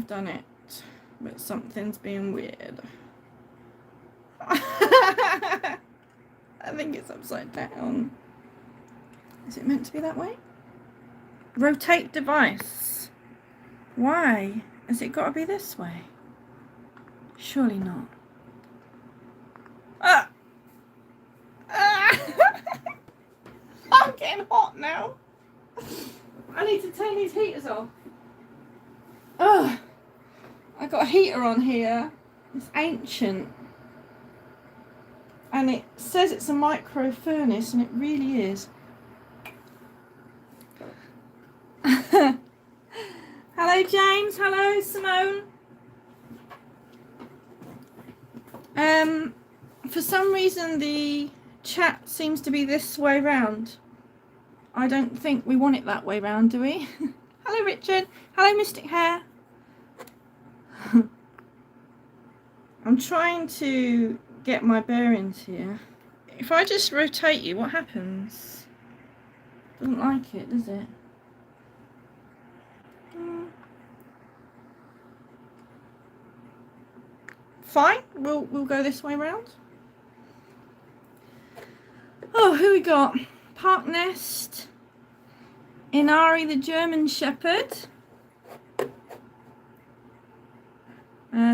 I've done it, but something's being weird. I think it's upside down. Is it meant to be that way? Rotate device. Why? Has it got to be this way? Surely not. Ah! Ah! I'm getting hot now. I need to turn these heaters off. Oh, I got a heater on here. It's ancient. And it says it's a micro furnace, and it really is. Hello James, hello Simone. For some reason the chat seems to be this way round. I don't think we want it that way round, do we? Hello Richard, hello Mystic Hair. I'm trying to get my bearings here. If I just rotate you, what happens? Doesn't like it, does it? Fine, we'll go this way round. Oh, who we got? Park Nest, Inari the German Shepherd.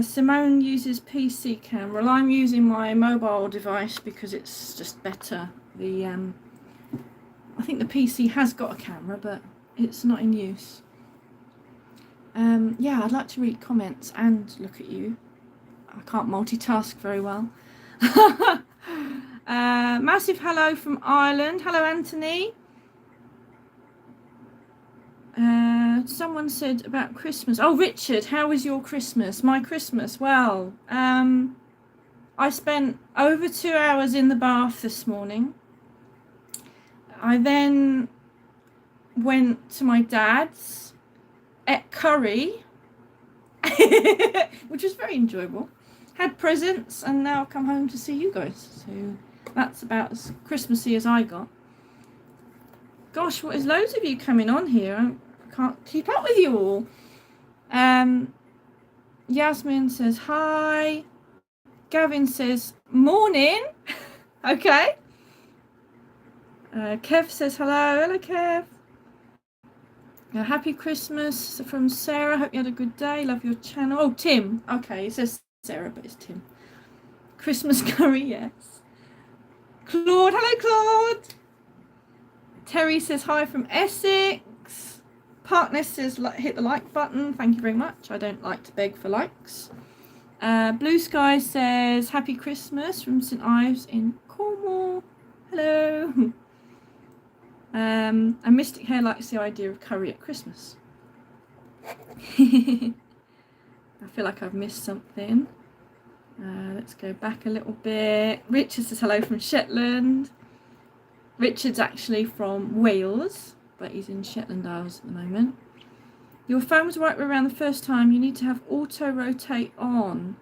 Simone uses PC camera. Well, I'm using my mobile device because it's just better. I think the PC has got a camera, but it's not in use. Yeah, I'd like to read comments and look at you. I can't multitask very well. Massive hello from Ireland. Hello, Anthony. Someone said about Christmas. Oh, Richard, how was your Christmas? My Christmas? Well, I spent over 2 hours in the bath this morning. I then went to my dad's, ate curry, which was very enjoyable. Had presents, and now I've come home to see you guys. So that's about as Christmassy as I got. Gosh, there's loads of you coming on here. I can't keep up with you all. Yasmin says hi. Gavin says morning. Okay. Kev says hello. Hello, Kev. Happy Christmas from Sarah. Hope you had a good day. Love your channel. Oh, Tim. Okay, it says Sarah, but it's Tim. Christmas curry, yes. Claude. Hello, Claude. Terry says hi from Essex. Partner says hit the like button. Thank you very much. I don't like to beg for likes. Blue Sky says happy Christmas from St Ives in Cornwall. Hello. And Mystic Hair likes the idea of curry at Christmas. I feel like I've missed something. Let's go back a little bit. Richard says hello from Shetland. Richard's actually from Wales, but he's in Shetland Isles at the moment. Your phone was right around the first time. You need to have auto rotate on.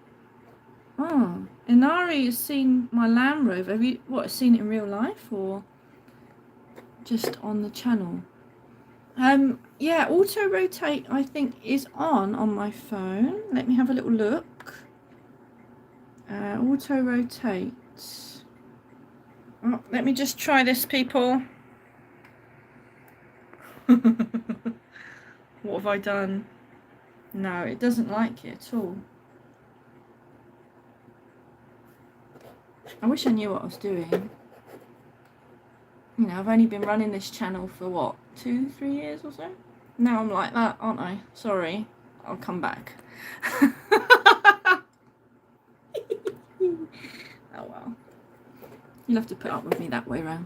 Oh, Inari has seen my Land Rover. Have you seen it in real life or just on the channel? Yeah, auto rotate I think is on my phone. Let me have a little look. Auto rotate. Oh, let me just try this, people. What have I done? No, it doesn't like it at all. I wish I knew what I was doing. You know, I've only been running this channel for what, 2-3 years or so? Now I'm like that, aren't I? Sorry, I'll come back. Oh well. You'll have to put up with me that way round.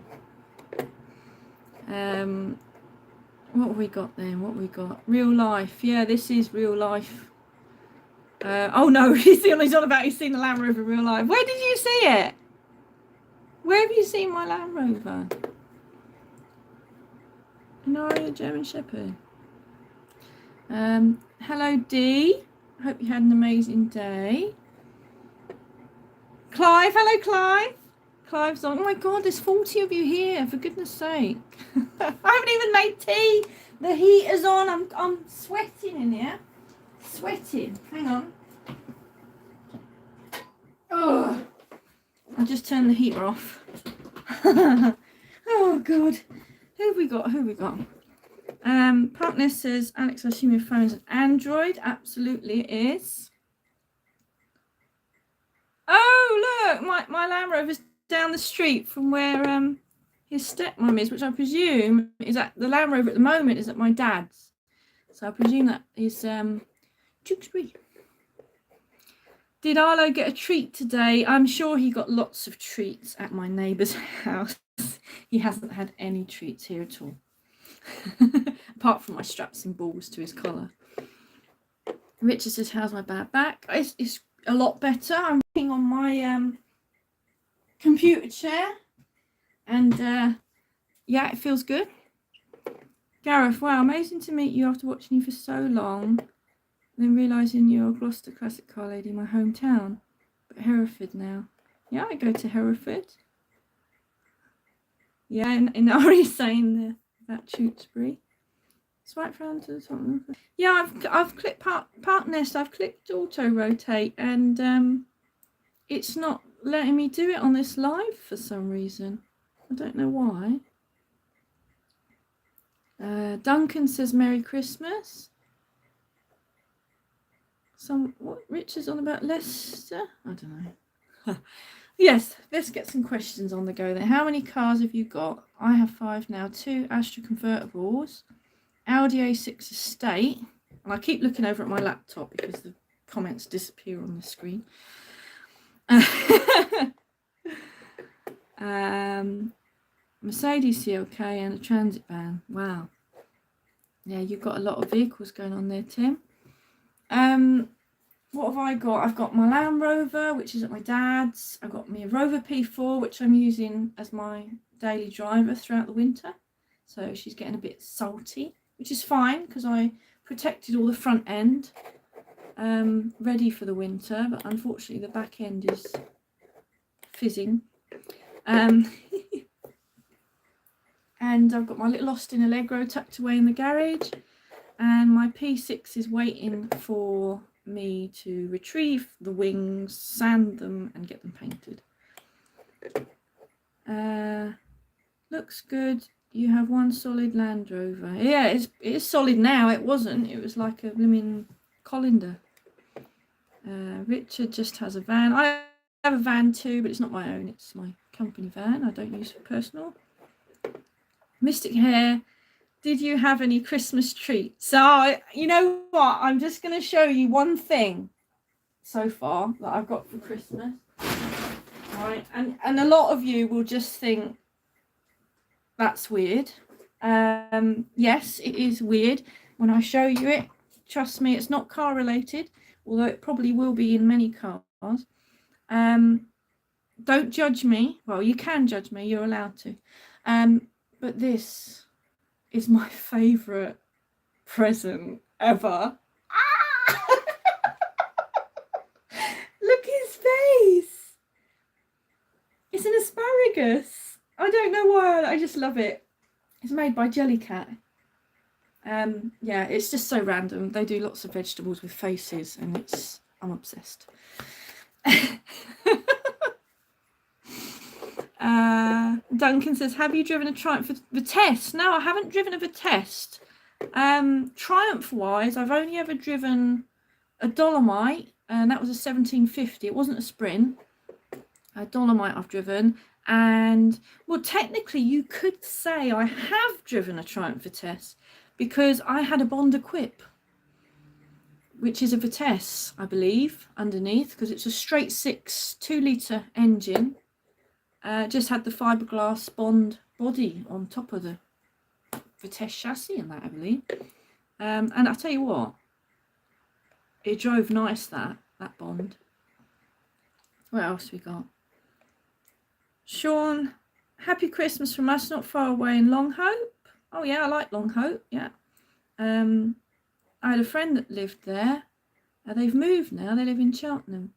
What have we got then? What have we got? Real life. Yeah, this is real life. Oh no, he's on about he's seen the Land Rover in real life. Where did you see it? Where have you seen my Land Rover? Inari, the German Shepherd. Hello D. Hope you had an amazing day. Clive, hello Clive. Clive's on. Oh my god, there's 40 of you here, for goodness sake. I haven't even made tea. The heater's on. I'm sweating in here. Sweating. Hang on. Oh, I'll just turn the heater off. Oh God. Who have we got? Partner says, Alex, I assume your phone's an Android. Absolutely it is. Oh, look, my Land Rover's down the street from where his stepmom is, which I presume is at the Land Rover at the moment is at my dad's. So I presume that is Tewkesbury. Did Arlo get a treat today? I'm sure he got lots of treats at my neighbour's house. He hasn't had any treats here at all. Apart from my straps and balls to his collar. Richard says, how's my bad back? It's a lot better. I'm working on my computer chair. And yeah, it feels good. Gareth, wow, amazing to meet you after watching you for so long. Then realising you're a Gloucester Classic car lady, my hometown. But Hereford now. Yeah, I go to Hereford. Yeah, and Ari's saying about Tewkesbury. Swipe round to the top. Yeah, I've clicked part nest. I've clicked auto rotate, and it's not letting me do it on this live for some reason. I don't know why. Duncan says Merry Christmas. What Richard's on about Leicester? I don't know. Yes, let's get some questions on the go then. How many cars have you got? I have 5 now. 2 Astra convertibles, Audi A6 Estate, and I keep looking over at my laptop because the comments disappear on the screen. Mercedes CLK and a transit van. Wow. Yeah, you've got a lot of vehicles going on there, Tim. What have I got? I've got my Land Rover, which is at my dad's. I've got my Rover P4, which I'm using as my daily driver throughout the winter. So she's getting a bit salty, which is fine because I protected all the front end, ready for the winter. But unfortunately, the back end is fizzing. And I've got my little Austin Allegro tucked away in the garage. And my P6 is waiting for me to retrieve the wings, sand them, and get them painted. Looks good. You have 1 solid Land Rover. Yeah, it is solid now. It wasn't. It was like a blooming colander. Richard just has a van. I have a van too, but it's not my own. It's my company van. I don't use it for personal. Mystic Hair. Did you have any Christmas treats? So, you know what? I'm just going to show you one thing so far that I've got for Christmas. Right, and a lot of you will just think that's weird. Yes, it is weird. When I show you it, trust me, it's not car related, although it probably will be in many cars. Don't judge me. Well, you can judge me. You're allowed to. But this is my favourite present ever. Ah! Look at his face. It's an asparagus. I don't know why. I just love it. It's made by Jellycat. Yeah, it's just so random. They do lots of vegetables with faces, and I'm obsessed. Duncan says, have you driven a Triumph Vitesse? No, I haven't driven a Vitesse. Triumph wise, I've only ever driven a Dolomite, and that was a 1750. It wasn't a Sprint. A Dolomite I've driven, and well, technically you could say I have driven a Triumph Vitesse because I had a Bond Equip, which is a Vitesse, I believe, underneath, because it's a straight 6 2-litre engine. Just had the fiberglass Bond body on top of the Vitesse chassis and that, I believe. And I'll tell you what, it drove nice, that Bond. What else we got? Sean, happy Christmas from us, not far away in Long Hope. Oh yeah, I like Long Hope, yeah. I had a friend that lived there. They've moved now, they live in Cheltenham.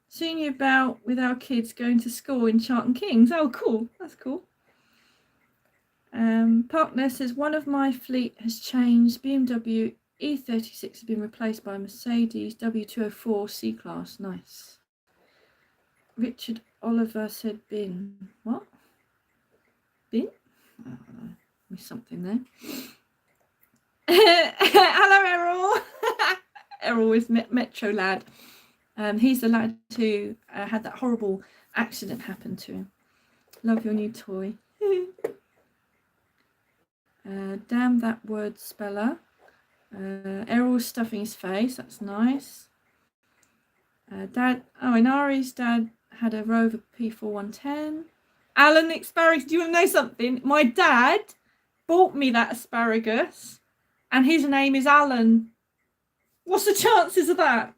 Seeing you about with our kids going to school in Charlton Kings. Oh, cool. That's cool. Parkness says, one of my fleet has changed BMW E36 has been replaced by a Mercedes W204 C-Class. Nice. Richard Oliver said bin. What? Bin? I don't know. Missed something there. Hello, Errol. Errol is Metro lad. He's the lad who had that horrible accident happen to him. Love your new toy. Damn that word speller. Errol's stuffing his face. That's nice. Inari's dad had a Rover P4110. Alan asparagus. Do you want to know something? My dad bought me that asparagus, and his name is Alan. What's the chances of that?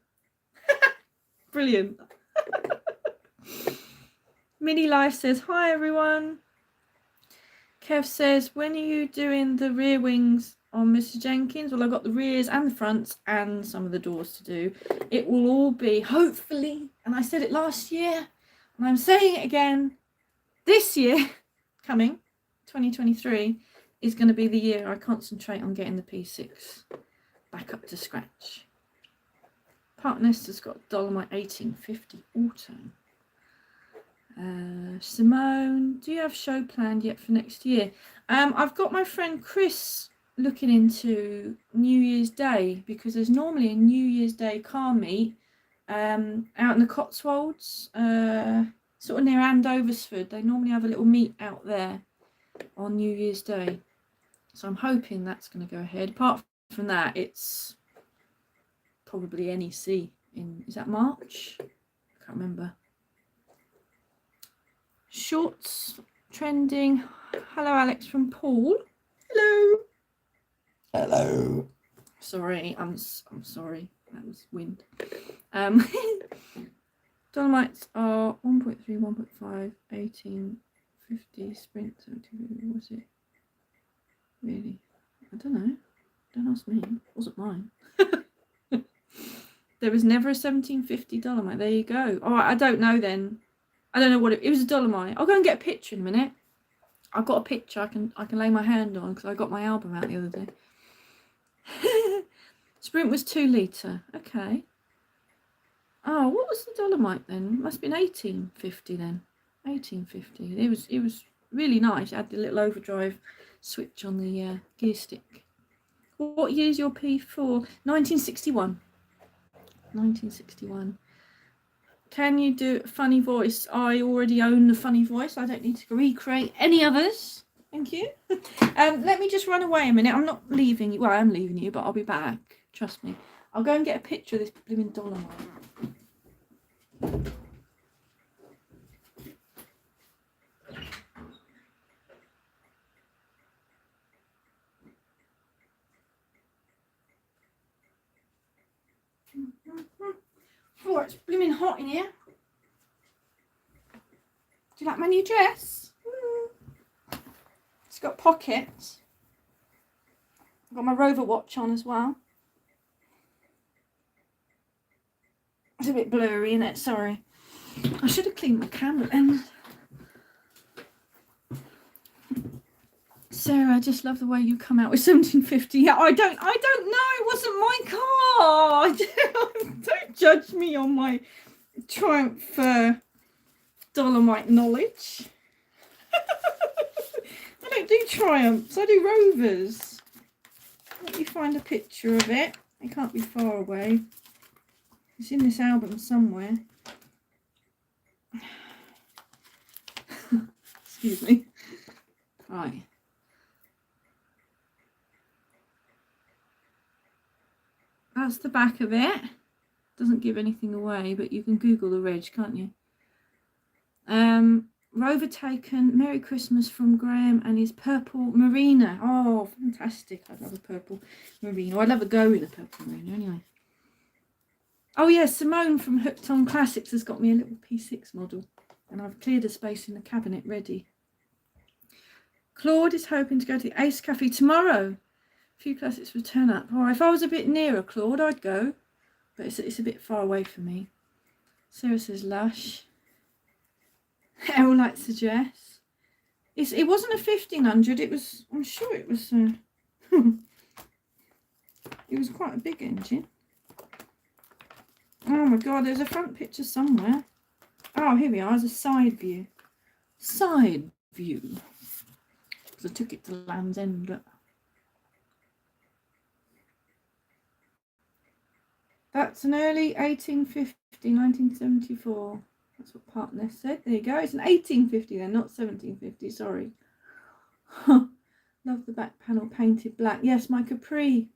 Brilliant. Mini Life says, hi everyone. Kev says, when are you doing the rear wings on Mr. Jenkins? Well, I've got the rears and the fronts and some of the doors to do. It will all be, hopefully, and I said it last year, and I'm saying it again, this year, coming, 2023, is going to be the year I concentrate on getting the P6 back up to scratch. Park Nester's got Dolomite 1850 Auto. Simone, do you have show planned yet for next year? I've got my friend Chris looking into New Year's Day, because there's normally a New Year's Day car meet out in the Cotswolds, sort of near Andoversford. They normally have a little meet out there on New Year's Day, so I'm hoping that's going to go ahead. Apart from that, it's probably NEC in, is that March? I can't remember. Shorts trending. Hello, Alex from Paul. Hello. Hello. Sorry, I'm sorry. That was wind. Dolomites are 1.3, 1.5, 18, 50, sprint, 70. Was it? Really? I don't know. Don't ask me. It wasn't mine. There was never a 1750 Dolomite. There you go. Oh, I don't know then. I don't know what it was. A Dolomite. I'll go and get a picture in a minute. I've got a picture I can lay my hand on, because I got my album out the other day. Sprint was 2 litre. Okay. Oh, what was the Dolomite then? Must have been 1850 then. 1850. It was really nice. It had the little overdrive switch on the gear stick. What year is your P4? 1961. 1961. Can you do a funny voice? I already own the funny voice. I don't need to recreate any others. Thank you. Let me just run away a minute. I'm not leaving you. Well, I am leaving you, but I'll be back. Trust me. I'll go and get a picture of this blooming Dolomite. Oh, it's blooming hot in here. Do you like my new dress? It's got pockets. I've got my Rover watch on as well. It's a bit blurry, isn't it? Sorry. I should have cleaned my camera then. Sarah, I just love the way you come out with 1750. Yeah, I don't know. It wasn't my car. Don't judge me on my Triumph Dolomite knowledge. I don't do Triumphs. I do Rovers. Let me find a picture of it. It can't be far away. It's in this album somewhere. Excuse me. Right. That's the back of it. Doesn't give anything away, but you can Google the reg, can't you? Rover taken. Merry Christmas from Graham and his purple Marina. Oh, fantastic. I love a purple Marina. I'd love a go with a purple Marina anyway. Oh yeah, Simone from Hooked on Classics has got me a little P6 model, and I've cleared a space in the cabinet ready. Claude is hoping to go to the Ace Cafe tomorrow. A few classics will turn up. Oh, if I was a bit nearer, Claude, I'd go, but it's a bit far away from me. Sarah says Lush. Errol likes the dress. It wasn't a 1500. It was. I'm sure it was. It was quite a big engine. Oh my god, there's a front picture somewhere. Oh, here we are. There's a side view. Side view. Because I took it to Land's End. But that's an early 1850, 1974. That's what Partness said. There you go. It's an 1850 then, not 1750. Sorry. Love the back panel painted black. Yes, my Capri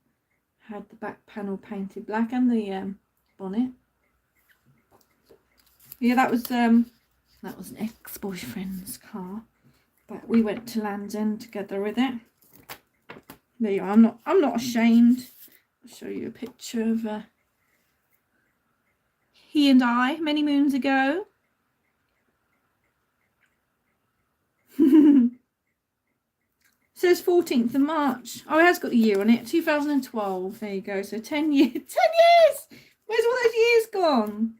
had the back panel painted black and the bonnet. Yeah, that was an ex-boyfriend's car, but we went to Land's End together with it. There you are. I'm not ashamed. I'll show you a picture of he and I many moons ago. Says 14th of March. Oh, it has got a year on it. 2012. There you go. So 10 years. 10 years! Where's all those years gone?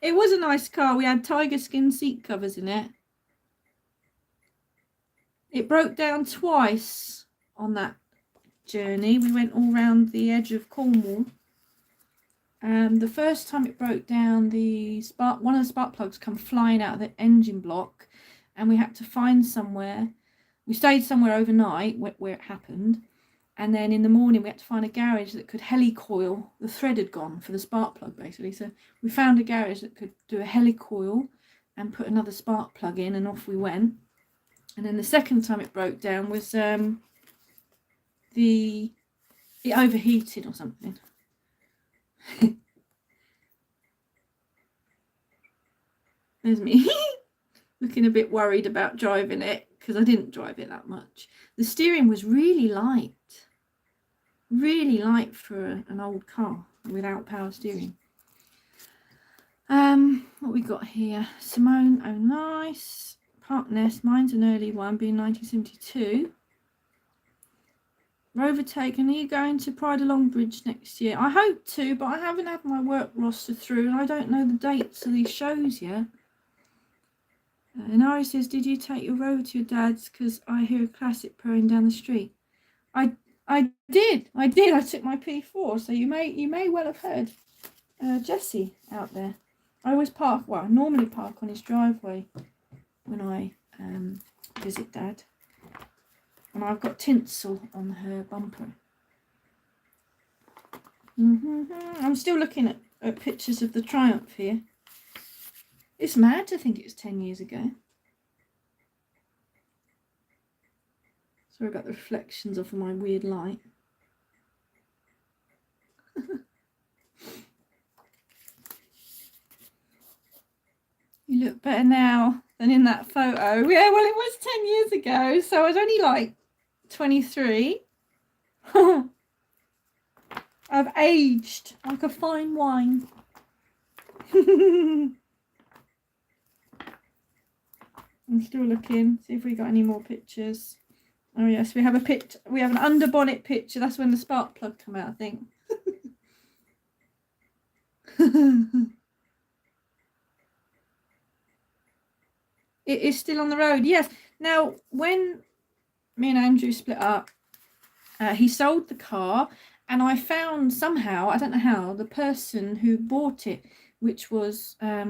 It was a nice car. We had tiger skin seat covers in it. It broke down twice on that journey. We went all round the edge of Cornwall. The first time it broke down, one of the spark plugs come flying out of the engine block, and we had to find somewhere. We stayed somewhere overnight where it happened, and then in the morning we had to find a garage that could helicoil. The thread had gone for the spark plug, basically. So we found a garage that could do a helicoil and put another spark plug in, and off we went. And then the second time it broke down was it overheated or something. There's me looking a bit worried about driving it because I didn't drive it that much. The steering was really light for an old car without power steering. What we got here? Simone, oh nice. Partness, mine's an early one, being 1972. Rover Taken, are you going to Pride of Longbridge next year? I hope to, but I haven't had my work roster through and I don't know the dates of these shows yet. And Ari says, did you take your Rover to your dad's? Because I hear a classic purring down the street. I did. I took my P4, so you may well have heard Jesse out there. I normally park on his driveway when I visit Dad. And I've got tinsel on her bumper. I'm still looking at pictures of the Triumph here. It's mad to think it was 10 years ago. Sorry about the reflections off of my weird light. You look better now than in that photo. Yeah, well, it was 10 years ago, so I was only like 23. I've aged like a fine wine. I'm still looking, see if we got any more pictures. Oh yes, we have a picture. We have an underbonnet picture. That's when the spark plug come out, I think. It is still on the road, yes. Now, when me and Andrew split up, he sold the car, and I found somehow, I don't know how, the person who bought it, which was, I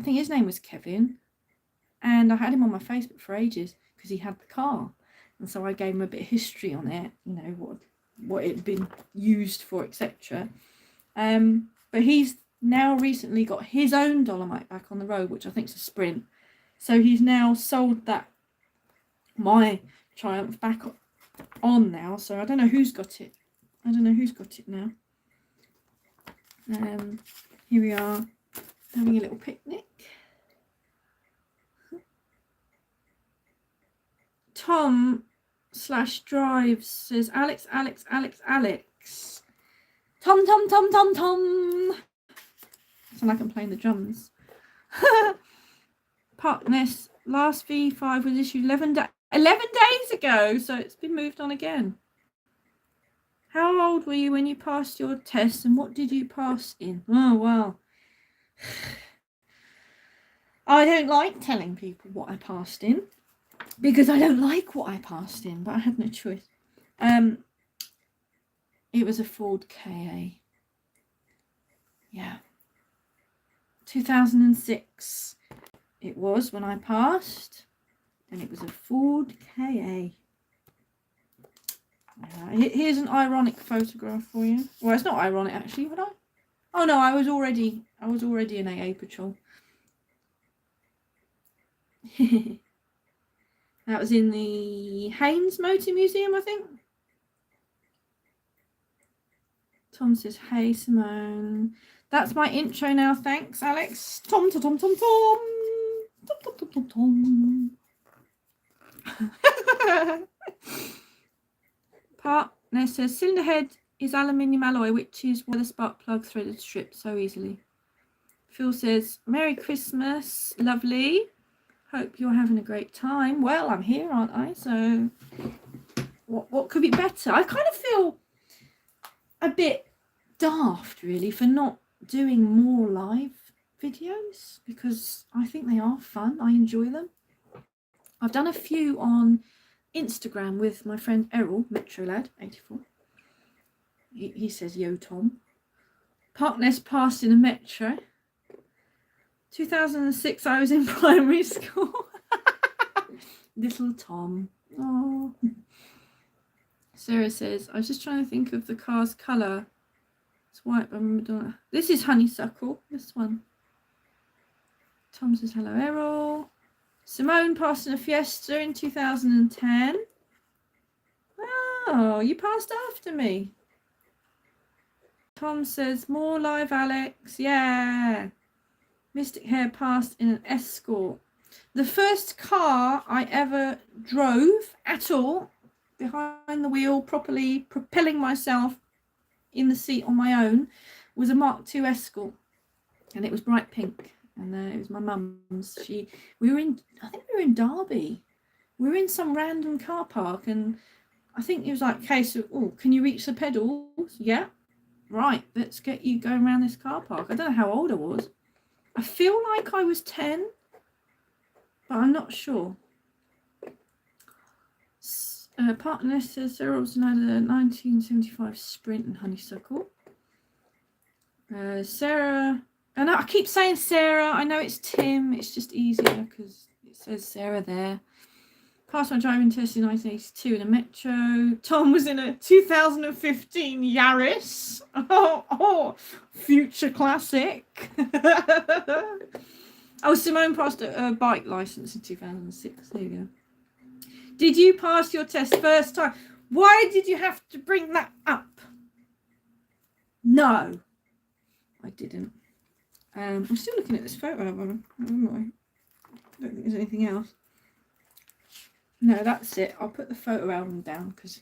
think his name was Kevin, and I had him on my Facebook for ages because he had the car, and so I gave him a bit of history on it, you know, what it had been used for, etc. But he's now recently got his own Dolomite back on the road, which I think is a Sprint. So he's now sold my Triumph back on now. So I don't know who's got it. I don't know who's got it now. Here we are having a little picnic. Tom/Drives says, Alex. Tom. Sound like I'm playing the drums. Partness, last V5 was issued 11 days ago, so it's been moved on again. How old were you when you passed your test, and what did you pass in? Oh, well. I don't like telling people what I passed in. because I don't like what I passed in, but I had no choice. It was a Ford KA. Yeah. 2006 it was when I passed, and it was a Ford KA. Here's an ironic photograph for you. Well, it's not ironic actually, would I? Oh no, I was already in AA patrol. That was in the Haynes Motor Museum, I think. Tom says, "Hey Simone, that's my intro now. Thanks, Alex." Tom, tom, tom, tom, tom, tom, tom, tom, tom. Partner says, "Cylinder head is aluminium alloy, which is why the spark plug threaded strip so easily." Phil says, "Merry Christmas, lovely. Hope you're having a great time." Well, I'm here, aren't I? So what could be better? I kind of feel a bit daft, really, for not doing more live videos, because I think they are fun. I enjoy them. I've done a few on Instagram with my friend Errol, Metro Lad 84. He says, "Yo, Tom." Parkness passed in a Metro. 2006, I was in primary school. Little Tom. Oh. Sarah says, "I was just trying to think of the car's colour. It's white, but I remember. This is honeysuckle, this one." Tom says, "Hello, Errol." Simone passed in a Fiesta in 2010. Oh, you passed after me. Tom says, "More live, Alex." Yeah. Mystic Hair passed in an Escort. The first car I ever drove at all, behind the wheel, properly propelling myself in the seat on my own, was a Mark II Escort, and it was bright pink, and it was my mum's. I think we were in Derby. We were in some random car park, and I think it was like a case of, "Oh, can you reach the pedals?" "Yeah." "Right, let's get you going around this car park." I don't know how old I was. I feel like I was 10, but I'm not sure. Partner says Sarah Robson had a 1975 Sprint and honeysuckle. Sarah, and I keep saying Sarah. I know it's Tim. It's just easier because it says Sarah there. Passed my driving test in 1982 in a Metro. Tom was in a 2015 Yaris. Oh, future classic. Oh, Simone passed a bike license in 2006. There you go. Did you pass your test first time? Why did you have to bring that up? No, I didn't. I'm still looking at this photo album. I don't think there's anything else. No, that's it. I'll put the photo album down because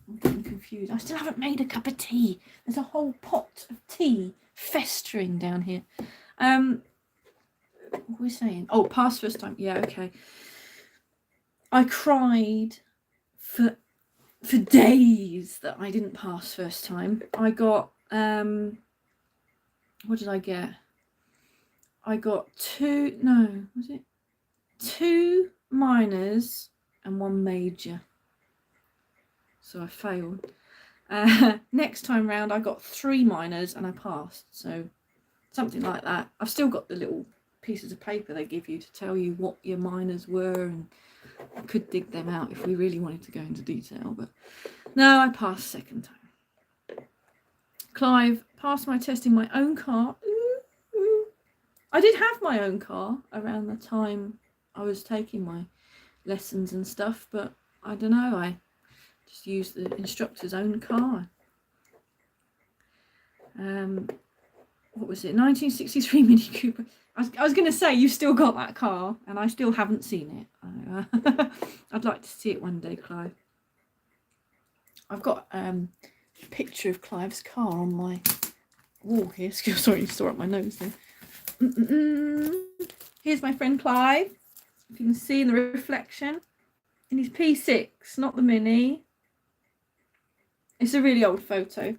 I'm getting confused. I still haven't made a cup of tea. There's a whole pot of tea festering down here. What were we saying? Oh, pass first time. Yeah, okay. I cried for days that I didn't pass first time. I got what did I get? I got two minors and one major. So I failed. Next time round I got 3 minors and I passed. So something like that. I've still got the little pieces of paper they give you to tell you what your minors were, and I could dig them out if we really wanted to go into detail, but no, I passed second time. Clive, passed my test in my own car. Ooh. I did have my own car around the time I was taking my lessons and stuff, but I don't know, I just used the instructor's own car. What was it? 1963 Mini Cooper. I was going to say, you've still got that car, and I still haven't seen it. I'd like to see it one day, Clive. I've got a picture of Clive's car on my wall here. Sorry, you saw up my nose there. Here's my friend Clive. If you can see in the reflection. In his P6, not the Mini. It's a really old photo.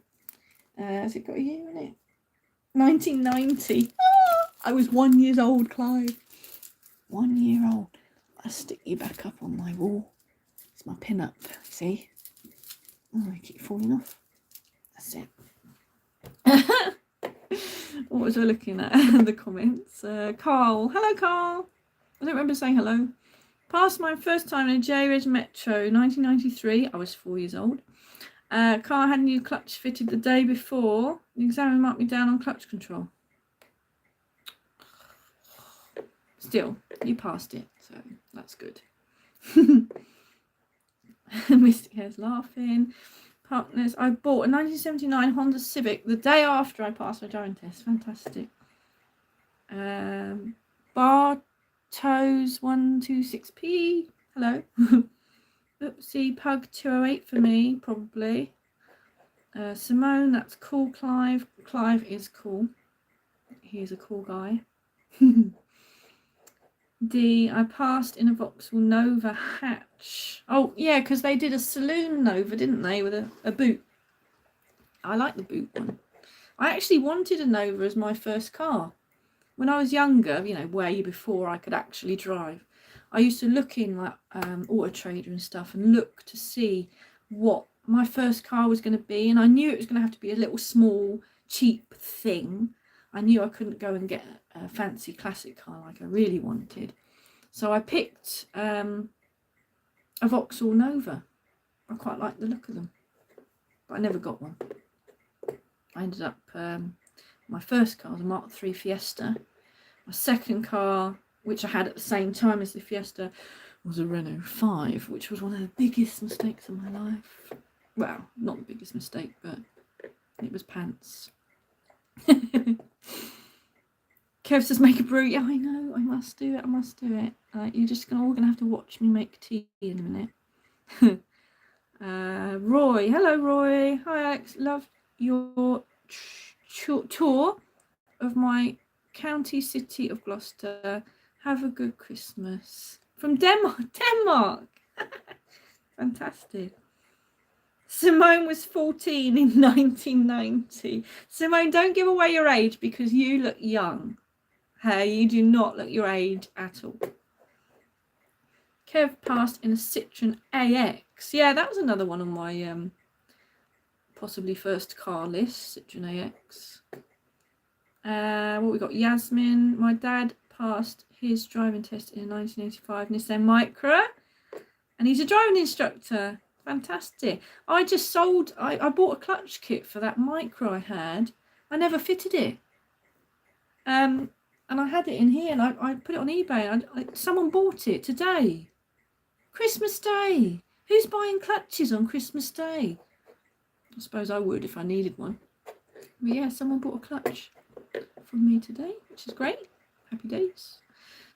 Has it got a year in it? 1990. I was 1 year old, Clive. 1 year old. to stick you back up on my wall. It's my pin up, see? Oh, I keep falling off. That's it. What was I looking at? The comments. Carl. Hello, Carl. I don't remember saying hello. Passed my first time in a J-Reg Metro, 1993. I was 4 years old. Car had a new clutch fitted the day before. The examiner marked me down on clutch control. Still, you passed it, so that's good. Mystic Hair's laughing. Partners, I bought a 1979 Honda Civic the day after I passed my driving test. Fantastic. Bartos126p. Hello. Oopsie, Pug 208 for me, probably. Simone, that's cool. Clive. Clive is cool. He's a cool guy. D, I passed in a Vauxhall Nova hatch. Oh, yeah, because they did a saloon Nova, didn't they, with a boot. I like the boot one. I actually wanted a Nova as my first car. When I was younger, you know, way before I could actually drive, I used to look in like Auto Trader and stuff and look to see what my first car was going to be. And I knew it was going to have to be a little small, cheap thing. I knew I couldn't go and get a fancy classic car like I really wanted. So I picked a Vauxhall Nova. I quite liked the look of them. But I never got one. I ended up, my first car was a Mark III Fiesta. My second car, which I had at the same time as the Fiesta, was a Renault 5, which was one of the biggest mistakes of my life. Well, not the biggest mistake, but it was pants. Kev says make a brew. Yeah, I know. I must do it. I must do it. You're just all gonna have to watch me make tea in a minute. Roy. Hello, Roy. Hi, Alex. Love your tour of my county city of Gloucester. Have a good Christmas. From Denmark. Fantastic. Simone was 14 in 1990. Simone, don't give away your age because you look young. Hey, you do not look your age at all. Kev passed in a Citroen AX. Yeah, that was another one on my possibly first car list, Citroen AX. What we got? Yasmin. My dad passed his driving test in 1985 Nissan Micra, and he's a driving instructor. Fantastic. I bought a clutch kit for that Micra I had. I never fitted it. And I had it in here, and I put it on eBay. Someone bought it today. Christmas Day. Who's buying clutches on Christmas Day? I suppose I would if I needed one. But yeah, someone bought a clutch from me today, which is great. Happy days.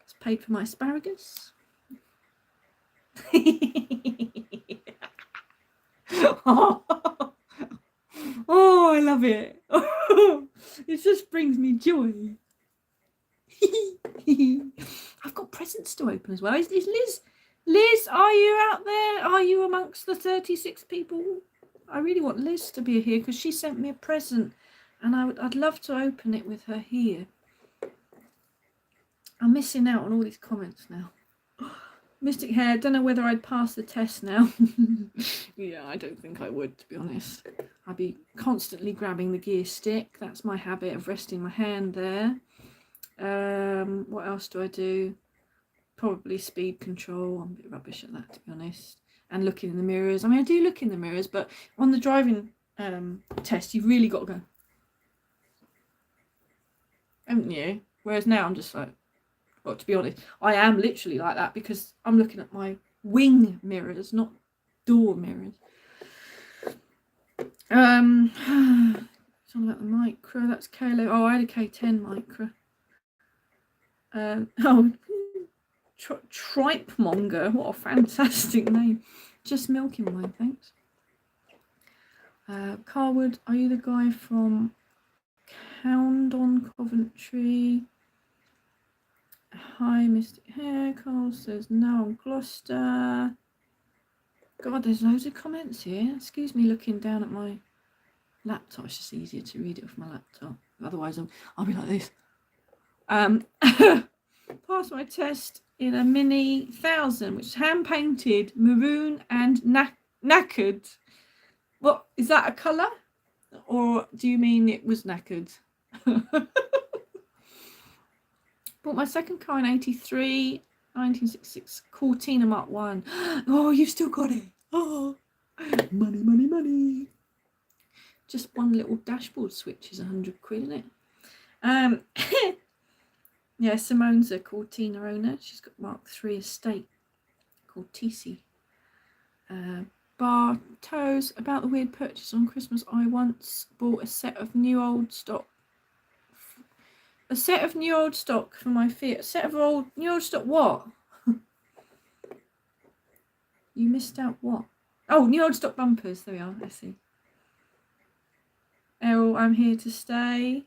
It's paid for my asparagus. Oh, I love it. It just brings me joy. I've got presents to open as well. Is Liz, are you out there? Are you amongst the 36 people? I really want Liz to be here because she sent me a present and I'd love to open it with her here. I'm missing out on all these comments now. Mystic Hair, don't know whether I'd pass the test now. Yeah, I don't think I would, to be honest. I'd be constantly grabbing the gear stick. That's my habit of resting my hand there. What else do I do? Probably speed control. I'm a bit rubbish at that, to be honest. And looking in the mirrors. I mean, I do look in the mirrors, but on the driving test, you've really got to go. Haven't you? Whereas now I'm just like, well, to be honest, I am literally like that because I'm looking at my wing mirrors, not door mirrors. It's all about the Micra. That's Kalo. Oh, I had a K10 Micra. Tripemonger. What a fantastic name. Just milking mine, thanks. Carwood, are you the guy from Houndon, Coventry? Hi, Mystic Hair. Carl says no on Gloucester. God, there's loads of comments here. Excuse me looking down at my laptop. It's just easier to read it off my laptop. Otherwise, I'll be like this. Passed my test in a Mini 1000, which is hand painted, maroon and knackered. What is that, a colour? Or do you mean it was knackered? Bought my second car in 83, 1966, Cortina Mark 1. Oh, you've still got it. Oh, money, money, money. Just one little dashboard switch is 100 quid, isn't it? Yeah, Simone's a Cortina owner. She's got Mark III estate called TC. Bartos, about the weird purchase on Christmas. I once bought a set of new old stock. A set of new old stock for my Fiat. A set of new old stock what? You missed out what? Oh, new old stock bumpers. There we are. I see. Errol, I'm here to stay.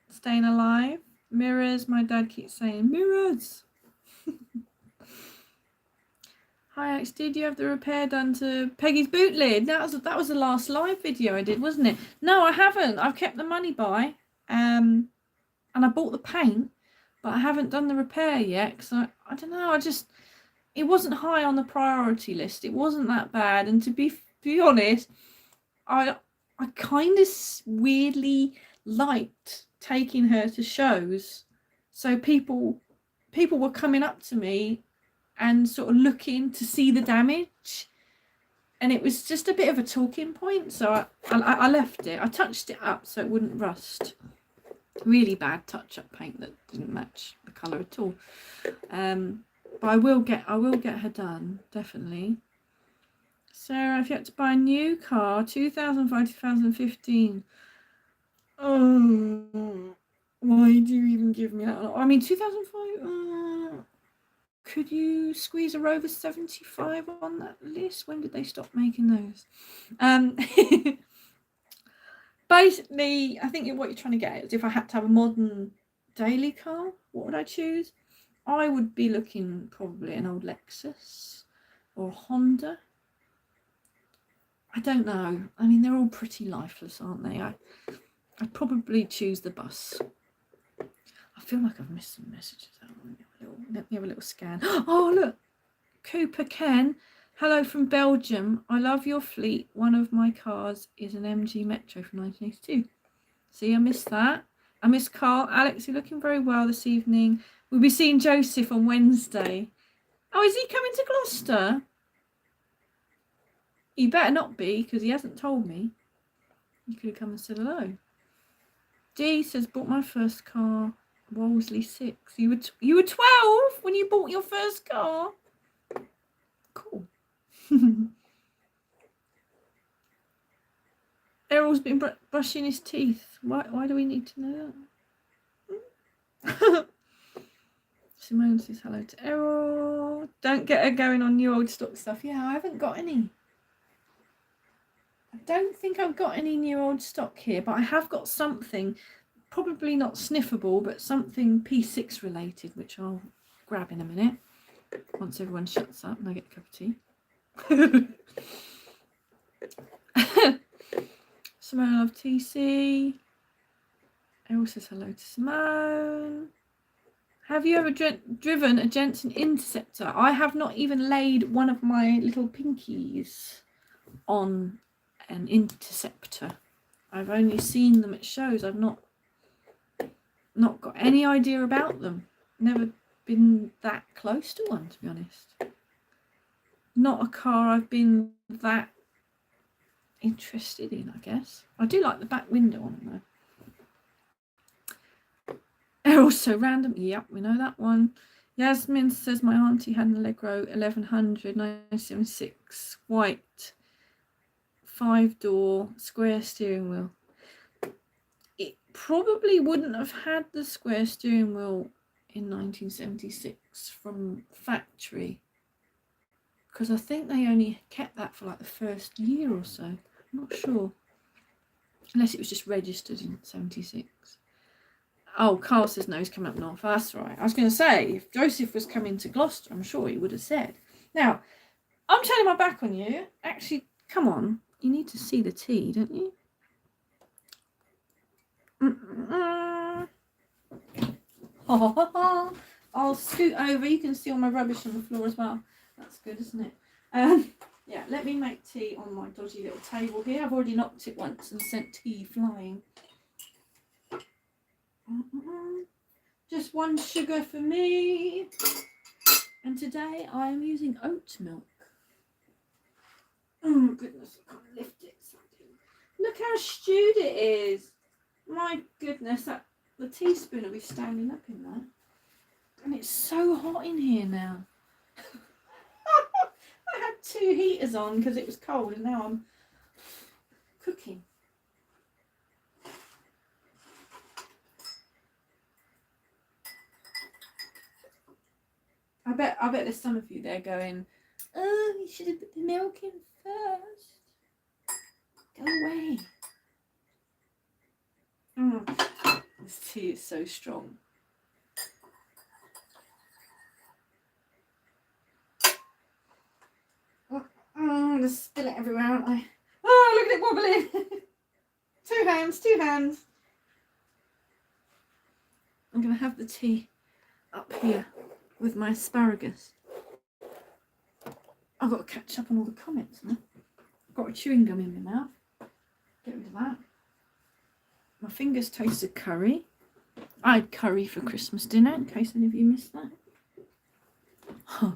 Staying alive. Mirrors. My dad keeps saying mirrors. Hi Alex, did you have the repair done to Peggy's boot lid? That was the last live video I did, wasn't it? No, I haven't. I've kept the money by, and I bought the paint, but I haven't done the repair yet because I don't know. It wasn't high on the priority list. It wasn't that bad, and to be honest, I kind of weirdly liked taking her to shows, so people were coming up to me and sort of looking to see the damage, and it was just a bit of a talking point, so I left it. I touched it up so it wouldn't rust. Really bad touch-up paint that didn't match the colour at all. But I will get her done, definitely. Sarah, if you had to buy a new car, 2005 2015, oh, why do you even give me that? I mean, 2005. Could you squeeze a Rover 75 on that list? When did they stop making those? Basically, I think what you're trying to get at is if I had to have a modern daily car, what would I choose? I would be looking probably an old Lexus or Honda. I don't know. I mean, they're all pretty lifeless, aren't they? I'd probably choose the bus. I feel like I've missed some messages. Let me have a little scan. Oh, look. Cooper Ken. Hello from Belgium. I love your fleet. One of my cars is an MG Metro from 1982. See, I missed that. I miss Carl. Alex, you're looking very well this evening. We'll be seeing Joseph on Wednesday. Oh, is he coming to Gloucester? He better not be, because he hasn't told me. He could have come and said hello. Dee says, bought my first car. Wolseley 6. You were 12 when you bought your first car. Cool. Errol's been brushing his teeth. Why do we need to know that? Simone says hello to Errol. Don't get her going on new old stock stuff. Yeah, I haven't got any. I don't think I've got any new old stock here, but I have got something. Probably not sniffable, but something P6 related, which I'll grab in a minute once everyone shuts up and I get a cup of tea. Simone of TC. Errol says hello to Simone. Have you ever driven a Jensen Interceptor? I have not even laid one of my little pinkies on an Interceptor. I've only seen them at shows. I've not got any idea about them. Never been that close to one, to be honest. Not a car I've been that interested in, I guess. I do like the back window on them though. Also random. Yep, we know that one. Yasmin says my auntie had an Allegro 1100 1976 white 5-door square steering wheel. It probably wouldn't have had the square steering wheel in 1976 from factory, because I think they only kept that for like the first year or so. I'm not sure, unless it was just registered in 76. Oh, Carl says no, he's coming up north. That's right. I was going to say, if Joseph was coming to Gloucester, I'm sure he would have said. Now, I'm turning my back on you. Actually, come on. You need to see the tea, don't you? I'll scoot over. You can see all my rubbish on the floor as well. That's good, isn't it? Yeah, let me make tea on my dodgy little table here. I've already knocked it once and sent tea flying. Just 1 sugar for me. And today I am using oat milk. Oh goodness, I can't lift it. Look how stewed it is. My goodness, the teaspoon will be standing up in there. And it's so hot in here now. I had 2 heaters on because it was cold, and now I'm cooking. I bet there's some of you there going, oh, you should have put the milk in first. Go away. This tea is so strong. I'm going to spill it everywhere, aren't I? Oh, look at it wobbling. 2 hands, 2 hands. I'm going to have the tea up here with my asparagus. I've got to catch up on all the comments now. I've got a chewing gum in my mouth. Get rid of that. My fingers tasted curry. I had curry for Christmas dinner, in case any of you missed that. Huh.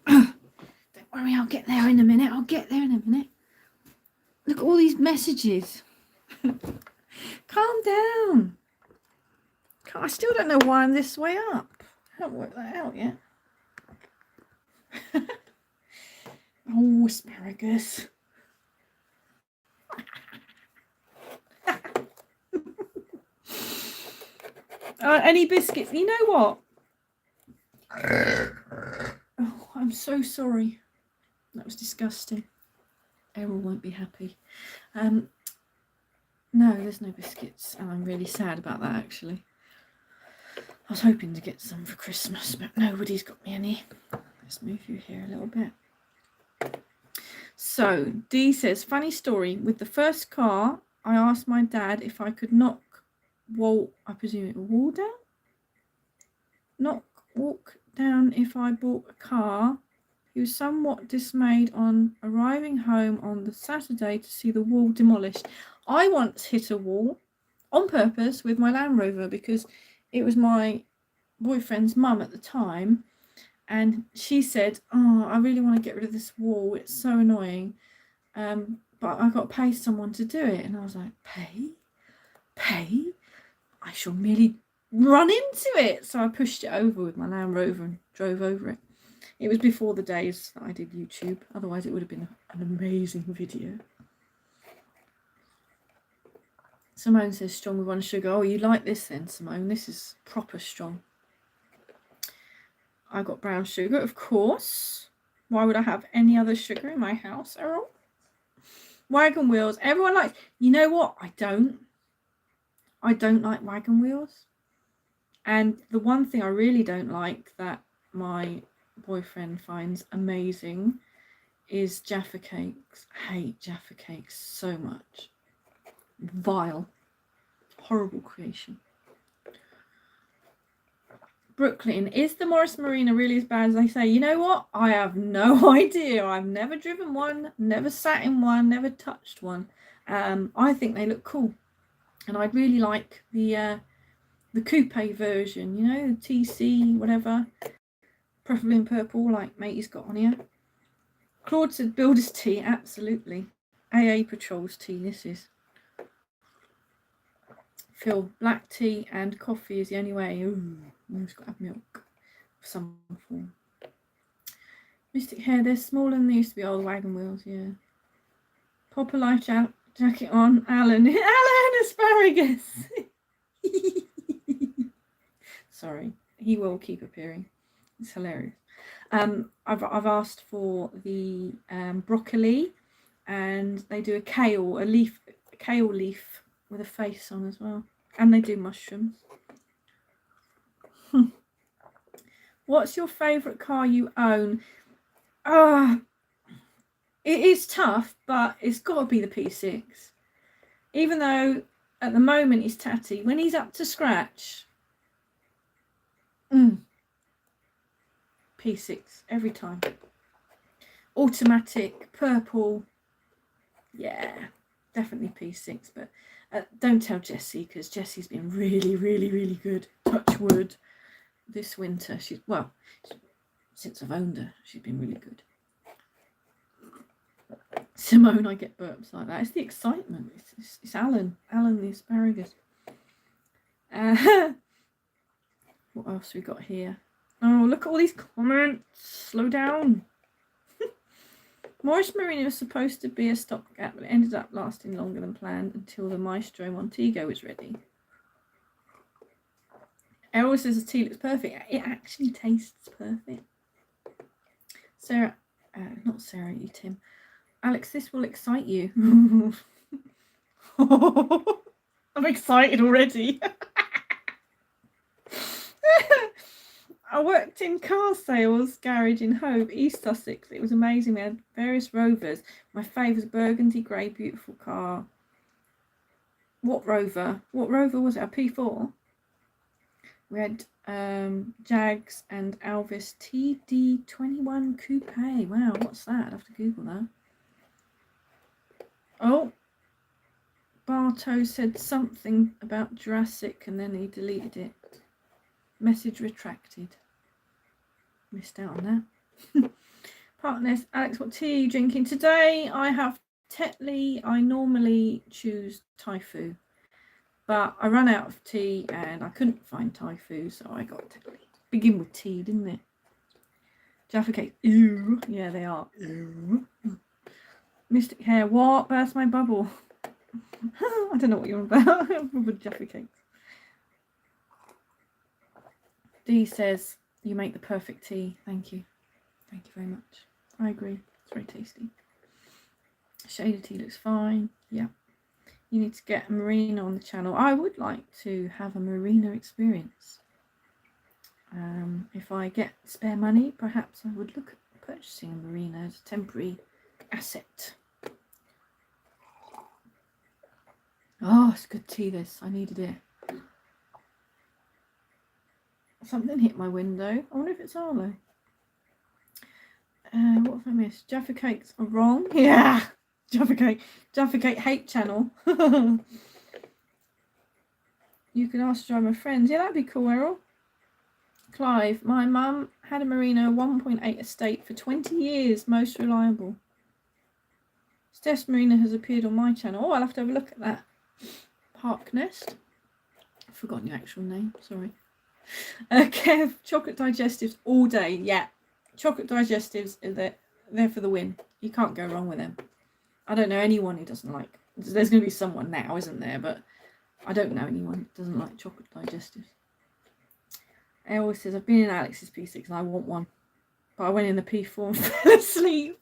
Don't worry, I'll get there in a minute. Look at all these messages. Calm down. I still don't know why I'm this way up. I haven't worked that out yet. Oh, asparagus. Any biscuits? You know what? Oh, I'm so sorry. That was disgusting. Errol won't be happy. No, there's no biscuits, and I'm really sad about that, actually. I was hoping to get some for Christmas, but nobody's got me any. Let's move you here a little bit. So, Dee says, funny story. With the first car, I asked my dad if I could walk down if I bought a car. He was somewhat dismayed on arriving home on the Saturday to see the wall demolished. I once hit a wall on purpose with my Land Rover because it was my boyfriend's mum at the time, and she said, oh, I really want to get rid of this wall, it's so annoying, but I've got to pay someone to do it. And I was like, pay? I shall merely run into it. So I pushed it over with my Land Rover and drove over it. It was before the days that I did YouTube, otherwise it would have been an amazing video. Simone says strong with 1 sugar. Oh, you like this then, Simone? This is proper strong. I got brown sugar, of course. Why would I have any other sugar in my house, Errol? Wagon wheels. Everyone likes. You know what? I don't like wagon wheels. And the one thing I really don't like that my boyfriend finds amazing is Jaffa cakes. I hate Jaffa cakes so much. Vile, horrible creation. Brooklyn, is the Morris Marina really as bad as they say? You know what? I have no idea. I've never driven one, never sat in one, never touched one. I think they look cool, and I'd really like the coupe version. You know, the TC whatever, preferably in purple, like Matey's got on here. Claude said, "Builder's tea, absolutely. AA Patrol's tea. This is." Phil, black tea and coffee is the only way. Ooh, it's got to have milk of some form. Mystic hair, they're smaller than they used to be. Old wagon wheels, yeah. Pop a life jacket on, Alan. Alan, asparagus. Sorry, he will keep appearing. It's hilarious. I've asked for the broccoli, and they do a kale leaf with a face on as well, and they do mushrooms. What's your favourite car you own? It is tough, but it's got to be the P6. Even though at the moment he's tatty, when he's up to scratch, P6 every time. Automatic, purple. Yeah, definitely P6. But don't tell Jessie, because Jessie's been really, really, really good. Touch wood. This winter, since I've owned her, she's been really good. Simone, I get burps like that. It's the excitement. It's Alan the asparagus. What else we got here? Oh, look at all these comments. Slow down. Morris Marina was supposed to be a stopgap, but it ended up lasting longer than planned until the Maestro Montego was ready. Errol says the tea looks perfect. It actually tastes perfect. Sarah, not Sarah, you Tim. Alex, this will excite you. I'm excited already. I worked in car sales garage in Hove, East Sussex. It was amazing. We had various Rovers. My favourite was burgundy grey, beautiful car. What Rover? What Rover was it? A P4? We had Jags and Alvis TD21 Coupe. Wow, what's that? I'd have to Google that. Oh, Barto said something about Jurassic and then he deleted it. Message retracted. Missed out on that. Partners, Alex, what tea are you drinking today? I have Tetley. I normally choose Taifu, but I ran out of tea and I couldn't find Taifu, so I got Tetley. Begin with T, didn't it? Jaffa cake. Ew. Yeah, they are. Ew. Mystic hair. What? Burst my bubble. I don't know what you're on about. With Jaffa cakes. Dee says, you make the perfect tea. Thank you. Thank you very much. I agree. It's very tasty. Shaded tea looks fine. Yeah. You need to get a Marina on the channel. I would like to have a Marina experience. If I get spare money, perhaps I would look at purchasing a Marina as a temporary asset. Oh, it's good tea this. I needed it. Something hit my window. I wonder if it's Arlo. What have I missed? Jaffa cakes are wrong. Yeah. Jaffa cake hate channel. You can ask to drive my friends. Yeah, that'd be cool, Errol. Clive, my mum had a Marina 1.8 estate for 20 years. Most reliable. Steph's Marina has appeared on my channel. Oh, I'll have to have a look at that. Park Nest. I've forgotten the actual name. Sorry. Kev, chocolate digestives all day. Yeah, chocolate digestives are there for the win. You can't go wrong with them. I don't know anyone who doesn't like. There's going to be someone now, isn't there? But I don't know anyone who doesn't like chocolate digestives. Errol says, I've been in Alex's P6 and I want one, but I went in the P4 and fell asleep.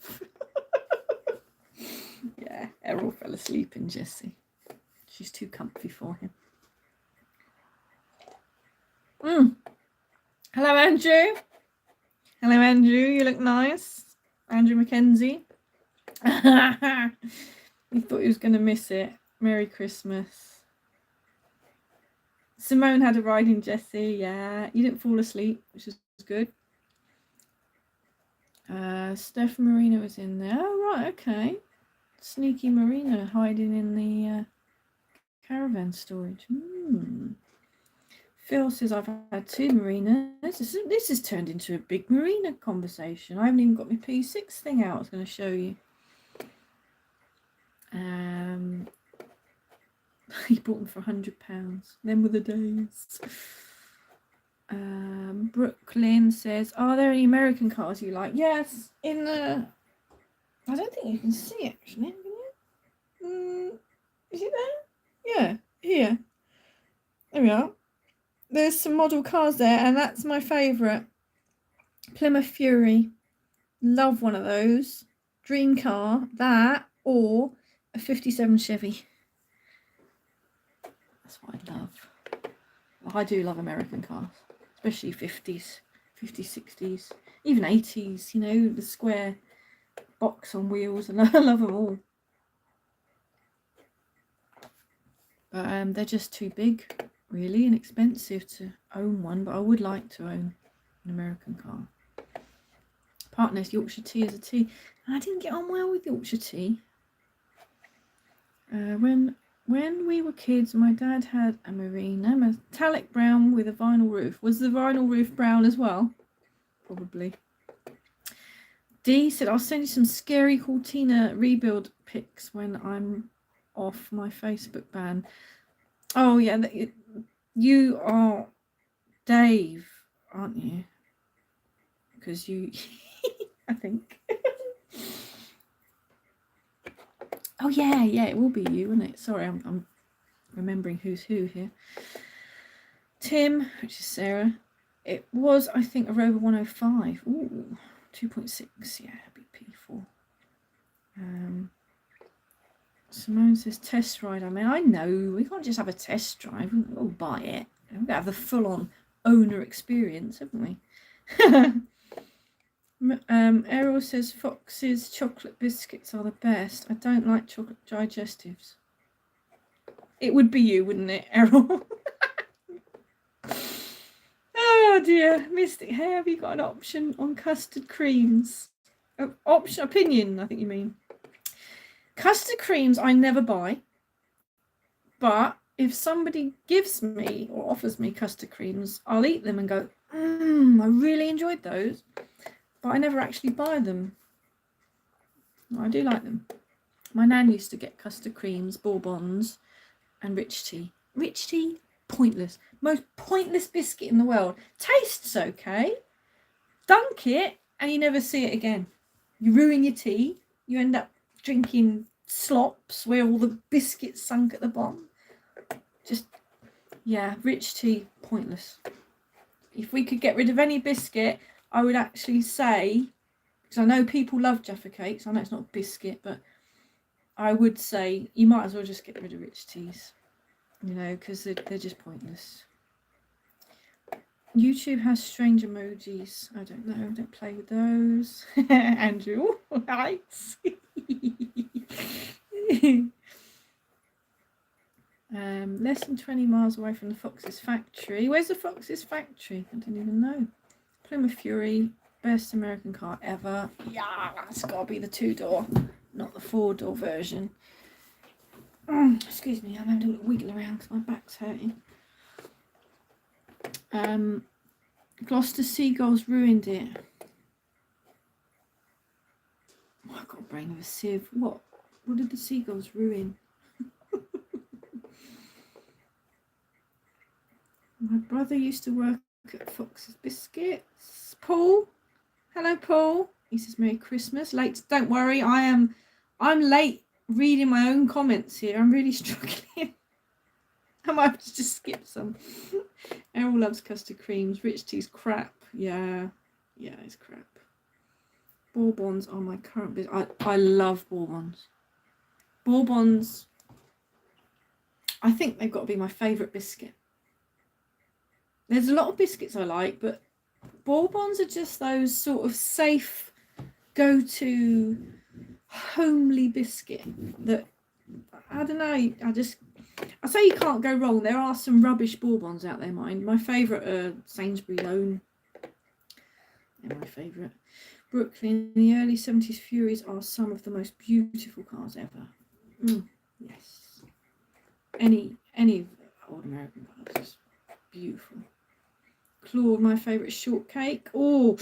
Yeah, Errol fell asleep in Jessie. She's too comfy for him. Hello, Andrew. Hello, Andrew. You look nice. Andrew Mackenzie. He thought he was going to miss it. Merry Christmas. Simone had a ride in Jessie. Yeah, you didn't fall asleep, which is good. Steph Marina was in there. Oh, right, okay. Sneaky Marina hiding in the caravan storage. Phil says, I've had 2 Marinas. This has turned into a big Marina conversation. I haven't even got my P6 thing out. I was going to show you. He bought them for £100. Them were the days. Brooklyn says, are there any American cars you like? Yes, in the... I don't think you can see it, actually. Can you? Is it there? Yeah, here. There we are. There's some model cars there, and that's my favourite. Plymouth Fury. Love one of those. Dream car, that, or a 57 Chevy. That's what I love. I do love American cars, especially 50s, 50s, 60s, even 80s, you know, the square box on wheels, and I love them all. But they're just too big, really, and expensive to own one, but I would like to own an American car. Partners, Yorkshire tea is a tea. I didn't get on well with Yorkshire tea. When we were kids, my dad had a metallic brown with a vinyl roof. Was the vinyl roof brown as well? Probably. D said, I'll send you some scary Cortina rebuild pics when I'm off my Facebook ban. Oh, yeah. You are Dave, aren't you? Because you, I think. Oh, yeah, it will be you, won't it? Sorry, I'm remembering who's who here. Tim, which is Sarah. It was, I think, a Rover 105. Ooh, 2.6, yeah, BP4. Simone says test ride. I mean, I know we can't just have a test drive. We'll buy it. We've got to have the full-on owner experience, haven't we? Errol says Fox's chocolate biscuits are the best. I don't like chocolate digestives. It would be you, wouldn't it, Errol? Oh dear, Mystic Hair, have you got an option on custard creams? Opinion, I think you mean. Custard creams I never buy, but if somebody gives me or offers me custard creams, I'll eat them and go, I really enjoyed those, but I never actually buy them. I do like them. My nan used to get custard creams, bourbons, and rich tea. Rich tea, pointless. Most pointless biscuit in the world. Tastes okay. Dunk it and you never see it again. You ruin your tea. You end up drinking slops where all the biscuits sunk at the bottom. Just, yeah, rich tea, pointless. If we could get rid of any biscuit, I would actually say, because I know people love Jaffa cakes, I know it's not a biscuit, but I would say you might as well just get rid of rich teas, you know, because they're just pointless. YouTube has strange emojis. I don't know. Don't play with those. Andrew, right? Less than 20 miles away from the Fox's factory. Where's the Fox's factory? I don't even know. Plymouth Fury, best American car ever. Yeah, it's got to be the 2-door, not the 4-door version. Excuse me, I'm having a little wiggle around because my back's hurting. Gloucester Seagulls ruined it. Oh, I've got a brain of a sieve. What did the Seagulls ruin? My brother used to work at Fox's Biscuits. Paul, hello Paul. He says Merry Christmas. Late, don't worry. I'm late reading my own comments here. I'm really struggling. I might have to just skip some. Errol loves custard creams. Rich tea's crap. Yeah, it's crap. Bourbons are my current business. I love Bourbons. Bourbons, I think they've got to be my favourite biscuit. There's a lot of biscuits I like, but Bourbons are just those sort of safe, go-to, homely biscuit that, I don't know, I say you can't go wrong. There are some rubbish Bourbons out there, mind. My favourite are Sainsbury's own. They're my favourite. Brooklyn, the early 70s Furies are some of the most beautiful cars ever. Yes. Any old American cars is beautiful. Claude, my favourite shortcake. Oh,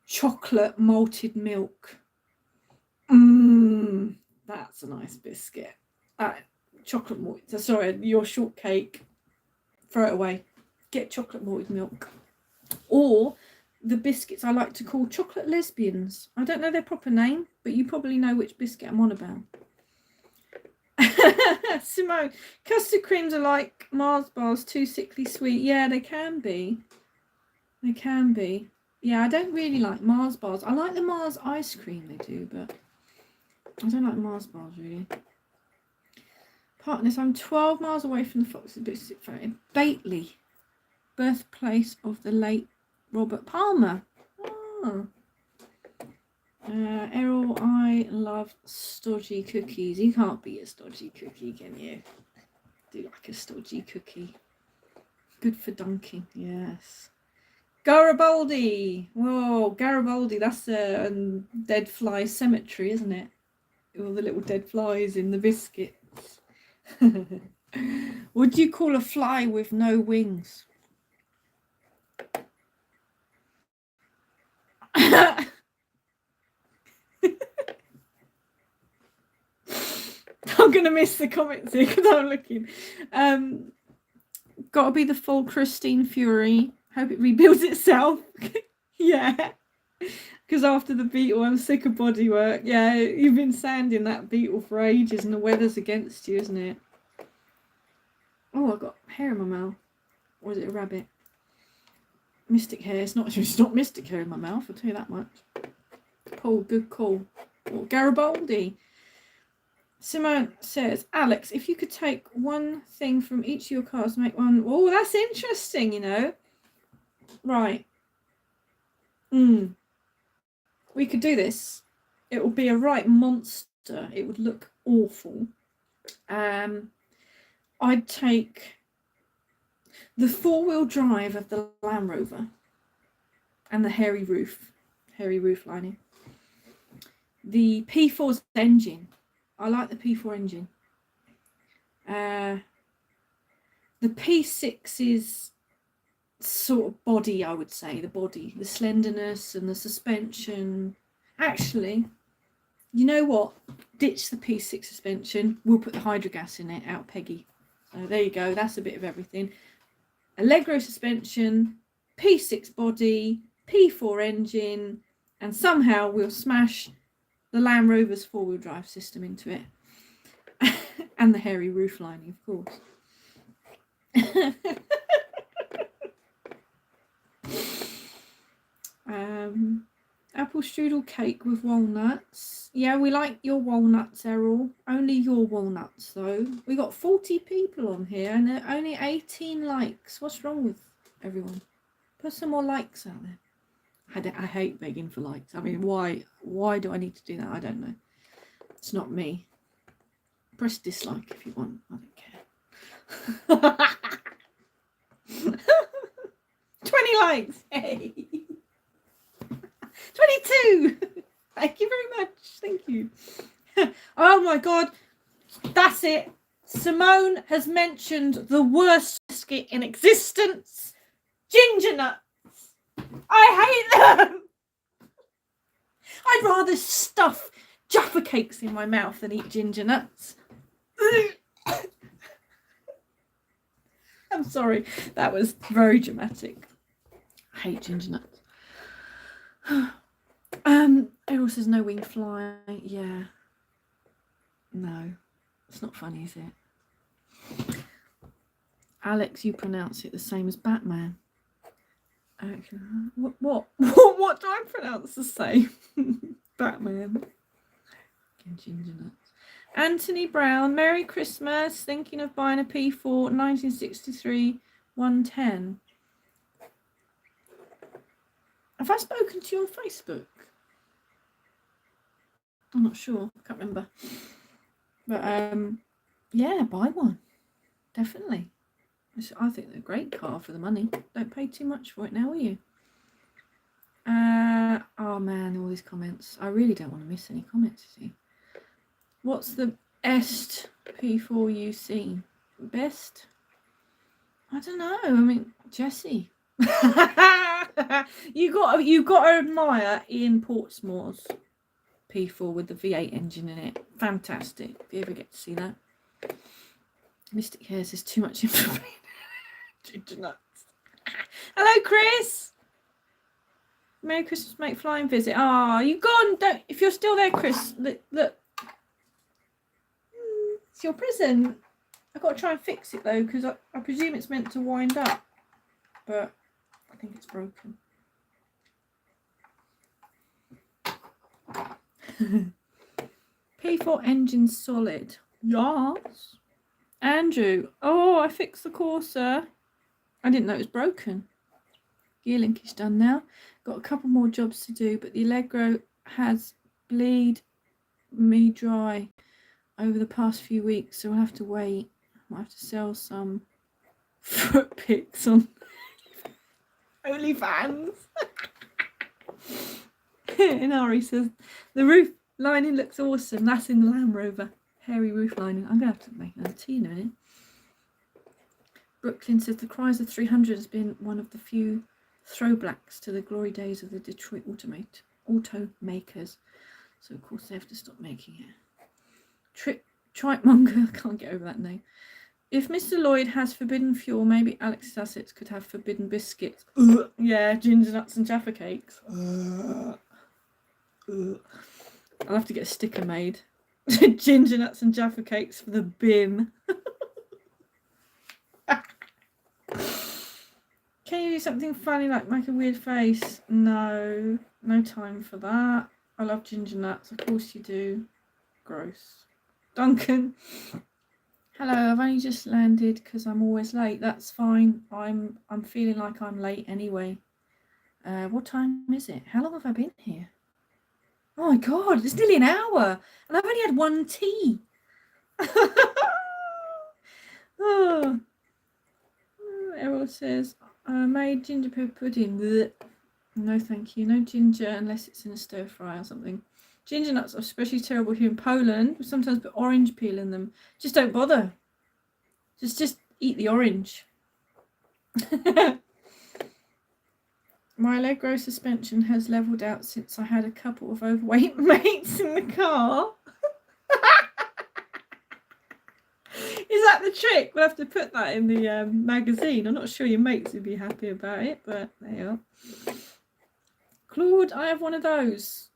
chocolate malted milk. That's a nice biscuit. Chocolate malted. Sorry, your shortcake. Throw it away. Get chocolate malted milk. Or the biscuits I like to call chocolate lesbians. I don't know their proper name, but you probably know which biscuit I'm on about. Simone, custard creams are like Mars bars, too sickly sweet. Yeah, they can be. They can be. Yeah, I don't really like Mars bars. I like the Mars ice cream they do, but I don't like Mars bars really. Partners, I'm 12 miles away from the Fox's Biscuit Factory. Bately, birthplace of the late Robert Palmer. Oh. Errol, I love stodgy cookies. You can't be a stodgy cookie, can you? Do like a stodgy cookie. Good for dunking, yes. Garibaldi. Whoa, Garibaldi, that's a dead fly cemetery, isn't it? All the little dead flies in the biscuits. What do you call a fly with no wings? I'm going to miss the comments here because I'm looking. Got to be the full Christine Fury. Hope it rebuilds itself. Yeah. Because after the beetle, I'm sick of bodywork. Yeah, you've been sanding that beetle for ages and the weather's against you, isn't it? Oh, I've got hair in my mouth. Or is it a rabbit? Mystic hair. It's not mystic hair in my mouth, I'll tell you that much. Paul, good call. Oh, Garibaldi. Simone says, Alex, if you could take one thing from each of your cards, make one. Oh, that's interesting, you know. Right. We could do this. It will be a right monster. It would look awful. I'd take the four-wheel drive of the Land Rover and the hairy roof lining. The P4's engine. I like the P4 engine. The P6's sort of body, I would say, the slenderness and the suspension. Actually, you know what? Ditch the P6 suspension. We'll put the Hydrogas in it out Peggy. So there you go. That's a bit of everything. Allegro suspension, P6 body, P4 engine, and somehow we'll smash the Land Rover's four-wheel drive system into it. And the hairy roof lining, of course. Apple strudel cake with walnuts. Yeah, we like your walnuts, Errol. Only your walnuts, though. We got 40 people on here and only 18 likes. What's wrong with everyone? Put some more likes out there. I hate begging for likes. I mean, why do I need to do that? I don't know. It's not me. Press dislike if you want. I don't care. 20 likes. Hey. 22. Thank you very much. Thank you. Oh my God. That's it. Simone has mentioned the worst biscuit in existence. Ginger nuts. I hate them. I'd rather stuff Jaffa cakes in my mouth than eat ginger nuts. I'm sorry. That was very dramatic. I hate ginger nuts. Errol says no winged fly. Yeah. No. It's not funny, is it? Alex, you pronounce it the same as Batman. What do I pronounce the same? Batman. Ginger nuts. Anthony Brown, Merry Christmas. Thinking of buying a P4 1963 110. Have I spoken to you on Facebook? I'm not sure. I can't remember. But yeah, buy one. Definitely. I think they're a great car for the money. Don't pay too much for it now, will you? Oh man, all these comments. I really don't want to miss any comments, you see. What's the best P4 you've seen? Best? I don't know. I mean, Jessie. you got to admire Ian Portsmore's P4 with the V8 engine in it. Fantastic. If you ever get to see that. Mystic Hair says too much information. Ginger nuts. Hello, Chris. Merry Christmas, mate. Flying visit. Ah, you gone? Don't. If you're still there, Chris. Look. It's your present. I've got to try and fix it though, because I presume it's meant to wind up, but I think it's broken. P4 engine solid. Yes. Andrew. Oh, I fixed the Corsa. I didn't know it was broken. Gear link is done now. Got a couple more jobs to do, but the Allegro has bleed me dry over the past few weeks, so I'll have to wait. I'll have to sell some foot pics on OnlyFans. And Ari says, the roof lining looks awesome. That's in the Land Rover. Hairy roof lining. I'm going to have to make another tea in a minute. Brooklyn says, the Chrysler 300 has been one of the few throwbacks to the glory days of the Detroit automakers. So, of course, they have to stop making it. Tritemonger, I can't get over that name. If Mr. Lloyd has forbidden fuel, maybe Alex's assets could have forbidden biscuits. Yeah, ginger nuts and Jaffa cakes. I'll have to get a sticker made. Ginger nuts and Jaffa cakes for the bin. Can you do something funny like make a weird face? No time for that. I love ginger nuts. Of course you do. Gross. Duncan. Hello, I've only just landed because I'm always late. That's fine. I'm feeling like I'm late anyway. What time is it? How long have I been here? Oh my god, it's nearly an hour. And I've only had one tea. Oh. Errol says, I made gingerbread pudding. Blech. No thank you. No ginger unless it's in a stir fry or something. Ginger nuts are especially terrible here in Poland. We sometimes put orange peel in them. Just don't bother. Just eat the orange. My Allegro suspension has levelled out since I had a couple of overweight mates in the car. Is that the trick? We'll have to put that in the magazine. I'm not sure your mates would be happy about it, but there you are. Claude, I have one of those.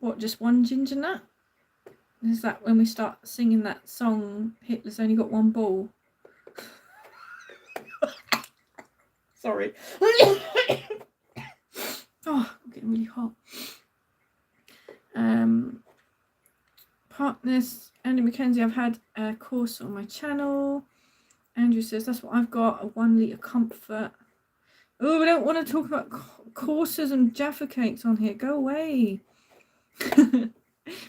What, just one ginger nut? Is that when we start singing that song, Hitler's Only Got One Ball? Sorry. Oh, I'm getting really hot. Partners, Andy Mackenzie, I've had a course on my channel. Andrew says, that's what I've got, a 1 litre comfort. Oh, we don't want to talk about courses and Jaffa cakes on here. Go away.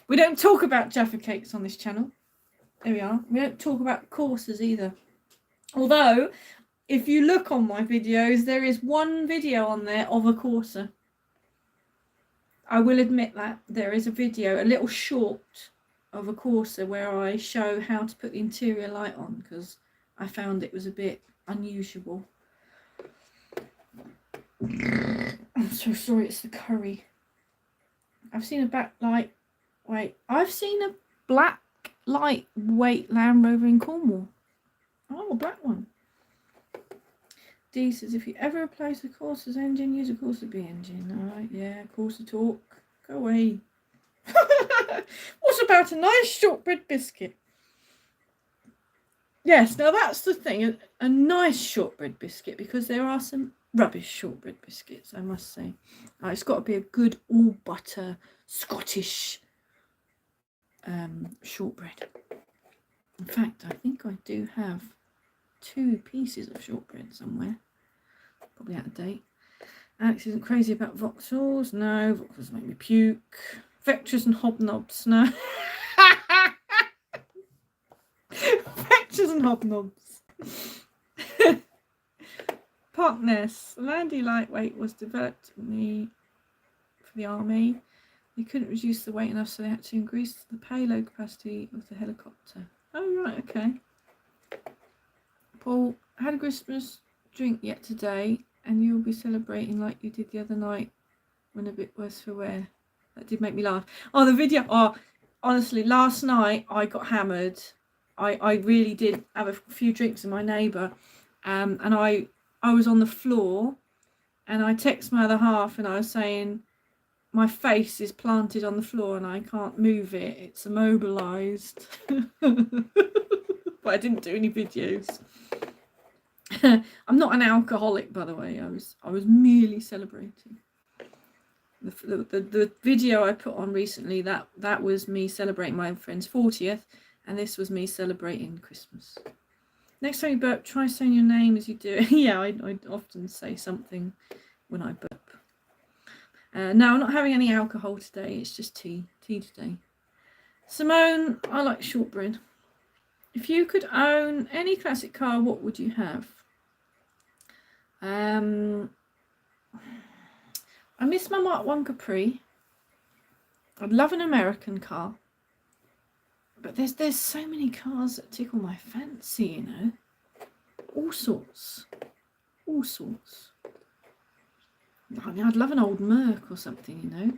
We don't talk about Jaffa cakes on this channel. There we are. We don't talk about courses either. Although, if you look on my videos, there is one video on there of a courser. I will admit that there is a video, a little short of a Corsa where I show how to put the interior light on because I found it was a bit unusual. I'm so sorry, it's the curry. I've seen a I've seen a black lightweight Land Rover in Cornwall. Oh, a black one. D says, if you ever replace a Corsa's engine, use a Corsa B engine. Alright, yeah, Corsa talk. Go away. What about a nice shortbread biscuit? Yes, now that's the thing, a nice shortbread biscuit, because there are some rubbish shortbread biscuits, I must say. It's got to be a good all butter Scottish shortbread. In fact, I think I do have 2 pieces of shortbread somewhere. Probably out of date. Alex isn't crazy about Vauxhalls. No, Vauxhalls make me puke. Vectras and hobnobs. No. Vectras and hobnobs. Partness. Landy Lightweight was developed for the army. They couldn't reduce the weight enough, so they had to increase the payload capacity of the helicopter. Oh, right, okay. Paul, I had a Christmas drink yet today, and you'll be celebrating like you did the other night when a bit worse for wear. That did make me laugh. Oh, the video. Oh, honestly, last night I got hammered. I really did have a few drinks with my neighbour, and I was on the floor, and I texted my other half, and I was saying, my face is planted on the floor and I can't move it. It's immobilised. But I didn't do any videos. I'm not an alcoholic, by the way. I was merely celebrating. The video I put on recently, that was me celebrating my friend's 40th, and this was me celebrating Christmas. Next time you burp, try saying your name as you do it. Yeah, I often say something when I burp. No, I'm not having any alcohol today. It's just tea today. Simone, I like shortbread. If you could own any classic car, what would you have? I miss my Mark 1 Capri. I'd love an American car. But there's so many cars that tickle my fancy, you know. All sorts. All sorts. I mean, I'd love an old Merc or something, you know.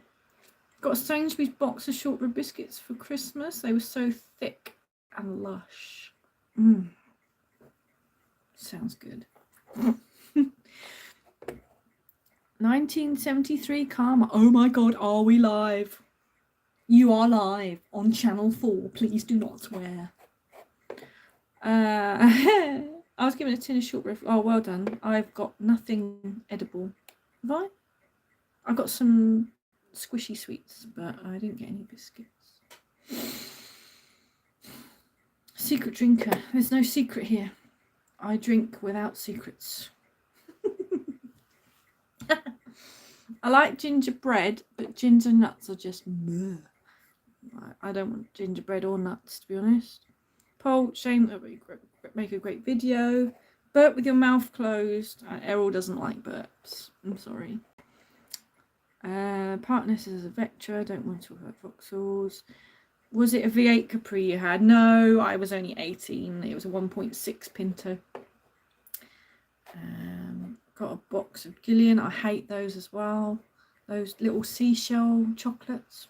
Got a Sainsbury's box of shortbread biscuits for Christmas. They were so thick and lush. Sounds good. 1973 Karma. Oh my god, are we live? You are live on Channel 4. Please do not swear. I was given a tin of shortbread. Oh, well done. I've got nothing edible. Have I? I got some squishy sweets, but I didn't get any biscuits. Secret drinker. There's no secret here. I drink without secrets. I like gingerbread, but ginger nuts are just meh. I don't want gingerbread or nuts, to be honest. Paul, shame that we make a great video. Burp with your mouth closed. Errol doesn't like burps. I'm sorry. Partners is a Vectra. Don't want to talk about Vauxhalls. Was it a V8 Capri you had? No, I was only 18. It was a 1.6 Pinto. Got a box of Gillian. I hate those as well. Those little seashell chocolates.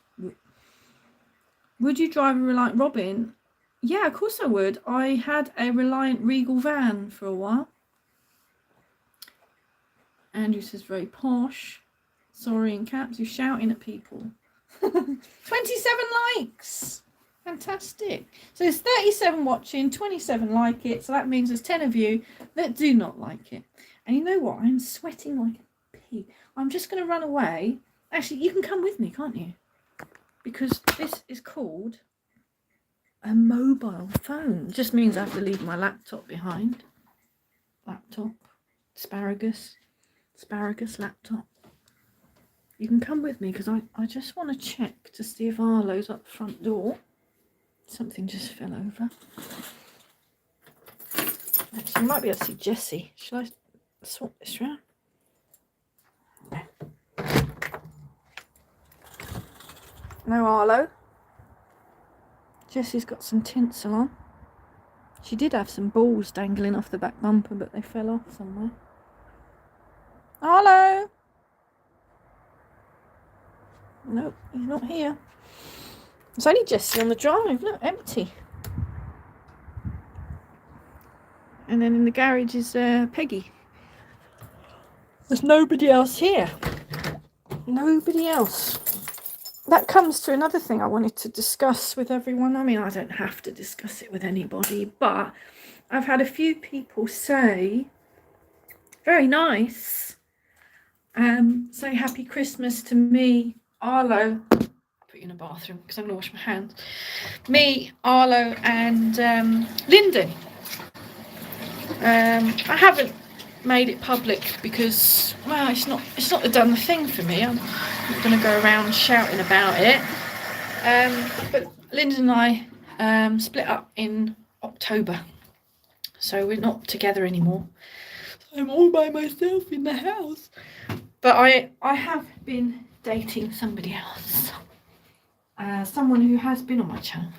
Would you drive a Reliant Robin? Yeah, of course I would. I had a Reliant Regal van for a while. Andrew says very posh. Sorry in caps, you're shouting at people. 27 likes. Fantastic. So there's 37 watching, 27 like it. So that means there's 10 of you that do not like it. And you know what? I'm sweating like a pig. I'm just going to run away. Actually, you can come with me, can't you? Because this is called a mobile phone. It just means I have to leave my laptop behind. Laptop. Asparagus laptop. You can come with me because I just want to check to see if Arlo's at the front door. Something just fell over. Actually, I might be able to see Jessie. Shall I swap this round? No Arlo. Jessie's got some tinsel on. She did have some balls dangling off the back bumper, but they fell off somewhere. Arlo! Nope, he's not here. It's only Jessie on the drive. Look, empty. And then in the garage is Peggy. There's nobody else here. Nobody else. That comes to another thing I wanted to discuss with everyone. I mean, I don't have to discuss it with anybody, but I've had a few people say, very nice, say happy Christmas to me, Arlo. I'll put you in a bathroom because I'm going to wash my hands. Me, Arlo and Lyndon. I haven't made it public because, well, it's not done the thing for me. I'm not going to go around shouting about it. But Lyndon and I split up in October, so we're not together anymore. I'm all by myself in the house. But I have been dating somebody else, someone who has been on my channel.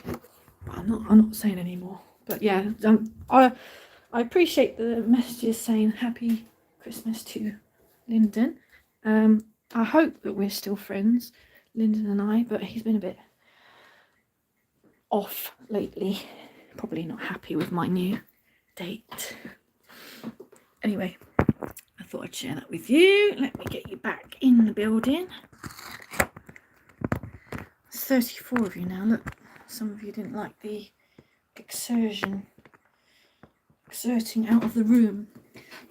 But I'm not saying anymore. But yeah, I appreciate the messages saying happy Christmas to Lyndon. I hope that we're still friends, Lyndon and I, but he's been a bit off lately. Probably not happy with my new date. Anyway, I thought I'd share that with you. Let me get you back in the building. 34 of you now. Look, some of you didn't like the exerting out of the room.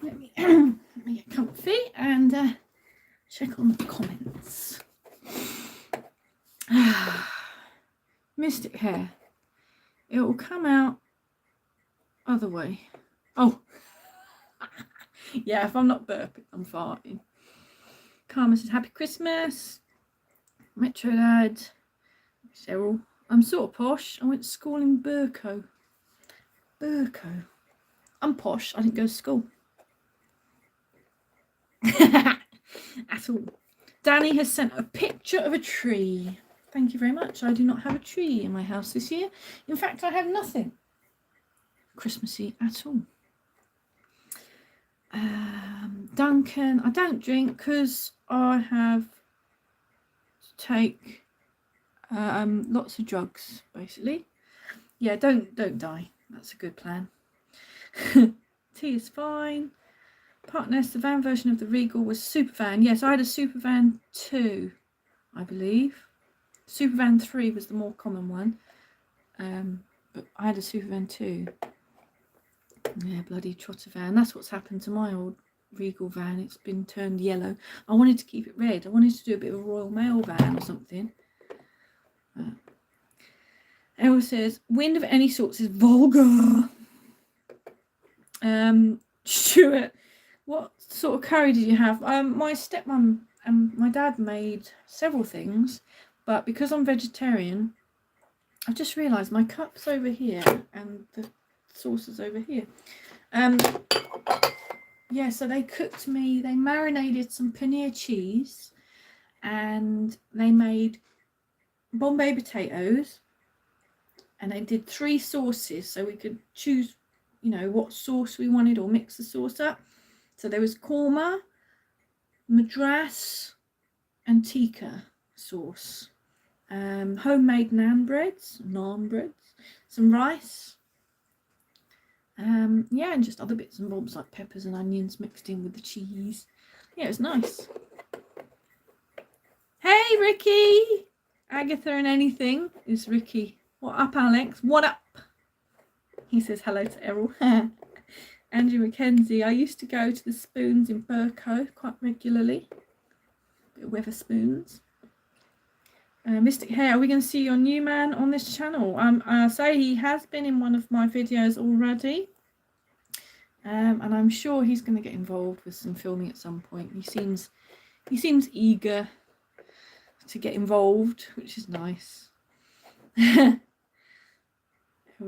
Let me get comfy and check on the comments. Mystic hair. It will come out other way. Oh. Yeah, if I'm not burping, I'm farting. Karma says happy Christmas. Metro Dad. Cheryl. I'm sort of posh. I went to school in Burco. I'm posh. I didn't go to school. At all. Danny has sent a picture of a tree. Thank you very much. I do not have a tree in my house this year. In fact, I have nothing Christmassy at all. Duncan, I don't drink because I have to take lots of drugs, basically. Yeah, don't die. That's a good plan. Tea is fine. Partners, the van version of the Regal was Supervan. Yes, I had a Supervan 2, I believe. Supervan 3 was the more common one. But I had a Supervan 2. Yeah, bloody trotter van. That's what's happened to my old Regal van. It's been turned yellow. I wanted to keep it red. I wanted to do a bit of a Royal Mail van or something. Elle says, wind of any sorts is vulgar. Stuart, what sort of curry did you have? My stepmom and my dad made several things, but because I'm vegetarian, I've just realised my cup's over here and the sauce is over here. Yeah, so they marinated some paneer cheese and they made Bombay potatoes and they did 3 sauces so we could choose, you know, what sauce we wanted or mix the sauce up. So there was korma, madras and tikka sauce, homemade naan breads, some rice, yeah, and just other bits and bobs like peppers and onions mixed in with the cheese. Yeah, it was nice. Hey Ricky, Agatha and anything is Ricky. What up, Alex? What up? He says hello to Errol. Andrew McKenzie, I used to go to the Spoons in Burco quite regularly. Bit of Weatherspoons. Mystic Hair, are we going to see your new man on this channel? I say he has been in one of my videos already. And I'm sure he's going to get involved with some filming at some point. He seems eager to get involved, which is nice. Who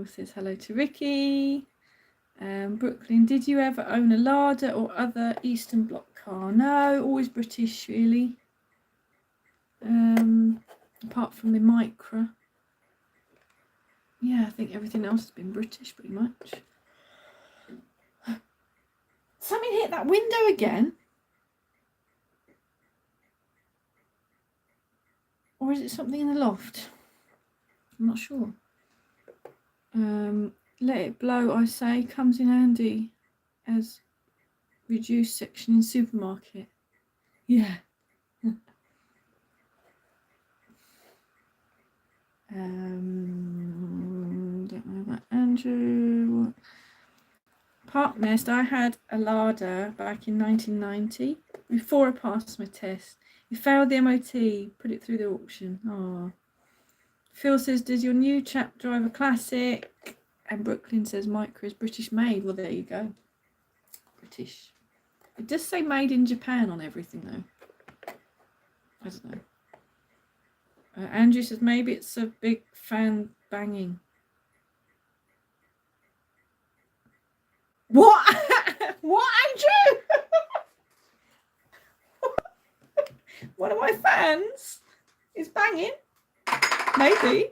says hello to Ricky? Brooklyn, did you ever own a Lada or other Eastern Bloc car? No, always British, really. Apart from the Micra. Yeah, I think everything else has been British, pretty much. Something hit that window again. Or is it something in the loft? I'm not sure. Let it blow, I say, comes in handy as reduced section in supermarket. Yeah. Don't know about Andrew. Park Nest, I had a Lada back in 1990 before I passed my test. It failed the MOT, put it through the auction. Oh. Phil says, does your new chap drive a classic? And Brooklyn says, Micra is British made. Well, there you go. British. It does say made in Japan on everything, though. I don't know. Andrew says, maybe it's a big fan banging. What? What, Andrew? One of my fans is banging. Maybe.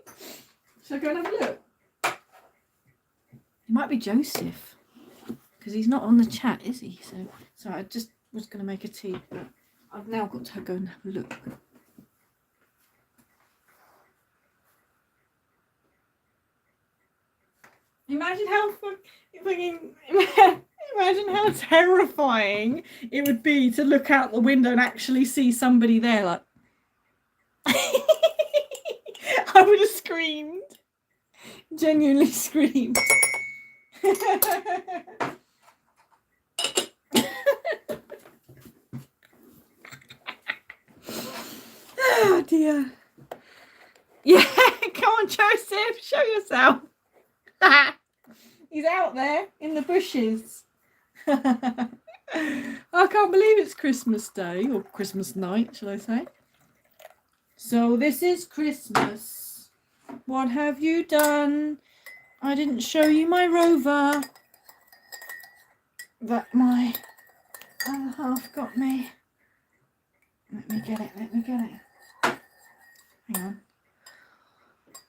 Shall I go and have a look? It might be Joseph, because he's not on the chat, is he? So I just was going to make a tea, but I've now got to go and have a look. Imagine how terrifying it would be to look out the window and actually see somebody there. Like, I would have screamed, genuinely screamed. Oh dear. Yeah, come on, Joseph, show yourself. He's out there in the bushes. I can't believe it's Christmas Day, or Christmas night, shall I say. So this is Christmas. What have you done? I didn't show you my rover that my other half got me. Let me get it. Hang on.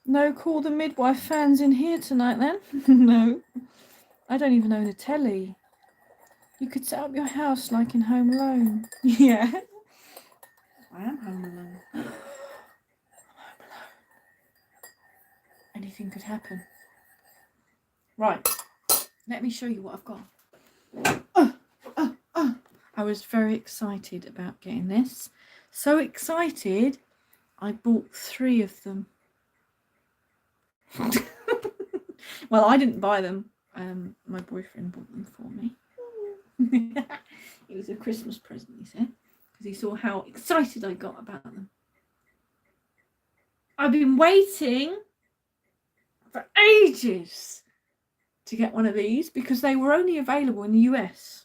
No Call the Midwife fans in here tonight then? No. I don't even own a telly. You could set up your house like in Home Alone. Yeah. I am home alone. I'm home alone. Anything could happen. Right. Let me show you what I've got. I was very excited about getting this. So excited, I bought 3 of them. Well, I didn't buy them. My boyfriend bought them for me. It was a Christmas present, he said, because he saw how excited I got about them. I've been waiting for ages to get one of these because they were only available in the US.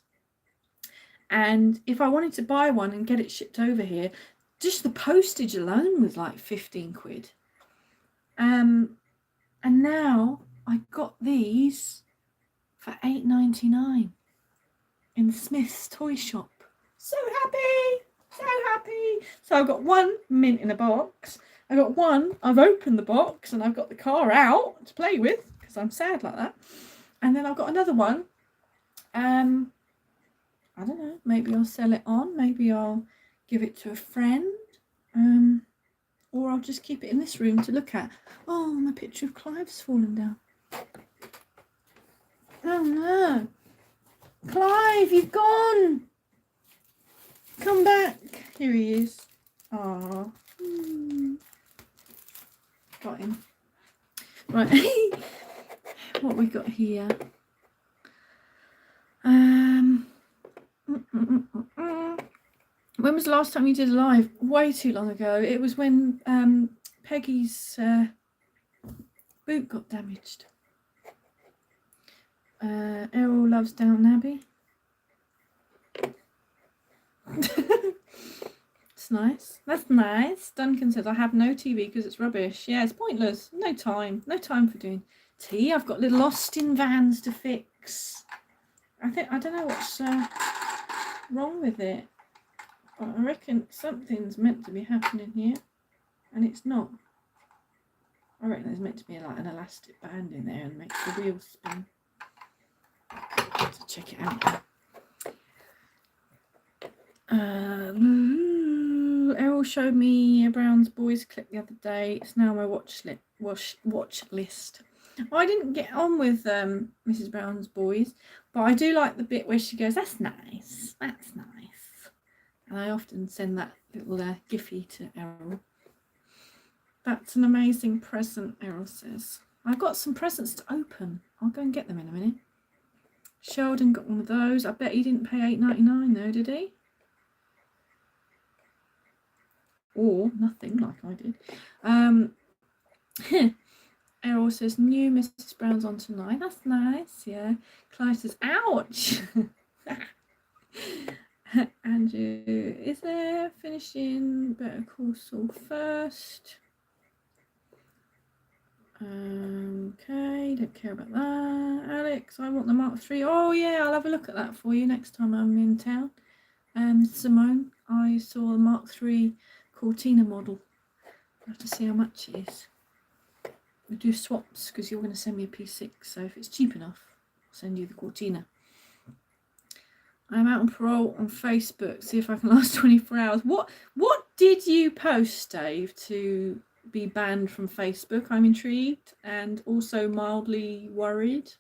And if I wanted to buy one and get it shipped over here, just the postage alone was like 15 quid. And now I got these for $8.99 in Smith's toy shop. So happy, so happy. So I've got one mint in a box. I got one, I've opened the box and I've got the car out to play with because I'm sad like that. And then I've got another one. I don't know, maybe I'll sell it on, maybe I'll give it to a friend, or I'll just keep it in this room to look at. Oh, my picture of Clive's fallen down. Oh no. Clive, you've gone. Come back. Here he is. Aww. Got him. Right. What we got here? When was the last time you did a live? Way too long ago. It was when Peggy's boot got damaged. Errol loves Downton Abbey. It's nice. That's nice. Duncan says, I have no TV because it's rubbish. Yeah, it's pointless. No time. No time for doing tea. I've got little Austin vans to fix. I don't know what's wrong with it. But I reckon something's meant to be happening here. And it's not. I reckon there's meant to be like an elastic band in there and makes the wheels spin. I'll have to check it out. Errol showed me a Brown's Boys clip the other day. It's now my watch list. I didn't get on with Mrs. Brown's Boys, but I do like the bit where she goes, that's nice, that's nice. And I often send that little Giphy to Errol. That's an amazing present, Errol says. I've got some presents to open. I'll go and get them in a minute. Sheldon got one of those. I bet he didn't pay $8.99 though, did he? Or nothing like I did. Errol says, new Mrs. Brown's on tonight. That's nice, yeah. Clive says, ouch. Andrew, is there finishing Better Call Saul first? Okay, don't care about that. Alex, I want the Mark III. Oh yeah, I'll have a look at that for you next time I'm in town. Simone, I saw the Mark III Cortina model. I'll have to see how much it is. We do swaps because you're going to send me a P6, so if it's cheap enough, I'll send you the Cortina. I'm out on parole on Facebook. See if I can last 24 hours. What did you post, Dave, to be banned from Facebook? I'm intrigued and also mildly worried.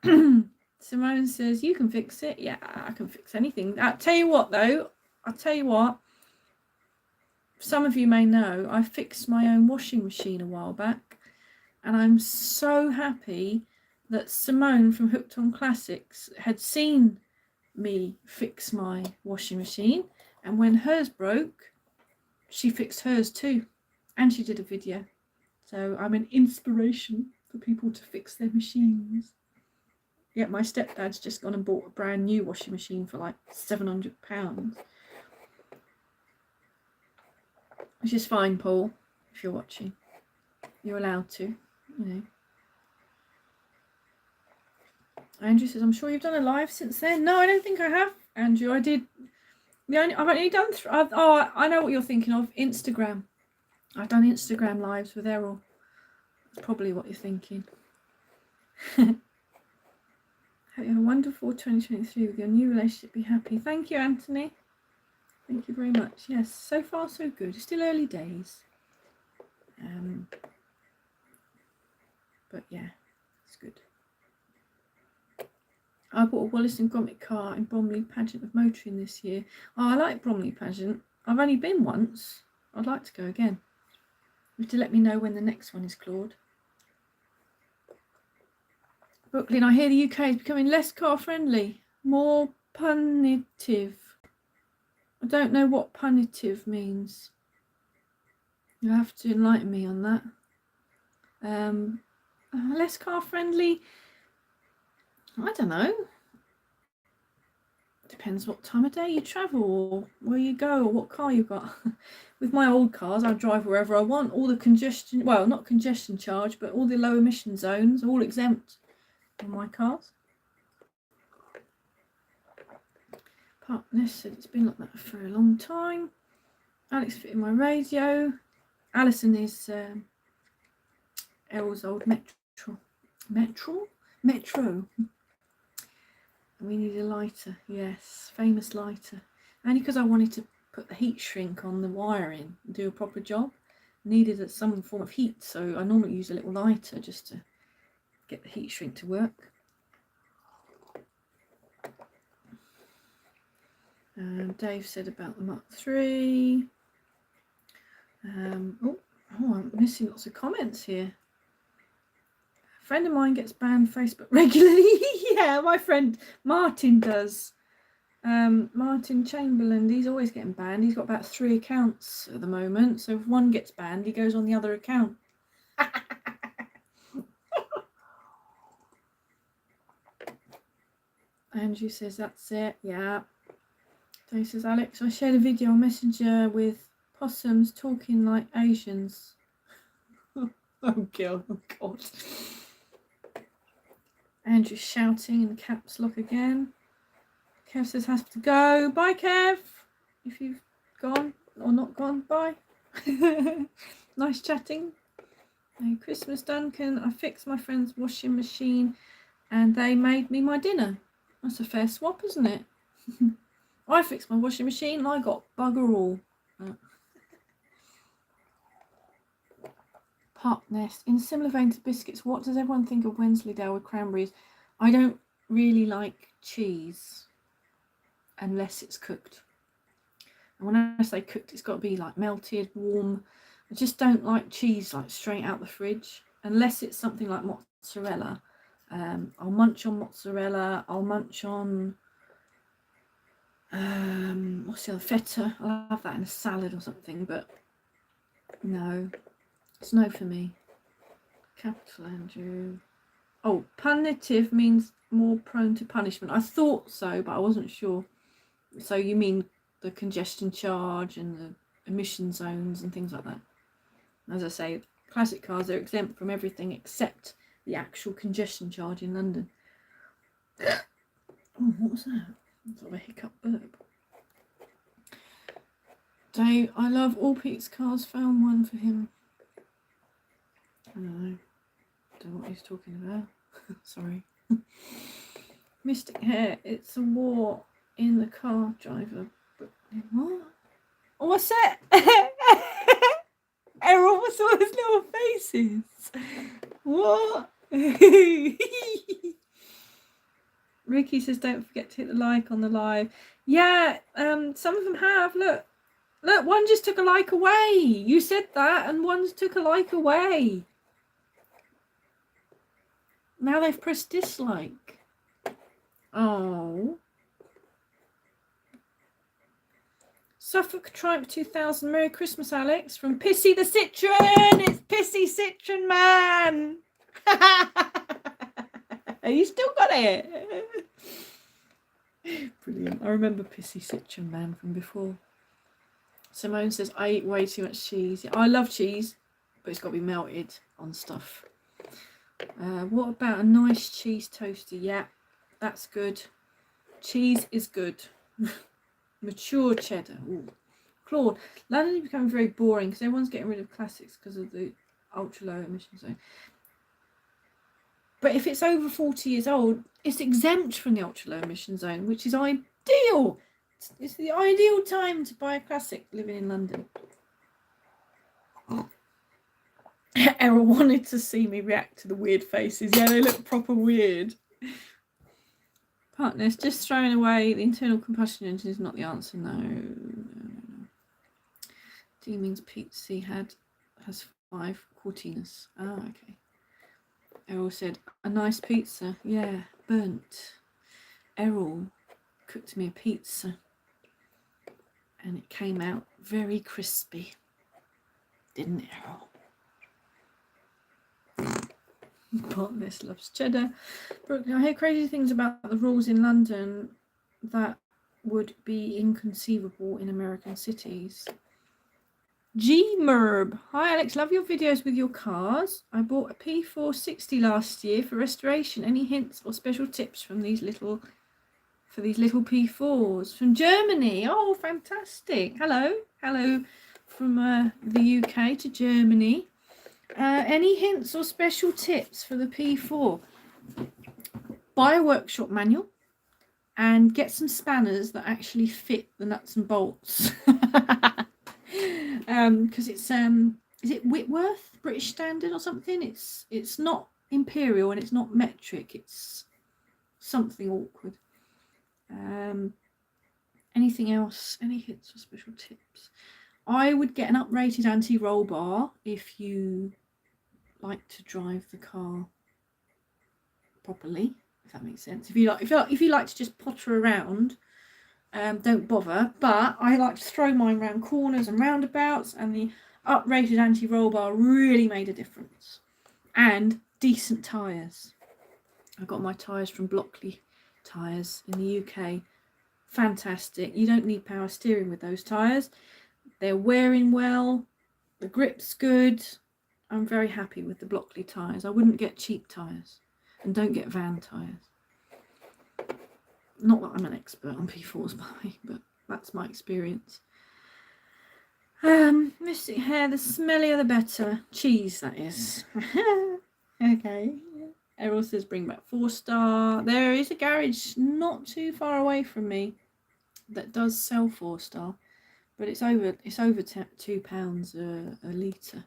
Simone says, you can fix it. Yeah, I can fix anything. I'll tell you what, though. Some of you may know, I fixed my own washing machine a while back. And I'm so happy that Simone from Hooked on Classics had seen me fix my washing machine. And when hers broke, she fixed hers too. And she did a video. So I'm an inspiration for people to fix their machines. Yeah, my stepdad's just gone and bought a brand new washing machine for like £700. Which is fine, Paul. if you're watching. You're allowed to, you know. Andrew says, I'm sure you've done a live since then. No, I don't think I have, Andrew. I did. I've only done. I know what you're thinking of. Instagram. I've done Instagram lives with Errol. That's probably what you're thinking. Hope you have a wonderful 2023 with your new relationship. Be happy. Thank you, Anthony. Thank you very much. Yes, so far so good. It's still early days. But yeah, it's good. I bought a Wallace and Gromit car in Bromley Pageant of Motoring this year. Oh, I like Bromley Pageant. I've only been once. I'd like to go again. You have to let me know when the next one is, Claude. Brooklyn, I hear the UK is becoming less car friendly, more punitive. I don't know what punitive means. You'll have to enlighten me on that. Less car friendly. I don't know. Depends what time of day you travel or where you go or what car you've got. With my old cars, I drive wherever I want. All the congestion, well, not congestion charge, but all the low emission zones, all exempt on my cars. Partners said it's been like that for a long time. Alex fitting my radio. Alison is Errol's old Metro. We need a lighter, yes, famous lighter. Only because I wanted to put the heat shrink on the wiring and do a proper job. Needed some form of heat, so I normally use a little lighter just to get the heat shrink to work. Dave said about the Mark III. I'm missing lots of comments here. A friend of mine gets banned Facebook regularly. Yeah, my friend Martin does. Martin Chamberlain, he's always getting banned. He's got about 3 accounts at the moment. So if one gets banned, he goes on the other account. Andrew says that's it. Yeah. Dave says, Alex, I shared a video on Messenger with possums talking like Asians. Oh God. Andrew's shouting in caps lock again. Kev says has to go. Bye, Kev. If you've gone or not gone, bye. Nice chatting. Merry Christmas, Duncan. I fixed my friend's washing machine and they made me my dinner. That's a fair swap, isn't it? I fixed my washing machine and I got bugger all. Park Nest. In a similar vein to biscuits, what does everyone think of Wensleydale with cranberries? I don't really like cheese unless it's cooked. And when I say cooked, it's got to be like melted, warm. I just don't like cheese like straight out the fridge unless it's something like mozzarella. I'll munch on mozzarella. I'll munch on what's the other, feta. I'll have that in a salad or something, but no, it's no for me. Capital Andrew. Oh, punitive means more prone to punishment. I thought so, but I wasn't sure. So you mean the congestion charge and the emission zones and things like that? As I say, classic cars are exempt from everything except the actual congestion charge in London. Oh, what was that? Sort of a hiccup burp. Dave, I love all Pete's cars. Found one for him. I don't know what he's talking about. Sorry. Mystic Hair, it's a war in the car driver. What? Oh, what's that? Errol, what's all those little faces? What? Ricky says, don't forget to hit the like on the live. Yeah, some of them have. Look, one just took a like away. You said that, and one's took a like away. Now they've pressed dislike. Oh. Suffolk Triumph 2000. Merry Christmas, Alex. From Pissy the Citron. It's Pissy Citron Man. You still got it. Brilliant. I remember Pissy Citron Man from before. Simone says, I eat way too much cheese. I love cheese. but it's got to be melted on stuff. What about a nice cheese toaster? Yeah, that's good. Cheese is good. Mature cheddar. Ooh. Claude, London is becoming very boring because everyone's getting rid of classics because of the ultra low emission zone. But if it's over 40 years old, it's exempt from the ultra low emission zone, which is ideal. It's the ideal time to buy a classic living in London. Errol wanted to see me react to the weird faces. Yeah, they look proper weird. Partners, just throwing away the internal combustion engine is not the answer. No. Deeming's Pizza has 5 Cortinas. Oh, okay. Errol said, a nice pizza. Yeah, burnt. Errol cooked me a pizza and it came out very crispy. Didn't it, Errol? Partners loves cheddar. Brooke, I hear crazy things about the rules in London that would be inconceivable in American cities. G Merb. Hi Alex, love your videos with your cars. I bought a P460 last year for restoration. Any hints or special tips from these little P4s from Germany? Oh, fantastic. Hello from the UK to Germany. Any hints or special tips for the P4? Buy a workshop manual and get some spanners that actually fit the nuts and bolts. Because it's is it Whitworth, British Standard or something? It's not imperial and it's not metric. It's something awkward. Anything else? Any hints or special tips? I would get an uprated anti-roll bar if you like to drive the car properly, if that makes sense. If you like to just potter around, don't bother. But I like to throw mine around corners and roundabouts, and the uprated anti-roll bar really made a difference. And decent tyres. I got my tyres from Blockley Tyres in the UK. Fantastic. You don't need power steering with those tyres. They're wearing well. The grip's good. I'm very happy with the Blockley tyres. I wouldn't get cheap tyres. And don't get van tyres. Not that I'm an expert on P4s, by the way, but that's my experience. Mystic hair, the smellier the better. Cheese, that is. Okay. Errol says bring back 4-star. There is a garage not too far away from me that does sell 4-star, but it's over £2 a litre.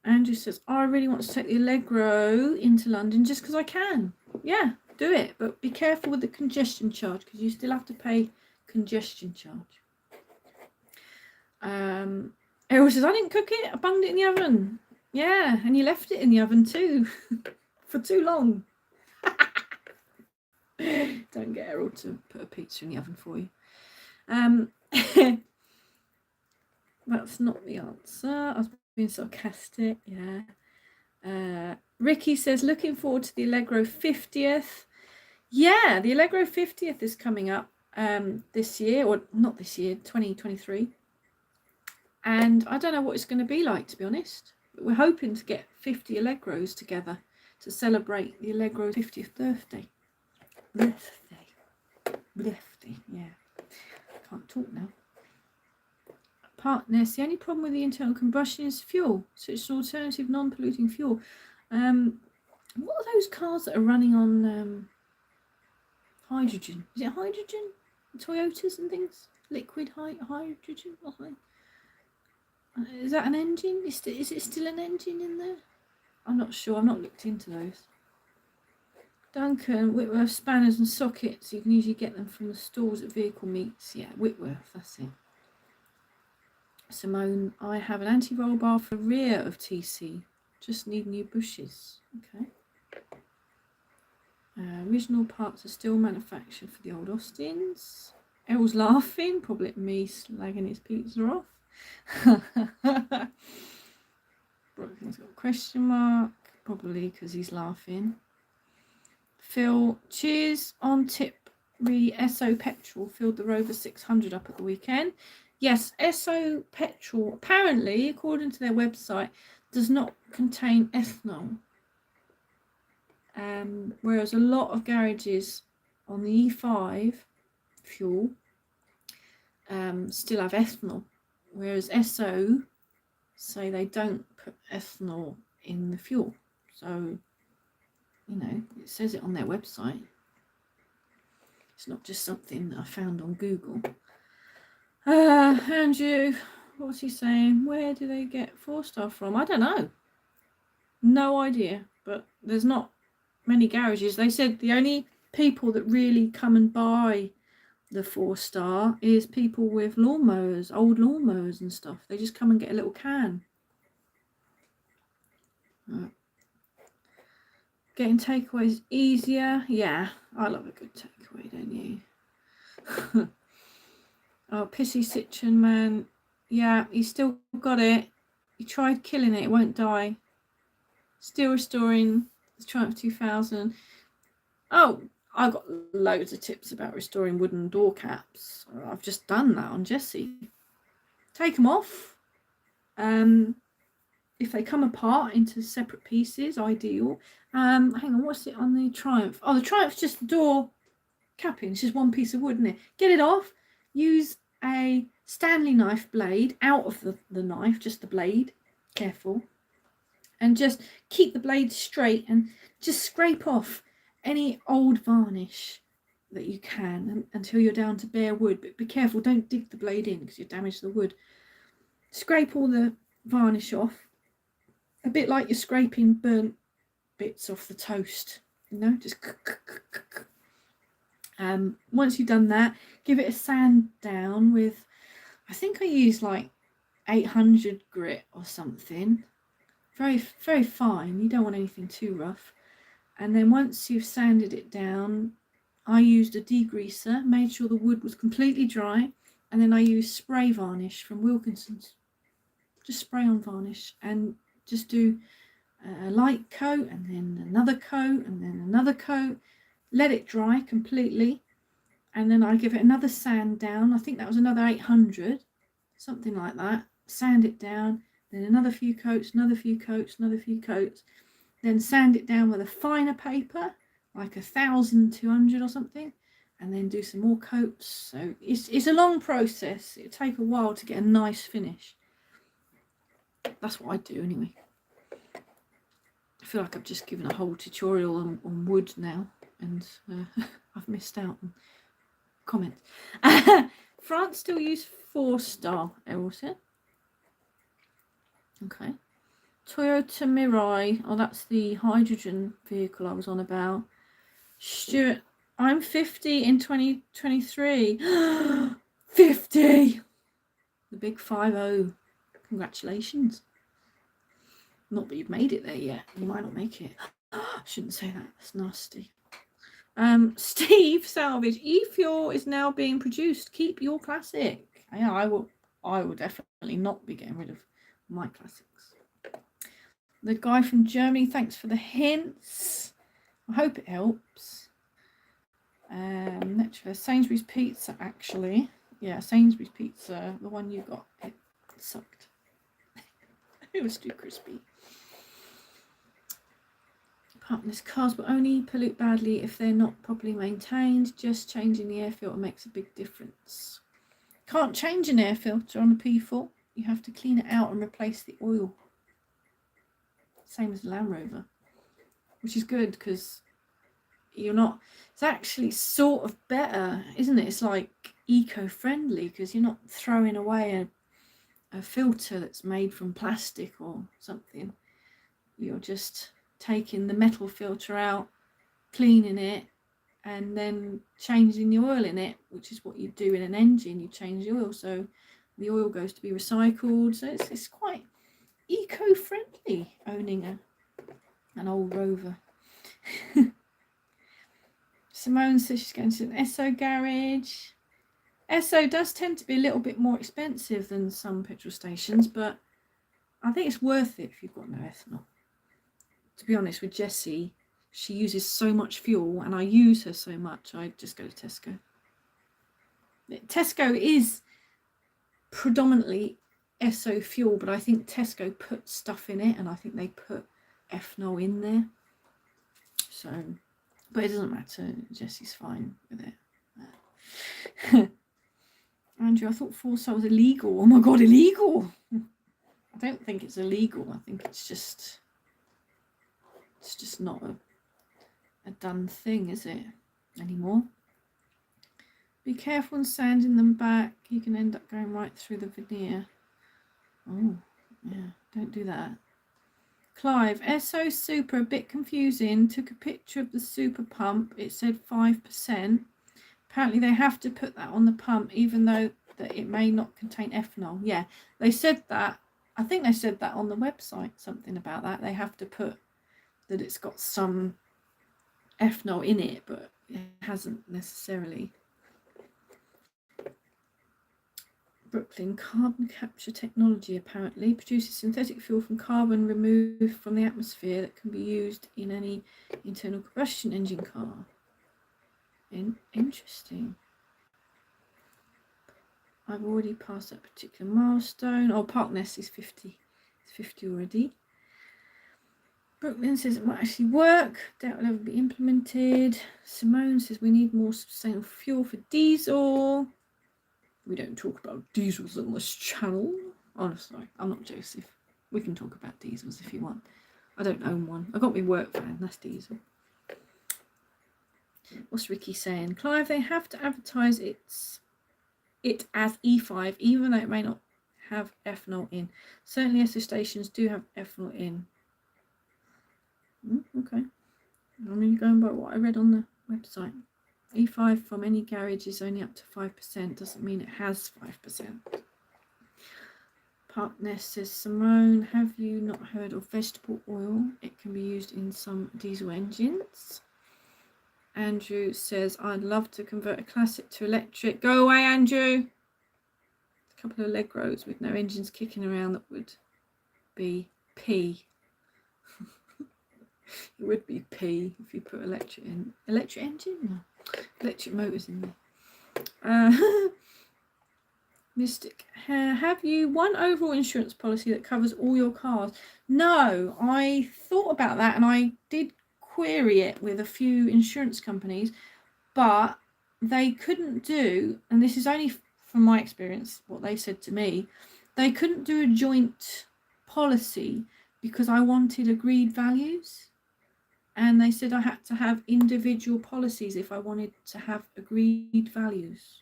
Andrew says, I really want to take the Allegro into London just because I can. Yeah, do it, but be careful with the congestion charge because you still have to pay congestion charge. Errol says, I didn't cook it, I bunged it in the oven. Yeah, and you left it in the oven too for too long. Don't get Errol to put a pizza in the oven for you. That's not the answer. I was being sarcastic. Yeah. Ricky says, looking forward to the Allegro 50th. Yeah, the Allegro 50th is coming up this year, or not this year, 2023. And I don't know what it's going to be like, to be honest. But we're hoping to get 50 Allegros together to celebrate the Allegro's 50th birthday. Birthday, yeah. Can't talk now. Partners, the only problem with the internal combustion is fuel. So it's an alternative non-polluting fuel. What are those cars that are running on hydrogen? Is it hydrogen? Toyotas and things? Liquid hydrogen or something? Is that an engine? Is it still an engine in there? I'm not sure. I've not looked into those. Duncan, Whitworth spanners and sockets. You can usually get them from the stalls at vehicle meets. Yeah, Whitworth, that's it. Simone, I have an anti-roll bar for rear of TC. Just need new bushes. Okay. Original parts are still manufactured for the old Austins. Errol's laughing, probably at me slagging his pizza off. Brooklyn's got a question mark, probably because he's laughing. Phil, cheers on tip re SO Petrol filled the Rover 600 up at the weekend. Yes, Esso petrol, apparently, according to their website, does not contain ethanol. Whereas a lot of garages on the E5 fuel still have ethanol. Whereas Esso say they don't put ethanol in the fuel. So, you know, it says it on their website. It's not just something that I found on Google. Andrew, what's he saying? Where do they get 4-star from? I don't know. No idea. But there's not many garages. They said the only people that really come and buy the 4-star is people with lawnmowers, old lawnmowers and stuff. They just come and get a little can. Getting takeaways easier. Yeah, I love a good takeaway, don't you? Oh, Pissy Citron Man. Yeah, he's still got it. He tried killing it, it won't die. Still restoring the Triumph 2000. Oh, I've got loads of tips about restoring wooden door caps. I've just done that on Jessie. Take them off. If they come apart into separate pieces, ideal. Hang on, what's it on the Triumph? Oh, the Triumph's just the door capping. It's just one piece of wood, isn't it? Get it off. Use a Stanley knife blade out of the knife, just the blade. Careful. And just keep the blade straight and just scrape off any old varnish that you can until you're down to bare wood. But be careful, don't dig the blade in because you damage the wood. Scrape all the varnish off. A bit like you're scraping burnt bits off the toast, you know, just once you've done that, give it a sand down with, I think I use like 800 grit or something, very very fine. You don't want anything too rough. And then once you've sanded it down, I used a degreaser, made sure the wood was completely dry, and then I used spray varnish from Wilkinson's. Just spray on varnish and just do a light coat and then another coat and then another coat. Let it dry completely, and then I give it another sand down. I think that was another 800, something like that. Sand it down, then another few coats, another few coats, another few coats. Then sand it down with a finer paper, like 1,200 or something, and then do some more coats. So it's a long process. It'll take a while to get a nice finish. That's what I do anyway. I feel like I've just given a whole tutorial on wood now, and I've missed out on comments. France still use 4-star, Elsa. Okay. Toyota Mirai. Oh, that's the hydrogen vehicle I was on about. Stuart, I'm 50 in 2023. 50! The big 50. Congratulations. Not that you've made it there yet. You might not make it. I shouldn't say that. That's nasty. Steve Salvage. E-Fuel is now being produced. Keep your classic. Yeah, I will definitely not be getting rid of my classics. The guy from Germany, thanks for the hints. I hope it helps. Sainsbury's Pizza, actually. Yeah, Sainsbury's Pizza, the one you got, it sucked. It was too crispy. Partners cars will only pollute badly if they're not properly maintained. Just changing the air filter makes a big difference. Can't change an air filter on a P4. You have to clean it out and replace the oil. Same as the Land Rover, which is good because you're not. It's actually sort of better, isn't it? It's like eco-friendly because you're not throwing away a filter that's made from plastic or something. You're just taking the metal filter out, cleaning it, and then changing the oil in it, which is what you do in an engine. You change the oil, so the oil goes to be recycled. So it's quite eco-friendly owning an old Rover. Simone says she's going to an Esso garage. Esso does tend to be a little bit more expensive than some petrol stations, but I think it's worth it if you've got no ethanol. To be honest with Jessie, she uses so much fuel and I use her so much, I just go to Tesco. Tesco is predominantly Esso fuel, but I think Tesco put stuff in it, and I think they put ethanol in there. So, but it doesn't matter. Jesse's fine with it. Andrew, I thought Foresight was illegal. Oh my god, illegal! I don't think it's illegal. I think it's just not a done thing, is it, anymore? Be careful in sanding them back. You can end up going right through the veneer. Oh, yeah, don't do that. Clive, Esso Super, a bit confusing. Took a picture of the super pump. It said 5%. Apparently they have to put that on the pump, even though that it may not contain ethanol. Yeah, they said that. I think they said that on the website, something about that. They have to put that it's got some ethanol in it, but it hasn't necessarily. Brooklyn, carbon capture technology apparently produces synthetic fuel from carbon removed from the atmosphere that can be used in any internal combustion engine car. Interesting. I've already passed that particular milestone. Oh, Parkness is 50. It's 50 already. Brooklyn says it might actually work. Doubt will ever be implemented. Simone says we need more sustainable fuel for diesel. We don't talk about diesels on this channel. Honestly, I'm not Joseph. We can talk about diesels if you want. I don't own one. I got my work van, that's diesel. What's Ricky saying? Clive, they have to advertise it as E5, even though it may not have ethanol in. Certainly Esso stations do have ethanol in. Okay. I'm only going by what I read on the website. E5 from any garage is only up to 5%. Doesn't mean it has 5%. Parkness says, Simone, have you not heard of vegetable oil? It can be used in some diesel engines. Andrew says, I'd love to convert a classic to electric. Go away, Andrew. A couple of leg roads with no engines kicking around that would be P. It would be P if you put electric in. Electric engine? No. Electric motors in there. Mystic, have you one overall insurance policy that covers all your cars? No, I thought about that and I did query it with a few insurance companies, but they couldn't do, and this is only from my experience, what they said to me, they couldn't do a joint policy because I wanted agreed values. And they said I had to have individual policies if I wanted to have agreed values.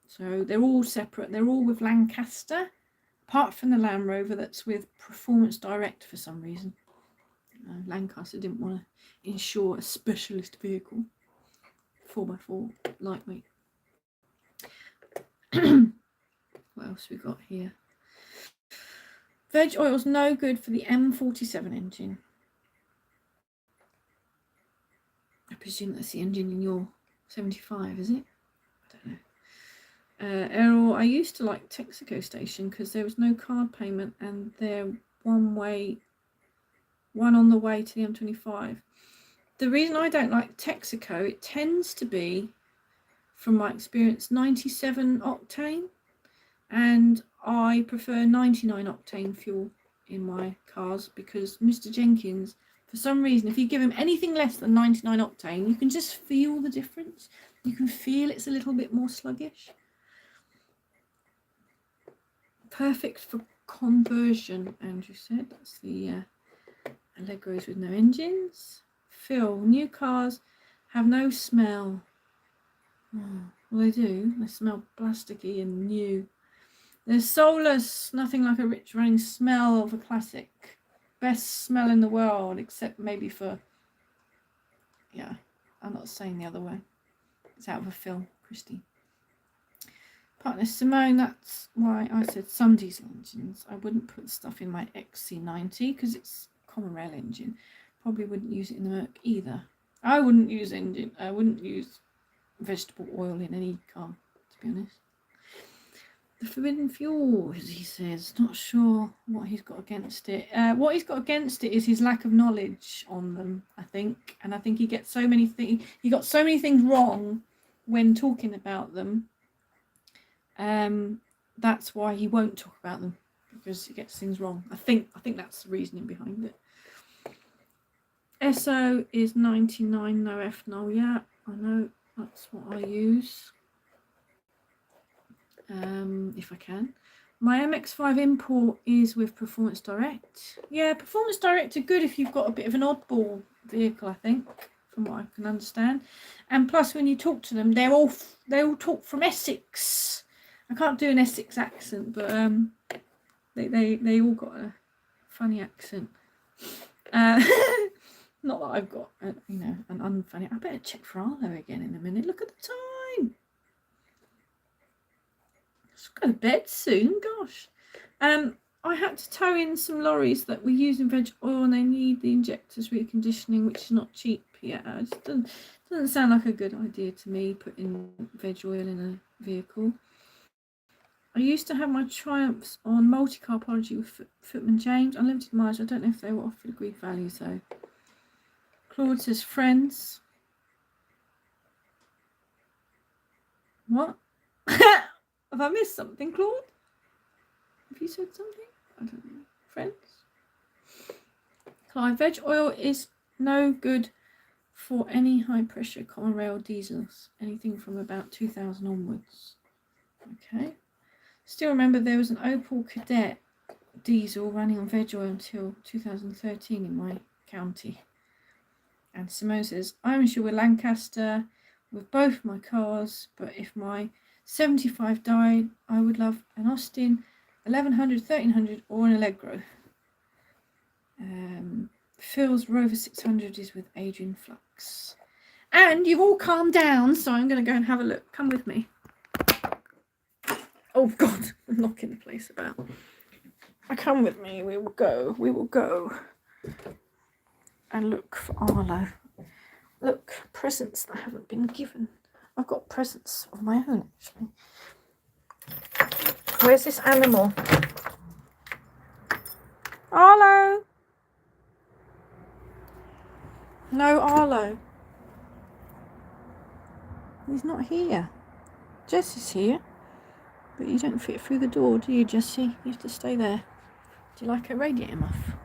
So they're all separate. They're all with Lancaster, apart from the Land Rover that's with Performance Direct for some reason. Lancaster didn't want to insure a specialist vehicle. 4x4, lightweight. What else we got here? Veg oil's no good for the M47 engine. I presume that's the engine in your 75, is it? I don't know. Errol, I used to like Texaco station because there was no card payment and they're one on the way to the M25. The reason I don't like Texaco, it tends to be, from my experience, 97 octane, and I prefer 99 octane fuel in my cars because Mr. Jenkins, for some reason, if you give him anything less than 99 octane, you can just feel the difference. You can feel it's a little bit more sluggish. Perfect for conversion, Andrew said. That's the Allegros with no engines. Phil, new cars have no smell. Oh, well, they do. They smell plasticky and new. They're soulless. Nothing like a rich running smell of a classic. Best smell in the world, except maybe for, yeah, I'm not saying the other way. It's out of a film, Christy. Partner Simone, that's why I said some diesel engines. I wouldn't put stuff in my XC90 because it's a common rail engine. Probably wouldn't use it in the Merc either. I wouldn't use vegetable oil in any car, to be honest. The forbidden fuel, as he says, not sure what he's got against it. What he's got against it is his lack of knowledge on them, I think. And I think he gets so many things, he got so many things wrong when talking about them. that's why he won't talk about them, because he gets things wrong. I think that's the reasoning behind it. SO is 99, no F, no. Yeah, I know, that's what I use. If I can. My MX-5 import is with Performance Direct. Yeah, Performance Direct are good if you've got a bit of an oddball vehicle, I think, from what I can understand. And plus, when you talk to them, they all talk from Essex. I can't do an Essex accent, but they all got a funny accent. Not that I've got, an unfunny. I better check for Arlo again in a minute. Look at the time. Let's go to bed soon. Gosh. I had to tow in some lorries that were using veg oil, and they need the injectors reconditioning, which is not cheap yet. It just doesn't sound like a good idea to me, putting veg oil in a vehicle. I used to have my Triumphs on multi-car apology with Footman James. Unlimited mileage. I don't know if they were offered agreed values though. Claude says friends. What? Have I missed something, Claude? Have you said something? I don't know. Friends? Clive, veg oil is no good for any high pressure common rail diesels. Anything from about 2000 onwards. Okay. Still remember there was an Opel Kadett diesel running on veg oil until 2013 in my county. And Simone says, I'm sure with Lancaster with both my cars, but if my 75 died, I would love an Austin 1100, 1300 or an Allegro. Phil's Rover 600 is with Adrian Flux. And you've all calmed down, so I'm going to go and have a look. Come with me. Oh God, I'm knocking the place about. Come with me, we will go and look for Arlo. Look, presents that haven't been given. I've got presents of my own, actually. Where's this animal? Arlo! No Arlo. He's not here. Jess is here. But you don't fit through the door, do you, Jessie? You have to stay there. Do you like a radiator muff?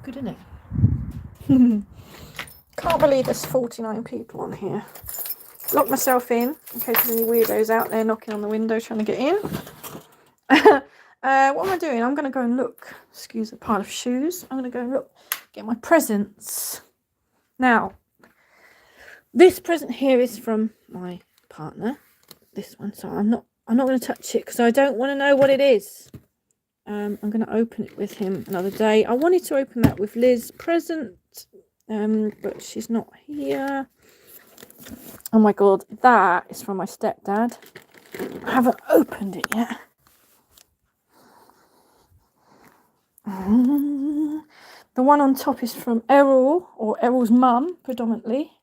Good, isn't it? Can't believe there's 49 people on here. Lock myself in case there's any weirdos out there knocking on the window trying to get in. What am I doing? I'm going to go and look. Excuse the pile of shoes. I'm going to go and look, get my presents. Now, this present here is from my partner. This one, so I'm not going to touch it because I don't want to know what it is. I'm going to open it with him another day. I wanted to open that with Liz present, but she's not here. Oh my God, that is from my stepdad. I haven't opened it yet. The one on top is from Errol, or Errol's mum, predominantly.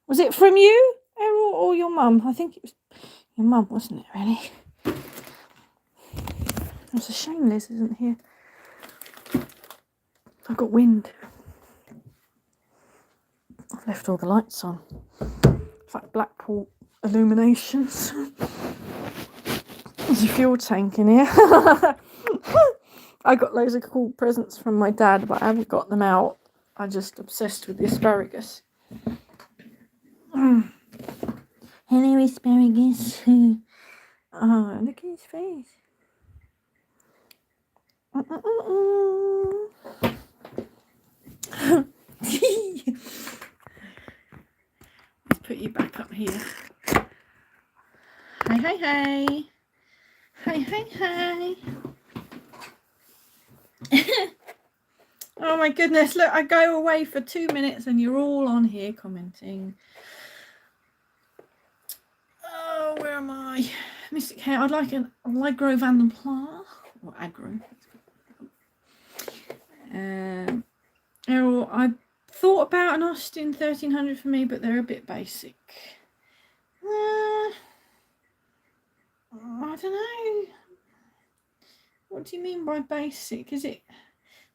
Was it from you, Errol, or your mum? I think it was your mum, wasn't it, really? It's a shame Liz isn't here. I've got wind. I've left all the lights on. It's like Blackpool illuminations. There's a fuel tank in here. I got loads of cool presents from my dad, but I haven't got them out. I'm just obsessed with the asparagus. Hello, asparagus. Oh, look at his face. Let's put you back up here. Hey, hey, hey. Hey, hey, hey. Oh my goodness, look, I go away for 2 minutes and you're all on here commenting. Oh, where am I? Mystic Hair, I'd like an Allegro Van der Pla, or Agro. Errol, I thought about an Austin 1300 for me, but they're a bit basic. I don't know. What do you mean by basic? Is it...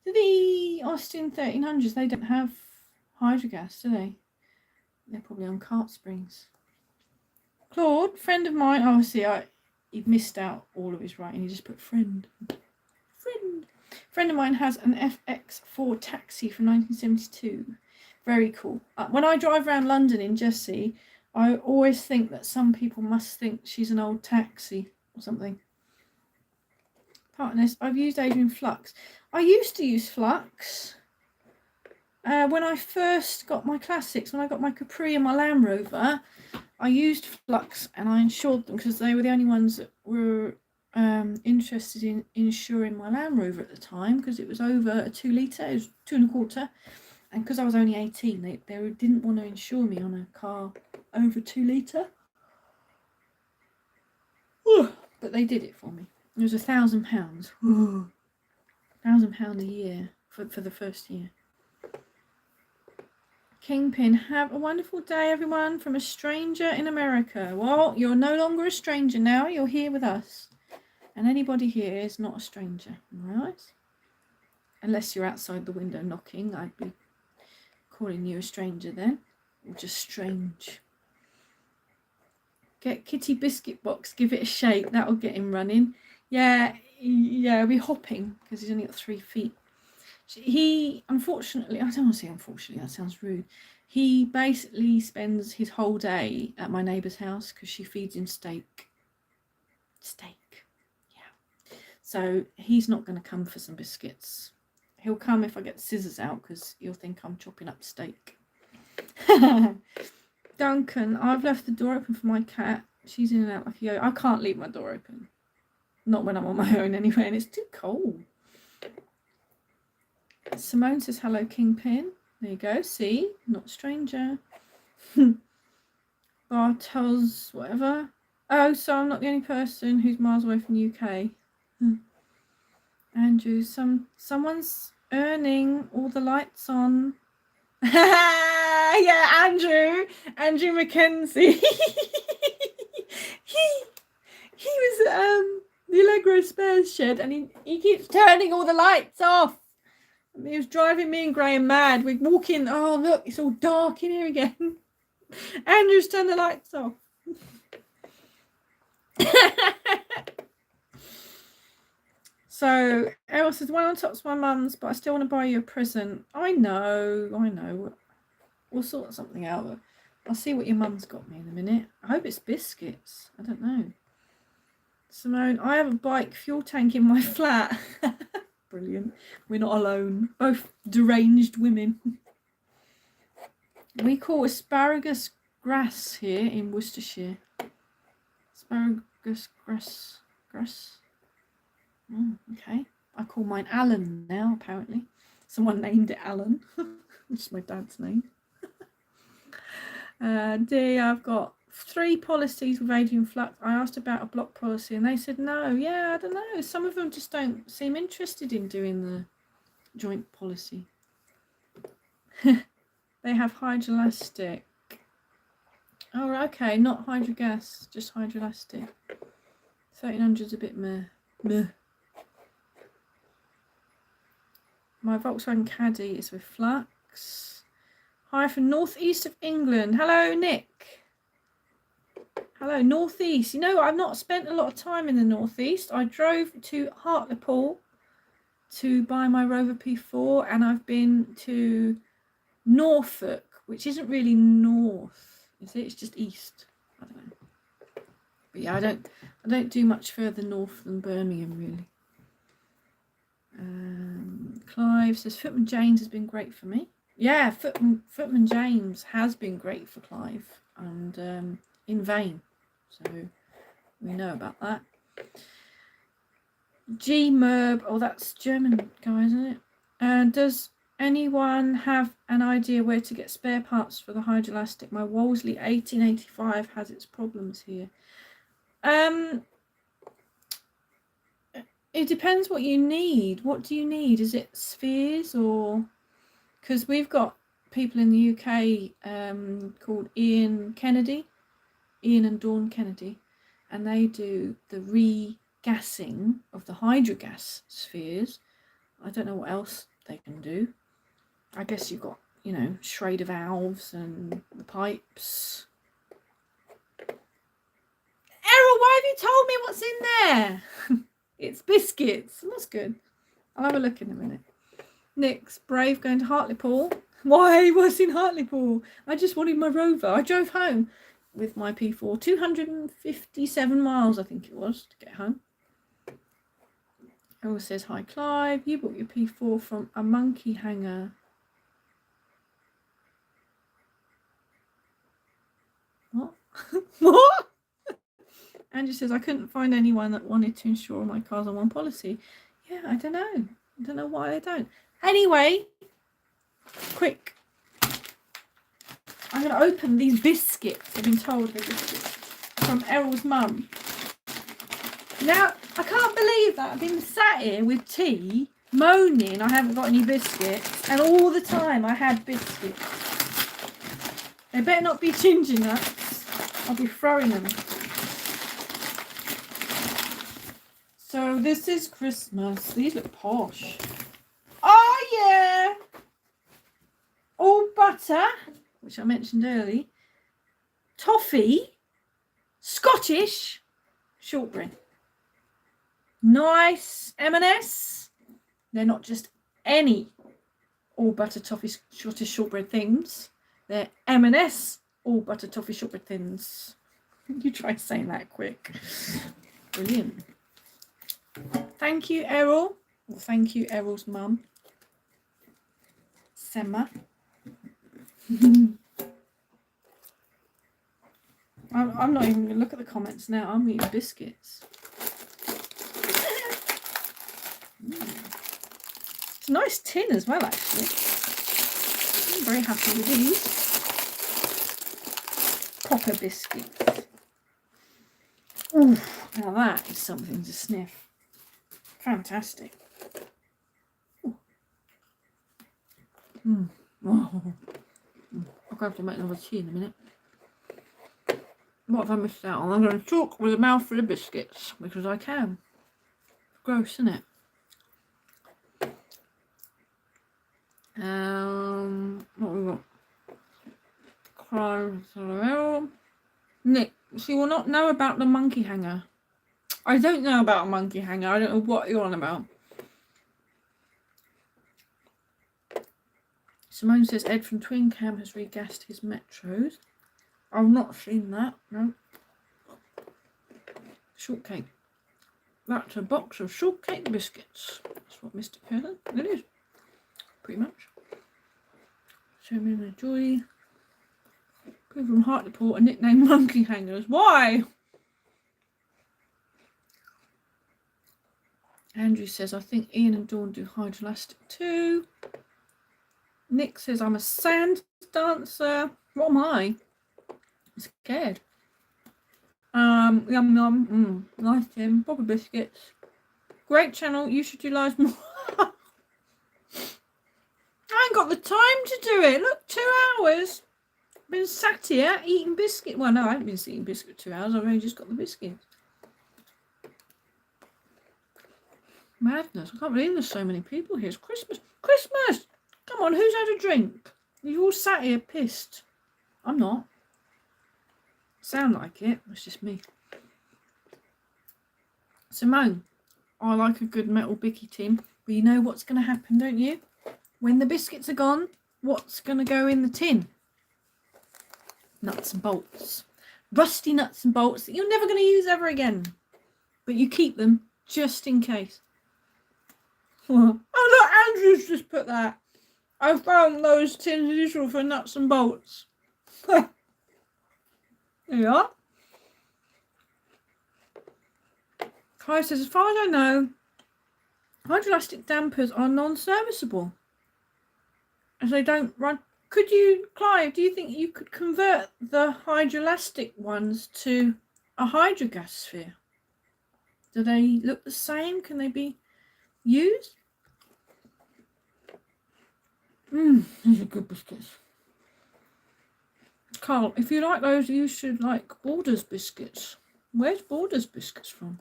Do the Austin 1300s, they don't have hydrogas, do they? They're probably on cart springs. Claude, friend of mine. Oh, see, he missed out all of his writing. He just put friend. Friend of mine has an FX4 taxi from 1972. Very cool. When I drive around London in Jessie, I always think that some people must think she's an old taxi or something. Partners, I've used Adrian Flux. I used to use Flux when I first got my classics. When I got my Capri and my Land Rover, I used Flux and I insured them because they were the only ones that were interested in insuring my Land Rover at the time, because it was over a 2 litre, it was 2.25, and because I was only 18, they didn't want to insure me on a car over 2 litre. But they did it for me. It was £1,000. £1,000 a year for the first year. Kingpin, have a wonderful day, everyone, from a stranger in America. Well, you're no longer a stranger now. You're here with us. And anybody here is not a stranger, right? Unless you're outside the window knocking, I'd be calling you a stranger then. Or just strange. Get Kitty Biscuit Box, give it a shake. That'll get him running. Yeah, he'll be hopping because he's only got 3 feet. He, unfortunately, I don't want to say unfortunately, that sounds rude. He basically spends his whole day at my neighbour's house because she feeds him steak. Yeah. So he's not going to come for some biscuits. He'll come if I get the scissors out because he'll think I'm chopping up steak. Duncan, I've left the door open for my cat. She's in and out like a yo. I can't leave my door open. Not when I'm on my own anyway, and it's too cold. Simone says, hello, Kingpin. There you go. See? Not a stranger. Bartos, whatever. Oh, so I'm not the only person who's miles away from the UK. Andrew, someone's earning all the lights on. Yeah, Andrew Mackenzie. he was at the Allegro Spares shed, and he keeps turning all the lights off. He was driving me and Graham mad. We walk in. Oh, look, it's all dark in here again. Andrew's turned the lights off. So, Errol says, one on top's my mum's, but I still want to buy you a present. I know. We'll sort something out. I'll see what your mum's got me in a minute. I hope it's biscuits. I don't know. Simone, I have a bike fuel tank in my flat. Brilliant. We're not alone. Both deranged women. We call asparagus grass here in Worcestershire. Asparagus grass. Oh, okay. I call mine Alan now, apparently. Someone named it Alan. Which is my dad's name. D, I've got 3 policies with Adrian Flux. I asked about a block policy and they said no. Yeah, I don't know. Some of them just don't seem interested in doing the joint policy. They have hydroelastic. Oh, okay, not hydrogas, just hydroelastic. 1300's a bit meh. My Volkswagen Caddy is with Flux. Hi from northeast of England. Hello, Nick. Hello, northeast. You know, I've not spent a lot of time in the northeast. I drove to Hartlepool to buy my Rover P4, and I've been to Norfolk, which isn't really north, is it? It's just east. I don't know. But yeah, I don't do much further north than Birmingham, really. Clive says Footman James has been great for me. Yeah, Footman James has been great for Clive, and in vain. So we know about that. G Merb, oh, that's German guy, isn't it? Does anyone have an idea where to get spare parts for the hydroelastic? My Wolseley 1885 has its problems here. It depends what you need. What do you need? Is it spheres, or because we've got people in the UK called Ian and Dawn Kennedy, and they do the re-gassing of the hydrogas spheres. I don't know what else they can do. I guess you've got, Schrader valves and the pipes. have you told me what's in there? It's biscuits. That's good. I'll have a look in a minute. Nick's brave going to Hartlepool. Why was in Hartlepool? I just wanted my Rover. I drove home with my P4. 257 miles, I think it was, to get home. Errol says, hi, Clive. You bought your P4 from a monkey hanger. What? What? Andrew says, I couldn't find anyone that wanted to insure my cars on one policy. Yeah, I don't know. I don't know why they don't. Anyway, quick. I'm going to open these biscuits. I've been told they're biscuits from Errol's mum. Now, I can't believe that. I've been sat here with tea, moaning I haven't got any biscuits, and all the time I had biscuits. They better not be ginger nuts. I'll be throwing them. So this is Christmas. These look posh. Oh yeah! All butter, which I mentioned earlier. Toffee, Scottish shortbread. Nice M&S. They're not just any all butter toffee Scottish shortbread things. They're M&S all butter toffee shortbread thins. You try saying that quick. Brilliant. Thank you, Errol. Well, thank you, Errol's mum. Semma. I'm not even going to look at the comments now. I'm eating biscuits. It's a nice tin as well, actually. I'm very happy with these. Proper biscuits. Ooh, now that is something to sniff. Fantastic. Oh. I'll have to make another tea in a minute. What have I missed out on? I'm going to talk with a mouthful of biscuits because I can. Gross, isn't it? What we got? Nick, she will not know about the monkey hanger. I don't know about a monkey hanger. I don't know what you're on about. Simone says Ed from Twin Cam has regassed his Metros. I've not seen that, no. Shortcake. That's a box of shortcake biscuits. That's what Mr. Curtin, it is. Pretty much. So I'm going to enjoy. People from Hartlepool are nicknamed monkey hangers. Why? Andrew says, I think Ian and Dawn do hydroelastic too. Nick says, I'm a sand dancer. What am I? I'm scared. Yum yum. Nice Tim. Proper biscuits. Great channel. You should do lives more. I ain't got the time to do it. Look, 2 hours. Been sat here eating biscuit. Well, no, I haven't been eating biscuit 2 hours. I've only just got the biscuits. Madness. I can't believe there's so many people here. It's Christmas. Christmas! Come on, who's had a drink? You've all sat here pissed. I'm not. Sound like it. It's just me. Simone, I like a good metal bicky tin. But you know what's going to happen, don't you? When the biscuits are gone, what's going to go in the tin? Nuts and bolts. Rusty nuts and bolts that you're never going to use ever again. But you keep them just in case. Oh, look, Andrew's just put that. I found those tins as usual for nuts and bolts. There you are. Clive says, as far as I know, hydroelastic dampers are non-serviceable as they don't run. Could you, Clive, do you think you could convert the hydroelastic ones to a hydrogas sphere? Do they look the same? Can they be used? These are good biscuits. Carl, if you like those, you should like Borders biscuits. Where's Borders biscuits from?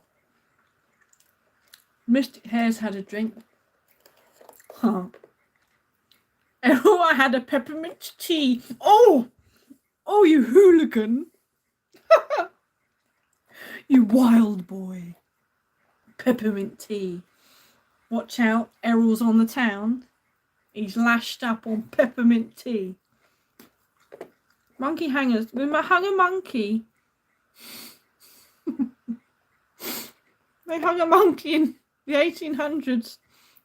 Mystic Hare's had a drink. Huh. Oh, I had a peppermint tea. Oh, you hooligan. You wild boy. Peppermint tea. Watch out, Errol's on the town. He's lashed up on peppermint tea. Monkey hangers. We hung a monkey. They hung a monkey in the 1800s,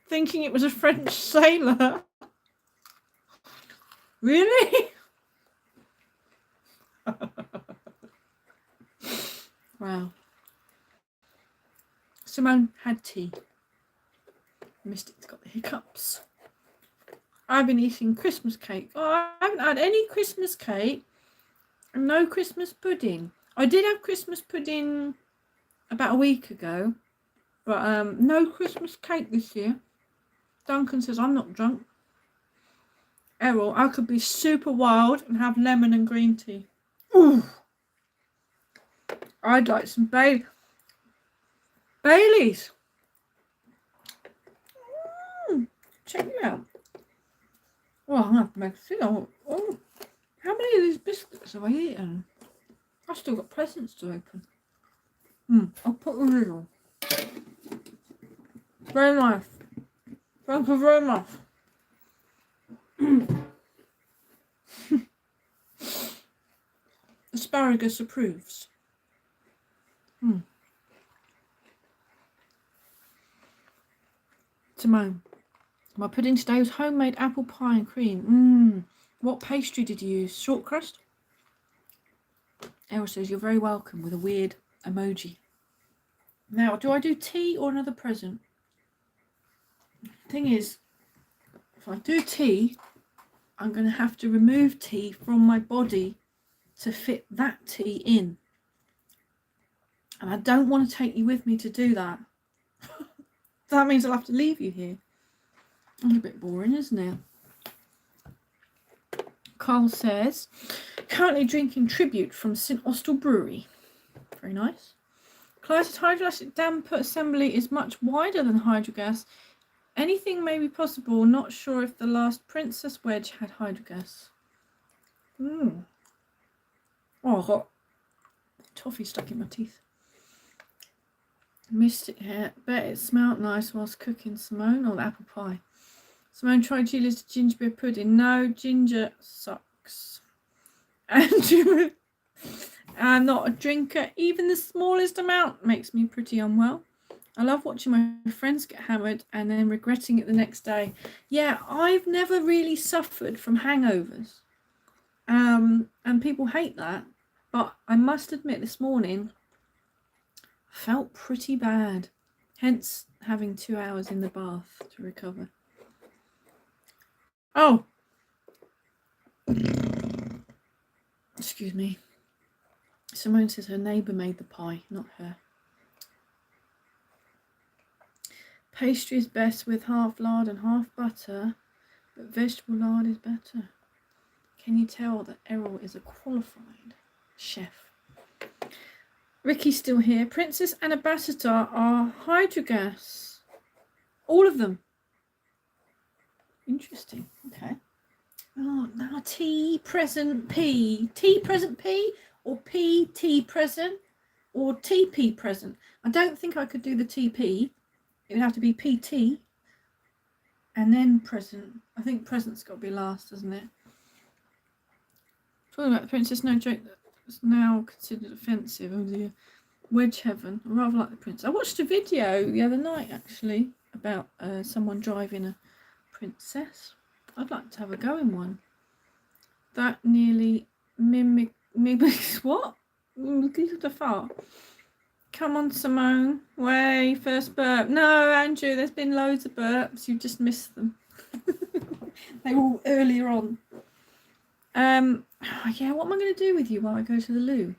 thinking it was a French sailor. Really? Wow. Simone had tea. Mystic's got the hiccups. I've been eating Christmas cake. Oh, I haven't had any Christmas cake and no Christmas pudding. I did have Christmas pudding about a week ago, but no Christmas cake this year. Duncan says I'm not drunk. Errol, I could be super wild and have lemon and green tea. Ooh. I'd like some Baileys. Check it out. Well, I'm going to have to make a thing. Oh, how many of these biscuits have I eaten? I've still got presents to open. I'll put the lid on. Very nice. Thank you very much. Asparagus approves. Simone, my pudding today was homemade apple pie and cream. What pastry did you use? Short crust? Errol says you're very welcome with a weird emoji. Now, do I do tea or another present? Thing is, if I do tea, I'm going to have to remove tea from my body to fit that tea in. And I don't want to take you with me to do that. That means I'll have to leave you here. It's a bit boring, isn't it? Carl says, currently drinking Tribute from St Austell Brewery. Very nice. Clive said, hydroelectric damper assembly is much wider than hydrogas. Anything may be possible. Not sure if the last Princess Wedge had hydrogas. Oh, I've got toffee stuck in my teeth. Mystic hair. Bet it smelled nice whilst cooking. Simone or the apple pie. Simone tried Julia's ginger beer pudding. No, ginger sucks. And I'm not a drinker. Even the smallest amount makes me pretty unwell. I love watching my friends get hammered and then regretting it the next day. Yeah, I've never really suffered from hangovers. And people hate that. But I must admit this morning, I felt pretty bad. Hence having 2 hours in the bath to recover. Oh. Excuse me. Simone says her neighbour made the pie, not her. Pastry is best with half lard and half butter, but vegetable lard is better. Can you tell that Errol is a qualified chef? Ricky's still here. Princess and Ambassador are hydrogas. All of them. Interesting. Okay. Oh, now tea present P. Tea present P or P tea present or TP present. I don't think I could do the TP. It would have to be PT and then present. I think present's got to be last, doesn't it? Talking about the princess, no joke, that's now considered offensive. Oh dear. Wedge heaven. I rather like the prince. I watched a video the other night actually about someone driving a princess. I'd like to have a go in one. That nearly mimics what? The fart. Come on, Simone. Way, first burp. No, Andrew, there's been loads of burps. You just missed them. They were all earlier on. Yeah, what am I going to do with you while I go to the loo?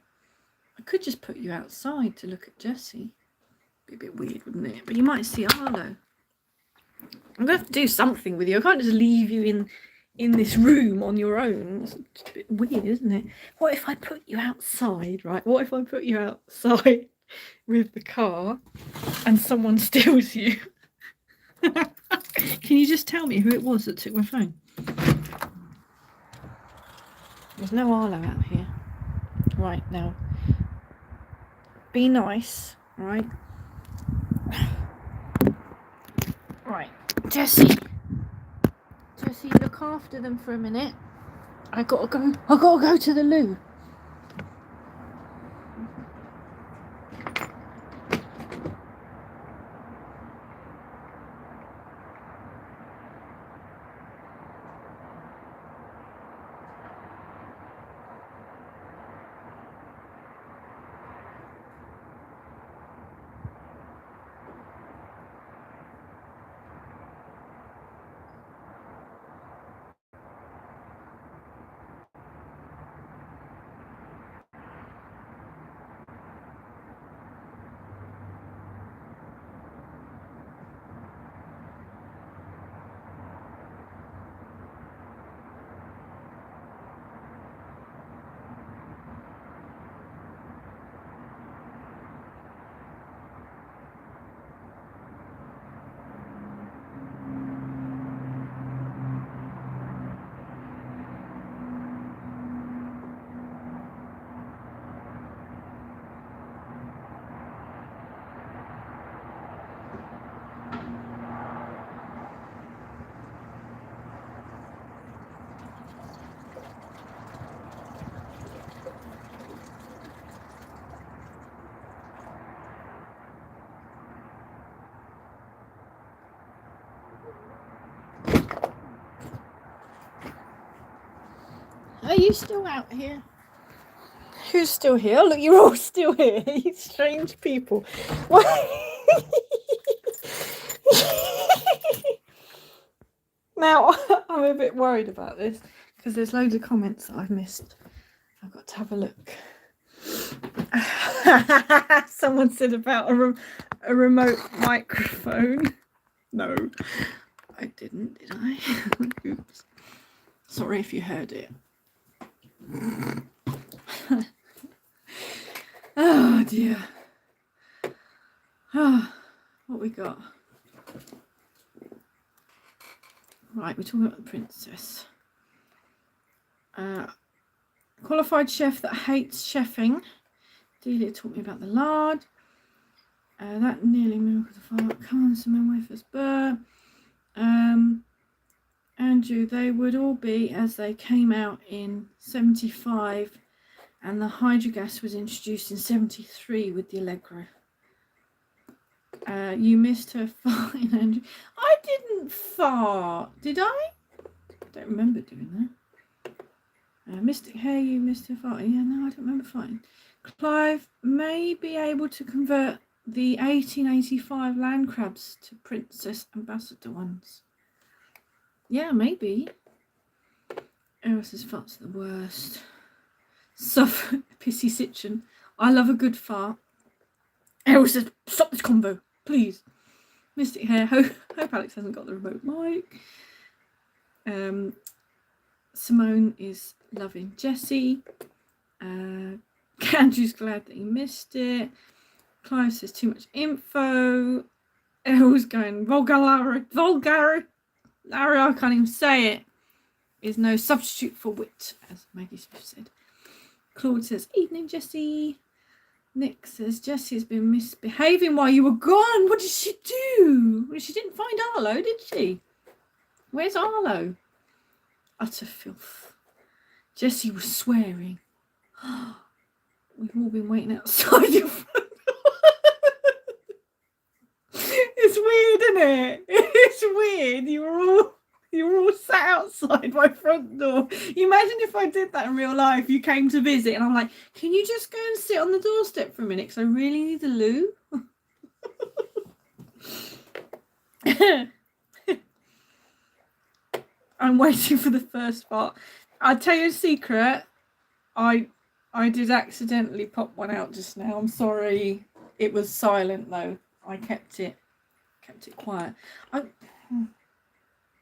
I could just put you outside to look at Jessie. Be a bit weird, wouldn't it? But you might see Arlo. I'm going to have to do something with you. I can't just leave you in this room on your own. It's a bit weird, isn't it? What if I put you outside, right? What if I put you outside with the car and someone steals you? Can you just tell me who it was that took my phone? There's no Arlo out here. Right, now. be nice, right? Right, Jessie, look after them for a minute. I gotta go to the loo. Are you still out here? Who's still here? Look, you're all still here. You strange people. Now, I'm a bit worried about this because there's loads of comments that I've missed. I've got to have a look. Someone said about a remote microphone. No, I didn't, did I? Oops. Sorry if you heard it. Oh dear. What we got? Right, we're talking about the princess. Qualified chef that hates chefing. Delia taught me about the lard. That nearly milk of the fart. Can't smell wafers. Burr. Andrew, they would all be as they came out in 75, and the hydrogas was introduced in 73 with the Allegro. You missed her farting, Andrew. I didn't fart, did I? I don't remember doing that. Mystic Hair, you missed her farting. Yeah, no, I don't remember farting. Clive may be able to convert the 1885 land crabs to Princess Ambassador ones. Yeah, maybe. Eris's farts are the worst. Suffer pissy Sitchin. I love a good fart. Eris says, stop this combo, please. Mystic Hair, hope Alex hasn't got the remote mic. Simone is loving Jessie. Andrew's glad that he missed it. Clive says too much info. Elle's going vulgar, I can't even say it. Is no substitute for wit, as Maggie Smith said. Claude says, evening, Jessie. Nick says, Jessie's been misbehaving while you were gone. What did she do? Well, she didn't find Arlo, did she? Where's Arlo? Utter filth. Jessie was swearing. We've all been waiting outside your front door. It's weird, isn't it? It's weird. You were all sat outside my front door. You imagine if I did that in real life, you came to visit and I'm like, can you just go and sit on the doorstep for a minute because I really need a loo? I'm waiting for the first part. I'll tell you a secret. I did accidentally pop one out just now. I'm sorry. It was silent though. I kept it quiet.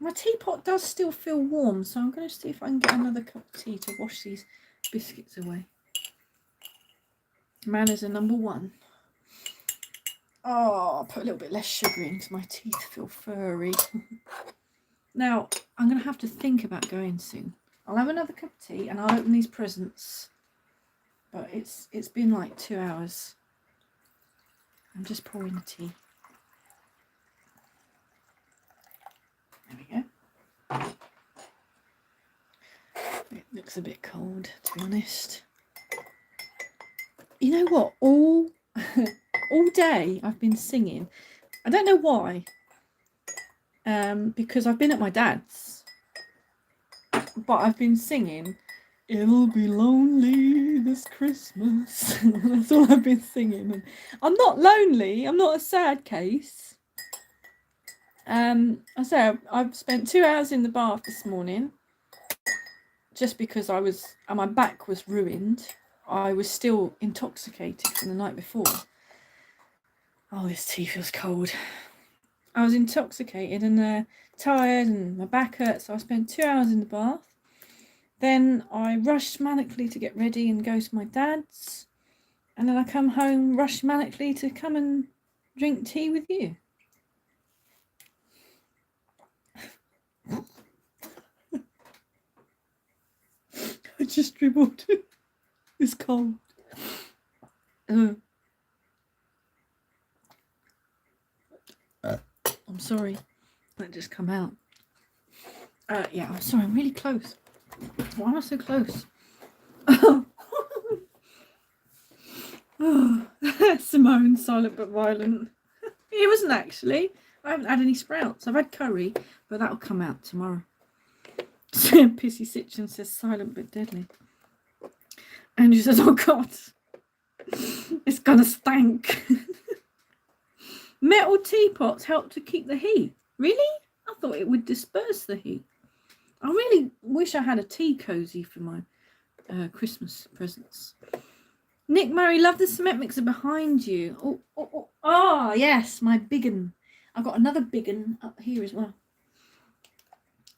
My teapot does still feel warm, so I'm going to see if I can get another cup of tea to wash these biscuits away. Manners are number one. Oh, I'll put a little bit less sugar in because my teeth feel furry. Now, I'm going to have to think about going soon. I'll have another cup of tea and I'll open these presents. But it's been like 2 hours I'm just pouring the tea. There we go. It looks a bit cold, to be honest. You know what? All day I've been singing. I don't know why. Because I've been at my dad's. But I've been singing, "It'll be lonely this Christmas." That's all I've been singing. And I'm not lonely. I'm not a sad case. I say I've spent 2 hours in the bath this morning. Just because my back was ruined. I was still intoxicated from the night before. Oh, this tea feels cold. I was intoxicated and tired and my back hurt, so I spent 2 hours in the bath. Then I rushed manically to get ready and go to my dad's. And then I come home, rushed manically to come and drink tea with you. I just dribbled. It's cold. I'm sorry. That just come out. Yeah, I'm sorry. I'm really close. Why am I so close? Simone, silent but violent. It wasn't actually. I haven't had any sprouts. I've had curry, but that'll come out tomorrow. Pissy Sitchin says silent but deadly. And she says, "Oh God, it's gonna stank." Metal teapots help to keep the heat. Really? I thought it would disperse the heat. I really wish I had a tea cozy for my Christmas presents. Nick Murray, love the cement mixer behind you. Oh, yes, my big un. I've got another big un up here as well.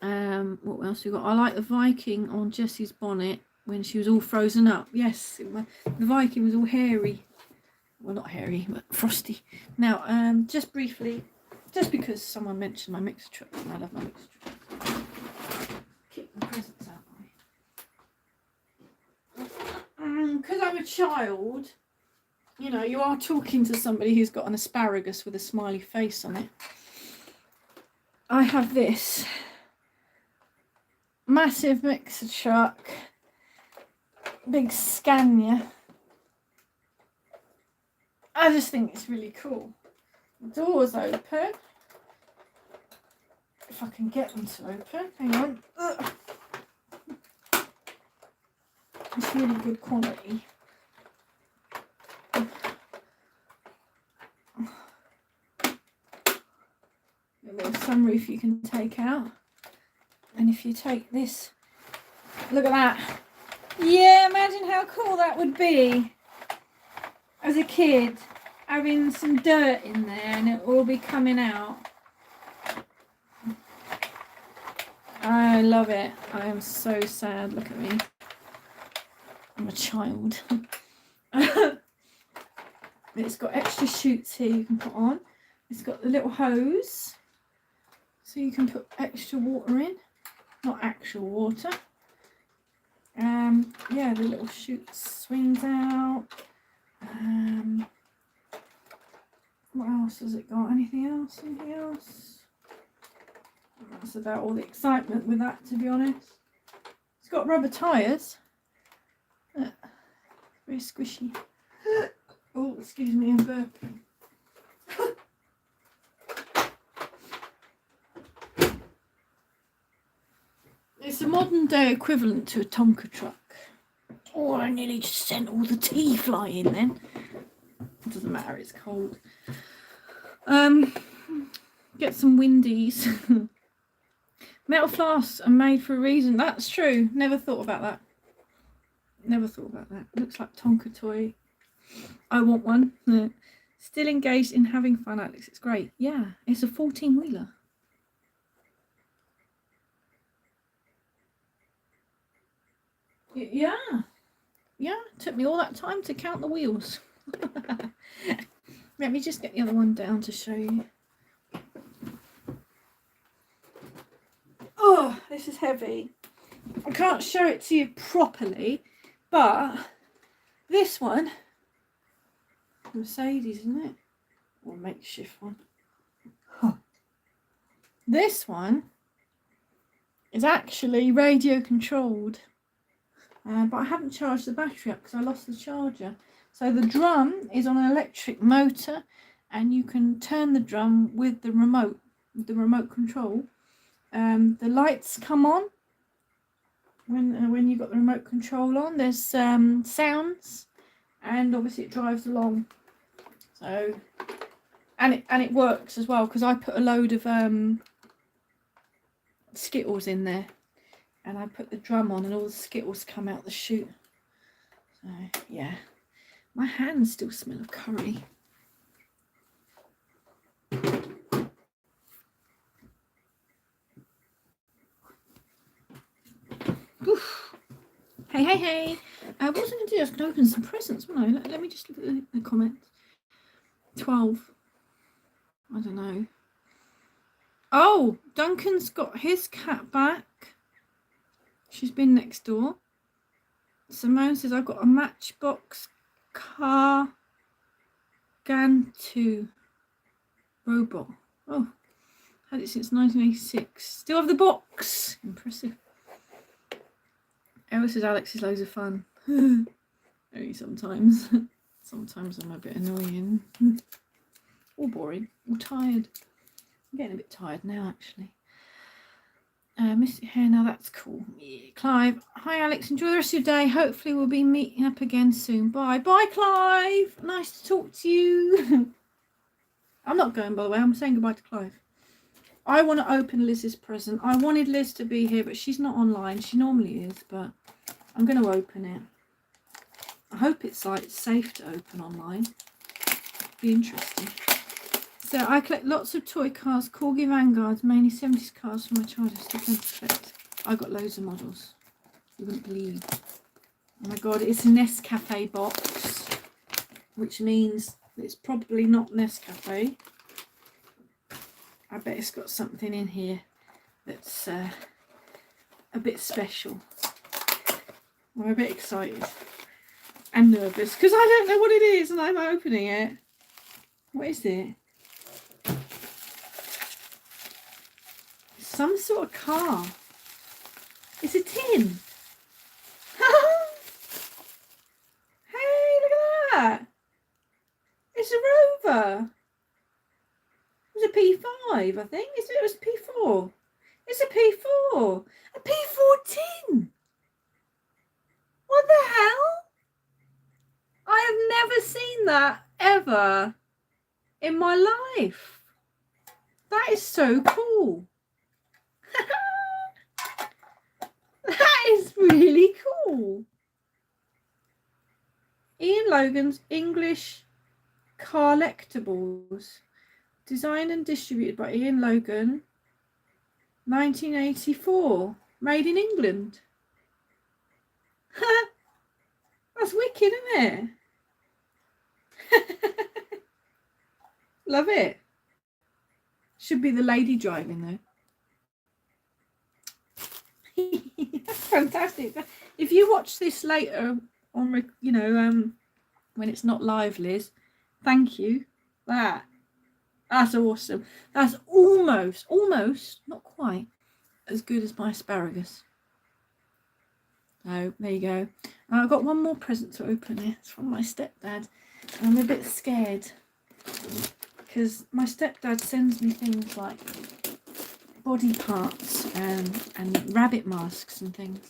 What else we got? I like the Viking on Jessie's bonnet when she was all frozen up. Yes, the Viking was all hairy. Well, not hairy, but frosty. Now, just briefly, just because someone mentioned my mixer truck, and I love my mixer truck. Keep the presents out of me. Because I'm a child, you know, you are talking to somebody who's got an asparagus with a smiley face on it. I have this massive mixer truck, big Scania. I just think it's really cool. The door's open. If I can get them to open. Hang on. Ugh. It's really good quality. A little sunroof you can take out. And if you take this, look at that. Yeah, imagine how cool that would be as a kid, having some dirt in there and it will all be coming out. I love it. I am so sad. Look at me. I'm a child. It's got extra chutes here you can put on. It's got the little hose so you can put extra water in. Not actual water. Yeah, the little chute swings out. What else has it got? Anything else? Anything else? That's about all the excitement with that, to be honest. It's got rubber tyres. Very squishy. Oh, excuse me, I'm burping. It's a modern day equivalent to a Tonka truck. Oh, I nearly just sent all the tea flying then. It doesn't matter, it's cold. Get some windies. Metal flasks are made for a reason. That's true. Never thought about that. Never thought about that. Looks like Tonka toy. I want one. Still engaged in having fun, Alex. It's great. Yeah, it's a 14-wheeler. Yeah. Yeah, it took me all that time to count the wheels. Let me just get the other one down to show you. Oh, this is heavy. I can't show it to you properly, but this one, Mercedes, isn't it? or makeshift one. Huh. This one is actually radio controlled, but I haven't charged the battery up because I lost the charger. So the drum is on an electric motor, and you can turn the drum with the remote control. The lights come on when you've got the remote control on. There's sounds, and obviously it drives along. So and it works as well, because I put a load of Skittles in there, and I put the drum on, and all the Skittles come out the chute. So yeah, my hands still smell of curry. Oof. Hey. What was I going to do? I was going to open some presents, wasn't I? Let me just look at the comments. 12. I don't know. Oh, Duncan's got his cat back. She's been next door. Simone says, I've got a Matchbox car Gantu robot. Oh, had it since 1986. Still have the box. Impressive. Errol says, Alex is loads of fun. Only sometimes. Sometimes I'm a bit annoying. Or boring. Or tired. I'm getting a bit tired now, actually. Mystic Hair, now that's cool. Yeah. Clive, hi Alex, enjoy the rest of your day. Hopefully we'll be meeting up again soon. Bye. Bye, Clive. Nice to talk to you. I'm not going, by the way. I'm saying goodbye to Clive. I want to open Liz's present. I wanted Liz to be here, but she's not online. She normally is, but I'm going to open it. I hope it's like safe to open online. Be interesting. So I collect lots of toy cars, Corgi Vanguards, mainly 70s cars for my childhood. Still going to collect. I got loads of models. You wouldn't believe. Oh my god, it's a Nescafe box, which means it's probably not Nescafe. I bet it's got something in here that's a bit special. I'm a bit excited and nervous because I don't know what it is, and I'm opening it. What is it? Some sort of car. It's a tin. Hey, look at that. It's a Rover. It was a P5, I think. It was P4. It's a P4. A P14. What the hell? I have never seen that ever in my life. That is so cool. That is really cool. Ian Logan's English Collectibles. Designed and distributed by Ian Logan. 1984. Made in England. That's wicked, isn't it? Love it. Should be the lady driving though. That's fantastic. If you watch this later on, when it's not live, Liz, thank you. That's awesome. That's almost, not quite as good as my asparagus. So there you go. And I've got one more present to open here. It's from my stepdad. I'm a bit scared because my stepdad sends me things like body parts and rabbit masks and things.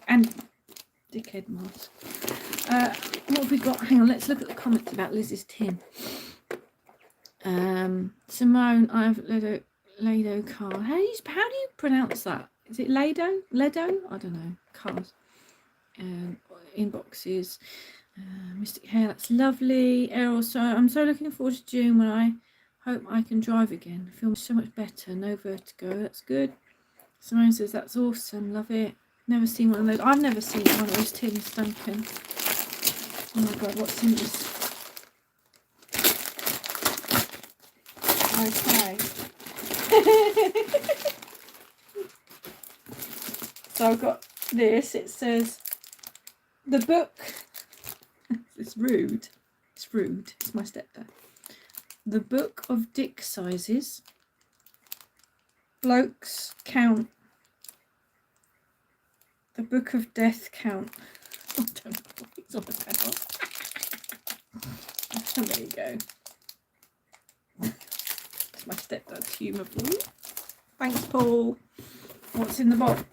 And dickhead masks. What have we got? Hang on, let's look at the comments about Liz's tin. Simone, I have Lado car. How do you pronounce that? Is it Lado? Ledo? I don't know. Cars. Inboxes. Mystic Hair, that's lovely. Errol, so I'm so looking forward to June when I hope I can drive again. I feel so much better. No vertigo. That's good. Simone says that's awesome. Love it. Never seen one of those. I've never seen one of those tins, Duncan. Oh my god, what's in this? Okay. So I've got this. It says the book. It's rude. It's rude. It's my stepdad. The Book of Dick Sizes. Blokes Count. The Book of Death Count. I don't know what he's on about. There you go. It's my stepdad's humour for you. Thanks, Paul. What's in the box?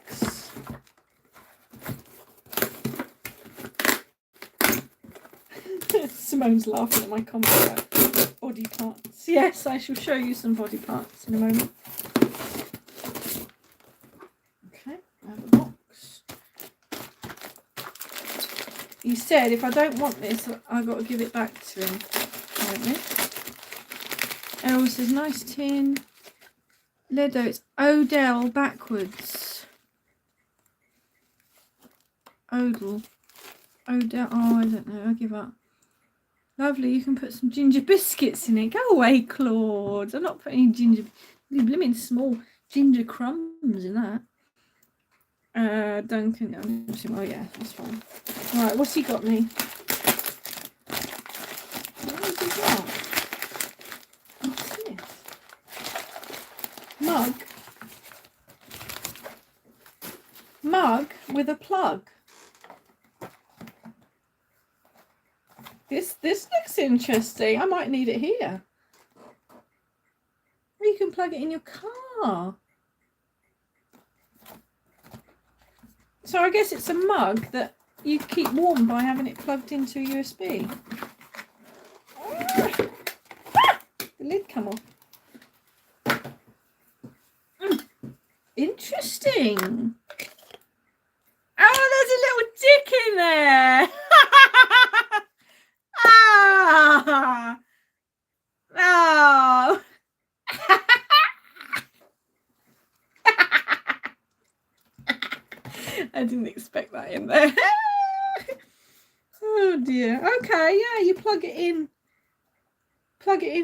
Simone's laughing at my comment about body parts. Yes, I shall show you some body parts in a moment. Okay, I have a box. He said if I don't want this, I've got to give it back to him. Apparently. Errol says, nice tin. Ledo, it's Odell backwards. Odell. Odell, oh, I don't know, I give up. Lovely, you can put some ginger biscuits in it. Go away, Claude. I'm not putting ginger, blooming small ginger crumbs in that. Duncan, oh yeah, that's fine. Right, what's he got me? What has he got? What's this? Mug with a plug. This looks interesting. I might need it here. Or you can plug it in your car. So I guess it's a mug that you keep warm by having it plugged into a USB. The lid come off. Interesting. Oh, there's a little dick in there. Ah. Oh. I didn't expect that in there. Oh dear. Okay, yeah, you plug it in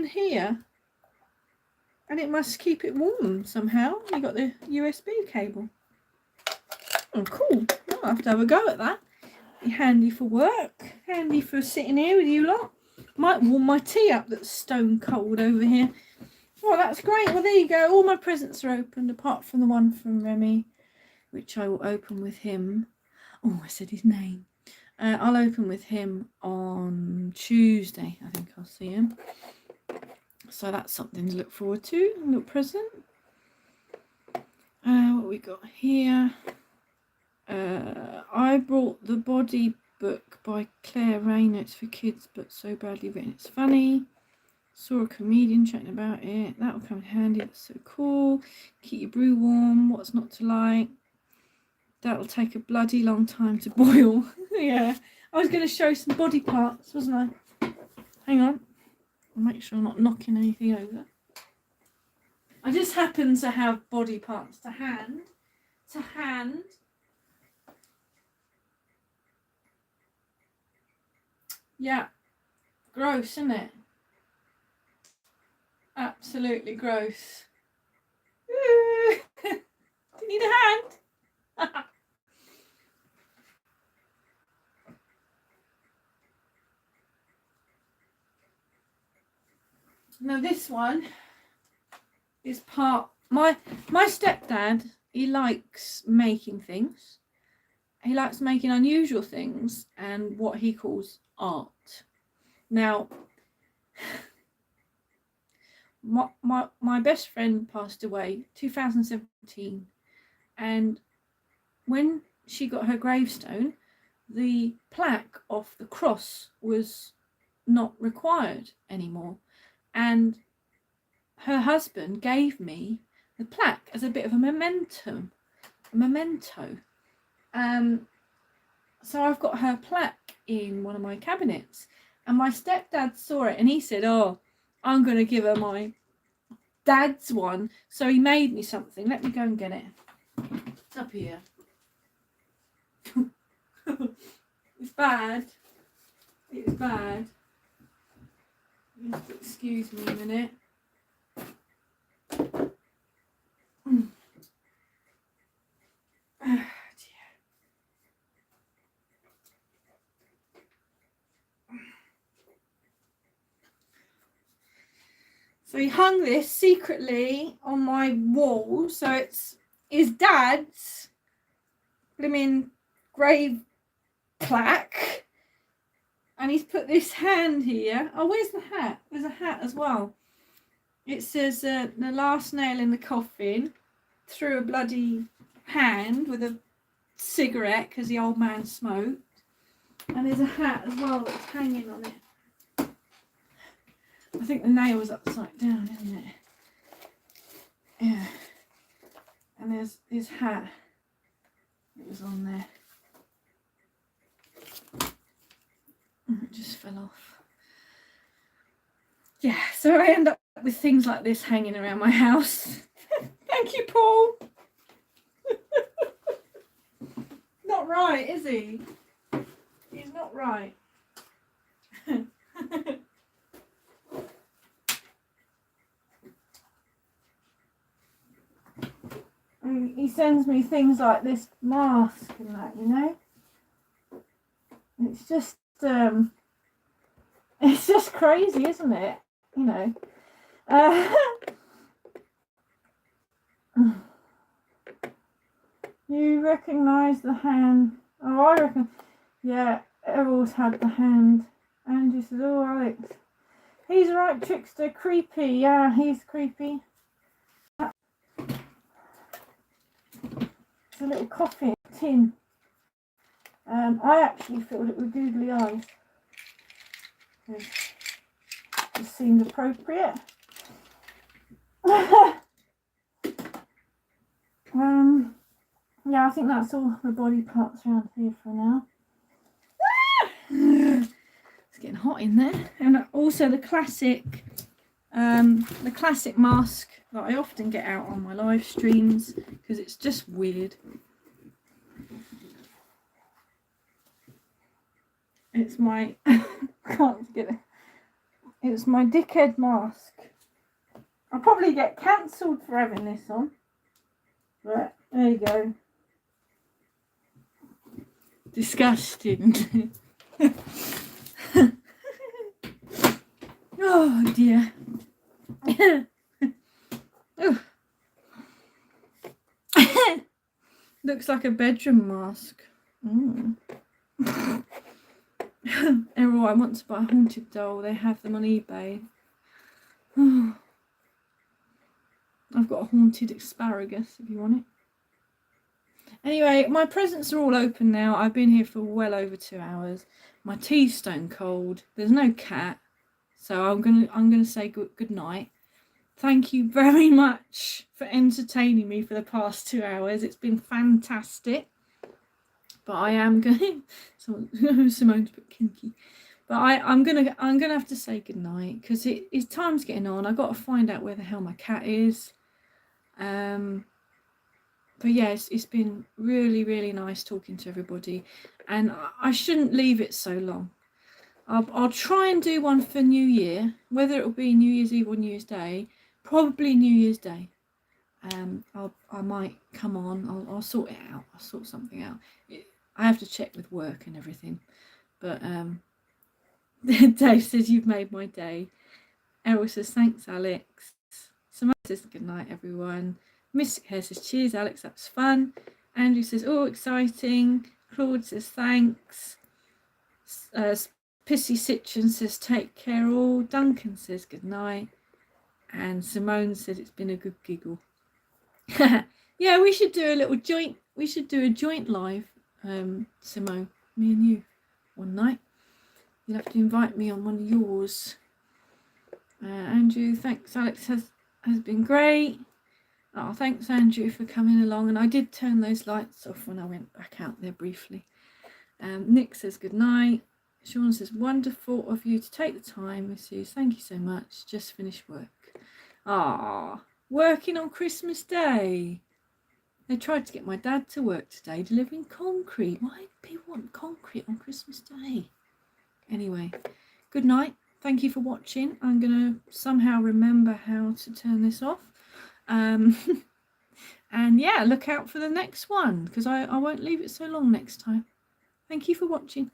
here, and it must keep it warm somehow. You got the USB cable. Oh, cool. I'll have to have a go at that. Be handy for work, handy for sitting here with you lot. Might warm my tea up that's stone cold over here. Oh, that's great. Well, there you go. All my presents are opened apart from the one from Remy, which I will open with him. Oh, I said his name. I'll open with him on Tuesday. I think I'll see him. So that's something to look forward to. A little present. What we got here? I brought the Body book by Claire Rayner. It's for kids, but so badly written it's funny. Saw a comedian chatting about it. That will come in handy. That's so cool. Keep your brew warm. What's not to like? That'll take a bloody long time to boil. Yeah. I was going to show some body parts, wasn't I? Hang on. I'll make sure I'm not knocking anything over. I just happen to have body parts to hand. Yeah. Gross, isn't it? Absolutely gross. Do you need a hand? Now this one is part my stepdad. He likes making things. He likes making unusual things and what he calls art. Now, my best friend passed away 2017, and when she got her gravestone, the plaque of the cross was not required anymore, and her husband gave me the plaque as a bit of a memento. So I've got her plaque in one of my cabinets, and my stepdad saw it and he said, oh, I'm going to give her my dad's one. So he made me something. Let me go and get it. It's up here. It's bad. It's bad. You have to excuse me a minute. So he hung this secretly on my wall. So it's his dad's blimmin' grave plaque. And he's put this hand here. Oh, where's the hat? There's a hat as well. It says the last nail in the coffin, through a bloody hand with a cigarette because the old man smoked. And there's a hat as well that's hanging on it. I think the nail's upside down, isn't it? Yeah. And there's his hat. It was on there. It just fell off. Yeah, so I end up with things like this hanging around my house. Thank you, Paul. Not right, is he? He's not right. And he sends me things like this mask and that, you know. It's just crazy, isn't it? You know. You recognise the hand? Oh, I reckon. Yeah, Errol's had the hand. Andrew says, "Oh, Alex, he's a right trickster, creepy. Yeah, he's creepy." It's a little coffin tin. I actually filled it with googly eyes. It just seemed appropriate. Yeah, I think that's all the body parts around here for now. It's getting hot in there. And also the classic mask that I often get out on my live streams because it's just weird. It's my can't get it. It's my dickhead mask. I'll probably get cancelled for having this on. But there you go. Disgusting. Oh dear. Looks like a bedroom mask. Errol, I want to buy a haunted doll. They have them on eBay. I've got a haunted asparagus if you want it. Anyway, my presents are all open now. I've been here for well over 2 hours. My tea's stone cold. There's no cat, so I'm gonna say good night. Thank you very much for entertaining me for the past 2 hours. It's been fantastic. But I am going. Simone's a bit kinky. But I'm gonna have to say good night because it's time's getting on. I've got to find out where the hell my cat is. But yeah, it's been really, really nice talking to everybody, and I shouldn't leave it so long. I'll try and do one for New Year, whether it'll be New Year's Eve or New Year's Day. Probably New Year's Day. I might come on. I'll sort it out. I'll sort something out. I have to check with work and everything. But Dave says you've made my day. Errol says thanks, Alex. Simone says good night, everyone. Mystic Hair says cheers, Alex. That's fun. Andrew says oh, exciting. Claude says thanks. Pissy Citron says take care all. Duncan says good night. And Simone says it's been a good giggle. Yeah, we should do a little joint. We should do a joint live, Simone, me and you, one night. You'll have to invite me on one of yours. Andrew, thanks, Alex has been great. Oh, thanks, Andrew, for coming along. And I did turn those lights off when I went back out there briefly. Nick says good night. Sean says wonderful of you to take the time, Miss Hughes. Thank you so much. Just finished work. Ah, working on Christmas Day. They tried to get my dad to work today delivering concrete. Why do people want concrete on Christmas Day? Anyway, good night. Thank you for watching. I'm going to somehow remember how to turn this off. And yeah, look out for the next one because I won't leave it so long next time. Thank you for watching.